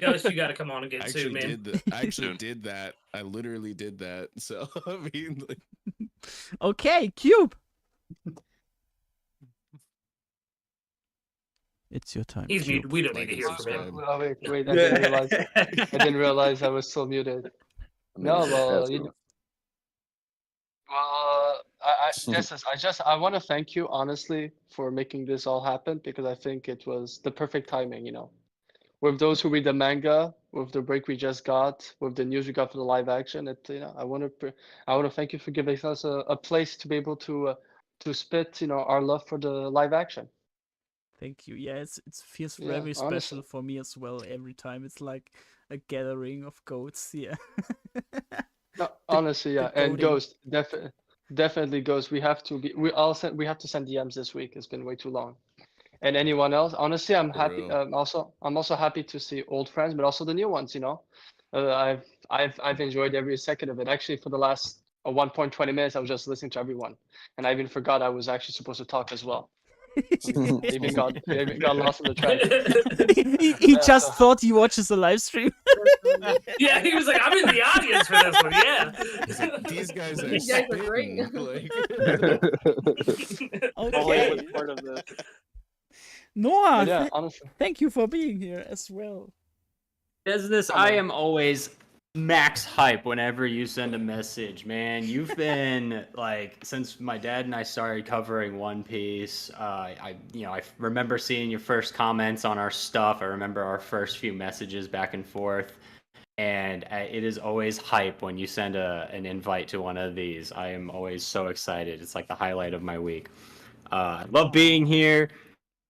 Ghost, you got to come on and get I sued, actually man. did. I actually Soon. did that. I literally did that. So I mean, like, Okay, Cube. It's your time. He's Cube. muted. We don't like need to and hear from him. subscribe. Oh, wait, I didn't realize. I didn't realize I was still muted. I mean, No, well, that's you cool. know, I want to thank you honestly for making this all happen because I think it was the perfect timing, you know. With those who read the manga, with the break we just got, with the news we got for the live action, I want to thank you for giving us a place to be able to spit, our love for the live action. Thank you. Yeah, it feels Yeah, very honestly. special for me as well. Every time it's like a gathering of goats. Yeah. No, honestly, yeah, and goating. Ghost, definitely Ghost. We have to send DMs this week. It's been way too long. And anyone else, honestly, I'm For happy. real. I'm also happy to see old friends, but also the new ones. I've enjoyed every second of it. Actually, for the last 1.20 minutes, I was just listening to everyone, and I even forgot I was actually supposed to talk as well. I even got lost in the track. He Yeah, just so- thought he watches the live stream. Yeah, he was like, I'm in the audience for this one. Yeah. He's like, these guys are These guys are great. spitting. Like, Holly was Okay. part of this. Noah, But yeah, honestly, thank you for being here as well. Desnes, I am always max hype whenever you send a message, man. You've been like since my dad and I started covering One Piece. I remember seeing your first comments on our stuff. I remember our first few messages back and forth, and it is always hype when you send an invite to one of these. I am always so excited. It's like the highlight of my week. I love being here.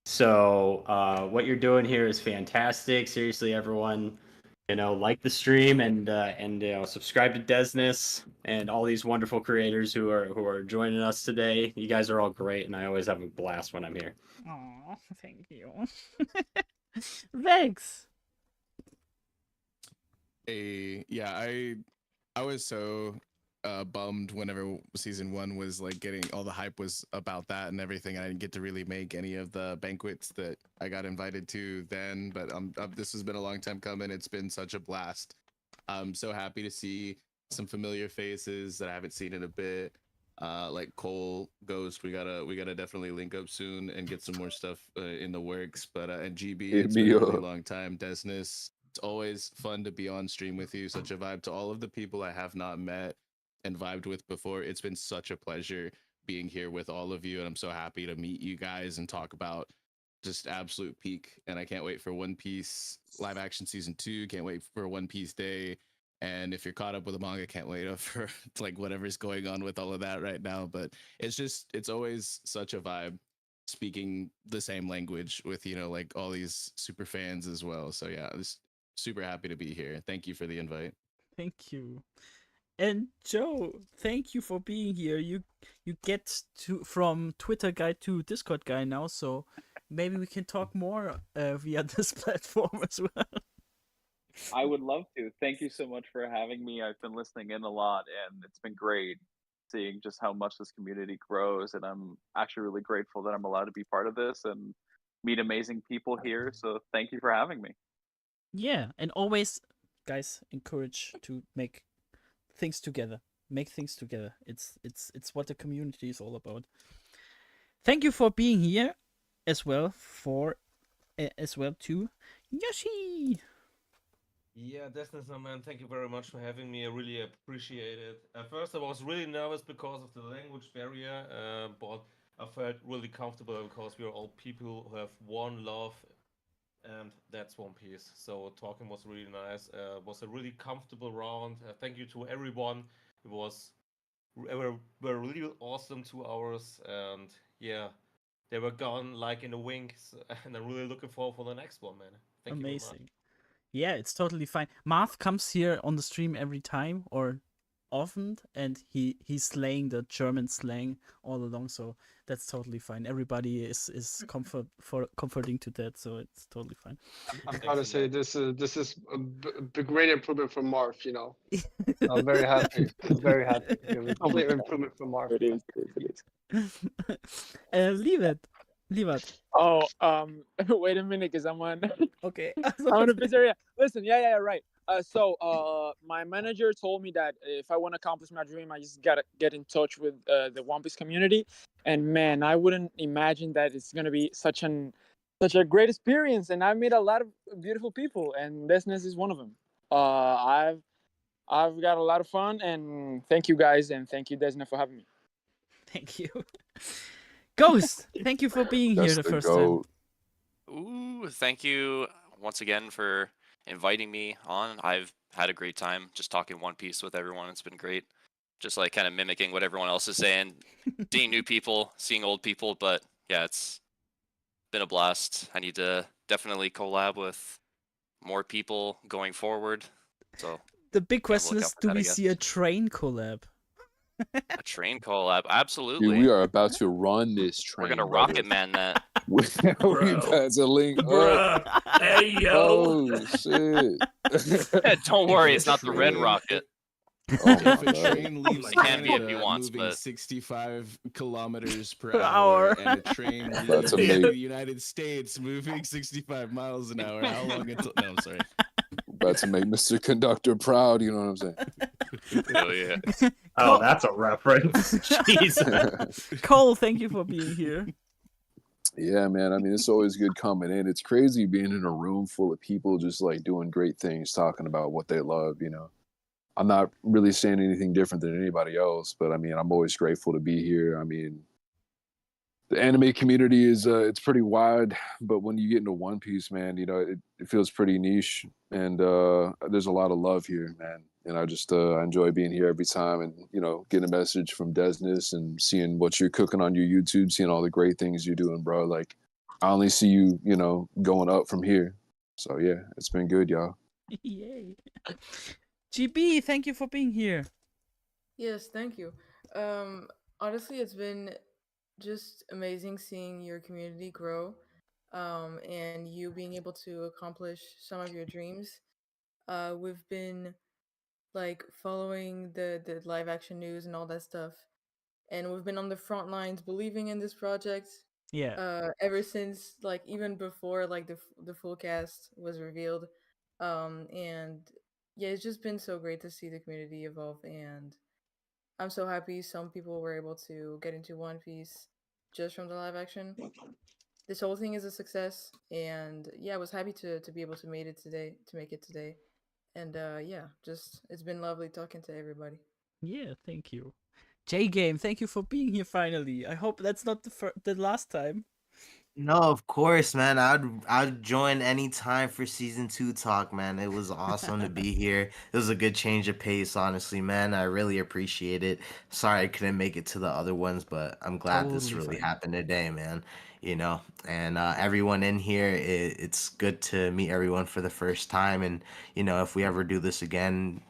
So what you're doing here is fantastic. Seriously, everyone, like the stream and subscribe to Desnes and all these wonderful creators who are joining us today. You guys are all great, and I always have a blast when I'm here. Oh, thank you. Thanks. Yeah, I was so bummed whenever season 1 was like getting all the hype was about that and everything. I didn't get to really make any of the banquets that I got invited to then, but this has been a long time coming. It's been such a blast. I'm so happy to see some familiar faces that I haven't seen in a bit. Like Cole, Ghost, we gotta definitely link up soon and get some more stuff in the works. But and GB, Hit it's been me a really up. long time. Desnes, it's always fun to be on stream with you. Such a vibe. To all of the people I have not met and vibed with before, it's been such a pleasure being here with all of you, and I'm so happy to meet you guys and talk about just absolute peak. And I can't wait for One Piece live action season 2. Can't wait for One Piece Day. And if you're caught up with the manga, can't wait for like whatever's going on with all of that right now. But it's always such a vibe speaking the same language with, like all these super fans as well. So yeah, I'm just super happy to be here. Thank you for the invite. Thank you. And Joe, thank you for being here. You get to from Twitter guy to Discord guy now, so maybe we can talk more via this platform as well. I would love to. Thank you so much for having me. I've been listening in a lot, and it's been great seeing just how much this community grows. And I'm actually really grateful that I'm allowed to be part of this and meet amazing people here. So thank you for having me. Yeah, and always, guys, encourage to make things together. Make things together. It's what the community is all about. Thank you for being here, as well too, Yoshi. Yeah, Desnes, man, thank you very much for having me. I really appreciate it. At first, I was really nervous because of the language barrier, but I felt really comfortable because we are all people who have one love, and that's One Piece. So talking was really nice. Was a really comfortable round. Thank you to everyone. It was were really awesome 2 hours, and yeah, they were gone like in a wink. And I'm really looking forward for the next one, man. Thank you very much. Amazing. Yeah, it's totally fine. Marth comes here on the stream every time or often, and he's slaying the German slang all along, so that's totally fine. Everybody is comforting to that, so it's totally fine. I'm proud to say this is a great improvement from Marv. I'm very happy. I'm very happy. A clear improvement from Marv. It is. It is. Leave it. Oh, wait a minute, because I'm on. Okay. I'm on a pizzeria. Listen, yeah, right. So, my manager told me that if I want to accomplish my dream, I just gotta get in touch with the One Piece community. And man, I wouldn't imagine that it's gonna be such a great experience. And I met a lot of beautiful people, and Desnes is one of them. I've got a lot of fun, and thank you guys, and thank you, Desnes, for having me. Thank you. Ghost, thank you for being here the first time. Ooh, thank you once again for inviting me on. I've had a great time just talking One Piece with everyone. It's been great. Just like kind of mimicking what everyone else is saying, seeing new people, seeing old people. But yeah, it's been a blast. I need to definitely collab with more people going forward. So the big question look is, out for do that, I we guess. see a train collab? A train collab, absolutely. Dude, we are about to run this train. We're gonna brother. rocket man that. We got to link up. Hey yo! Oh shit! Don't worry, it's not the red rocket. Oh If my a God. train leaves It can be if he Canada wants, moving but 65 kilometers per Per hour, hour. and a train That's leaves amazing. the United States moving 65 miles an hour, how long until... No, I'm sorry. About to make Mr. Conductor proud, you know what I'm saying? hell yeah. Oh, that's a reference. Jesus. Cole, thank you for being here. Yeah, man. I mean, it's always good coming in. It's crazy being in a room full of people just like doing great things, talking about what they love, I'm not really saying anything different than anybody else, but I mean, I'm always grateful to be here. I mean, the anime community is it's pretty wide, but when you get into One Piece, man, it feels pretty niche, and there's a lot of love here, man. And I just I enjoy being here every time, and getting a message from Desnes and seeing what you're cooking on your YouTube, seeing all the great things you're doing, bro. Like, I only see you, going up from here. So yeah, it's been good, y'all. Yay. GB, thank you for being here. Yes, thank you. Honestly, it's been just amazing seeing your community grow, and you being able to accomplish some of your dreams. We've been like following the live action news and all that stuff, and we've been on the front lines believing in this project. Yeah. Ever since like even before like the full cast was revealed, and yeah, it's just been so great to see the community evolve, and I'm so happy some people were able to get into One Piece just from the live action. This whole thing is a success, and yeah, I was happy to be able to make it today, and yeah, just it's been lovely talking to everybody. Yeah, thank you. J Game, thank you for being here finally. I hope that's not the last time. No, of course, man. I'd join any time for season 2 talk, man. It was awesome to be here. It was a good change of pace, honestly, man. I really appreciate it. Sorry I couldn't make it to the other ones, but I'm glad this Totally really fine. happened today, man. You know, and everyone in here, it's good to meet everyone for the first time. And you know, if we ever do this again,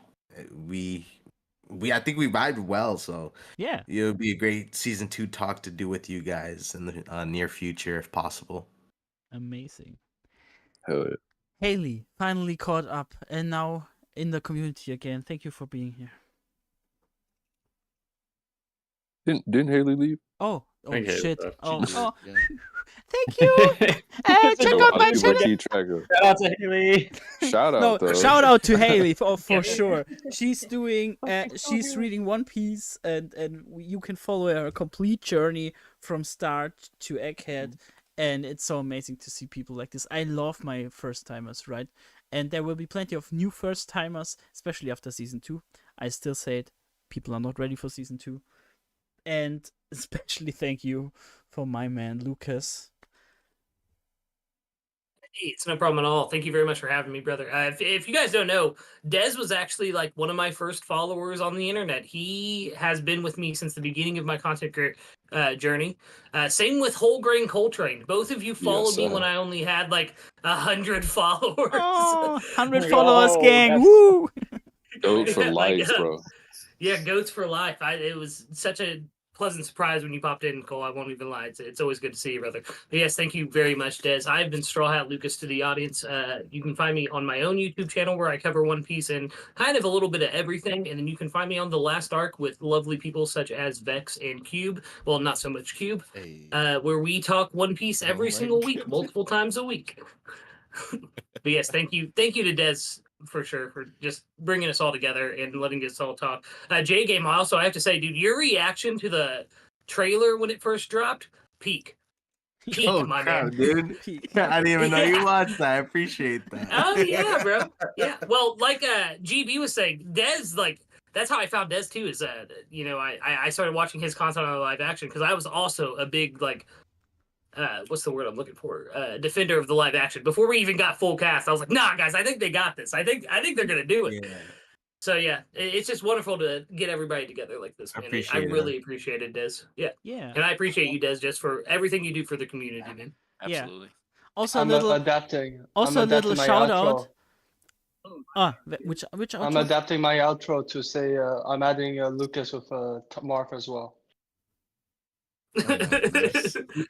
we I think we vibed well, so Yeah. it would be a great season 2 talk to do with you guys in the near future if possible. Amazing. Hell yeah. Haley finally caught up and now in the community again. Thank you for being here. Didn't Haley leave? Oh think Haley shit. left. Oh, She oh. did, Thank you. Check out my channel. Shout out to Haley. Shout No, out though. shout out to Haley for Yeah. sure. She's doing she's reading One Piece and you can follow her complete journey from start to Egghead, and it's so amazing to see people like this. I love my first timers, right? And there will be plenty of new first timers, especially after season 2. I still say it, people are not ready for season 2. And especially thank you for my man Lucas. Hey, it's no problem at all. Thank you very much for having me, brother. If you guys don't know, Des was actually like one of my first followers on the internet. He has been with me since the beginning of my content journey. Same with Whole Grain Coltrane. Both of you followed me when I only had like 100 followers. Oh, 100 followers, gang! Woo! Goat for life, bro. Yeah, goats for life. It was such a pleasant surprise when you popped in, Cole. I won't even lie. It's always good to see you, brother. But yes, thank you very much, Des. I've been Straw Hat Lucas to the audience. You can find me on my own YouTube channel where I cover One Piece and kind of a little bit of everything. And then you can find me on The Last Arc with lovely people such as Vex and Cube. Well, not so much Cube. Where we talk One Piece every single week, multiple times a week. But yes, thank you to Des for sure for just bringing us all together and letting us all talk. J Game, also I have to say, dude, your reaction to the trailer when it first dropped, peak, Oh my crap, man, dude! I didn't even know you watched that. I appreciate that. Oh yeah, bro. Yeah. Well, like GB was saying, Des, like that's how I found Des too. Is you know, I started watching his content on live action because I was also a big like what's the word I'm looking for? Defender of the live action. Before we even got full cast, I was like, nah, guys, I think they got this. I think they're gonna do it. Yeah. So yeah, it's just wonderful to get everybody together like this, man. I really appreciate it, Des. Yeah. Yeah. And I appreciate you, Des, just for everything you do for the community, man. Absolutely. Also I'm a little adapting. Also I'm a little adapting my shout outro. out. Which outro? I'm adapting my outro to say I'm adding Lucas with Mark as well.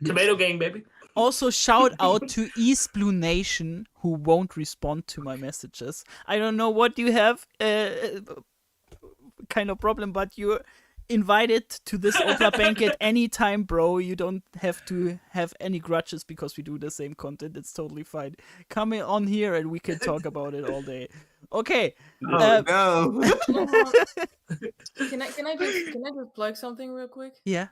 Tomato gang, baby. Also, shout out to East Blue Nation who won't respond to my messages. I don't know what you have kind of problem, but you're invited to this OPLA Banquet anytime, bro. You don't have to have any grudges because we do the same content. It's totally fine. Come on here and we can talk about it all day. Okay. No. Can I just plug something real quick? Yeah.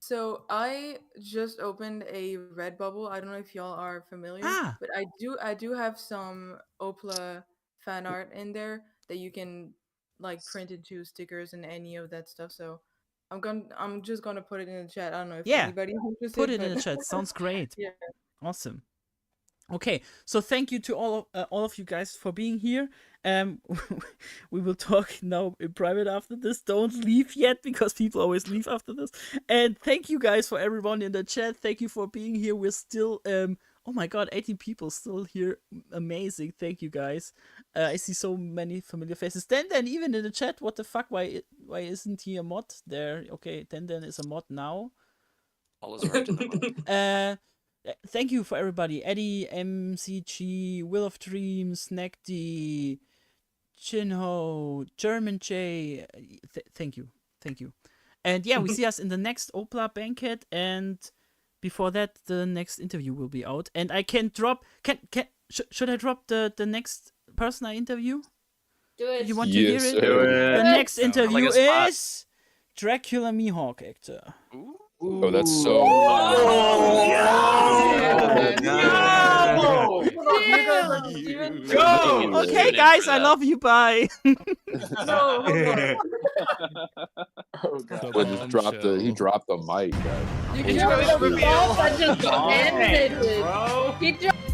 So I just opened a Redbubble. I don't know if y'all are familiar, but I do have some OPLA fan art in there that you can like print into stickers and any of that stuff. So I'm just gonna put it in the chat. I don't know if anybody's interested. Put it in the chat. Sounds great. Yeah. Awesome. Okay, so thank you to all of you guys for being here. We will talk now in private after this. Don't leave yet because people always leave after this. And thank you guys for everyone in the chat. Thank you for being here. We're still oh my god, 18 people still here. Amazing. Thank you guys. I see so many familiar faces. Then even in the chat, what the fuck? Why isn't he a mod there? Okay, then is a mod now. All is right in the world. Thank you for everybody. Eddie, MCG, Will of Dreams, Nekdi, Chinho, German J. Thank you. And yeah, we see us in the next OPLA Banquet, and before that, the next interview will be out. And I can drop. Should I drop the next person I interview? Do it. You want to hear Yes, it? sir. The next Sounds interview like a spot. is Dracula Mihawk actor. Oh, that's so. Go! Okay, guys, I love you. Bye. No. But just dropped the. He dropped the mic, guys. You dropped the bomb that just Bomb, ended it. bro. He dropped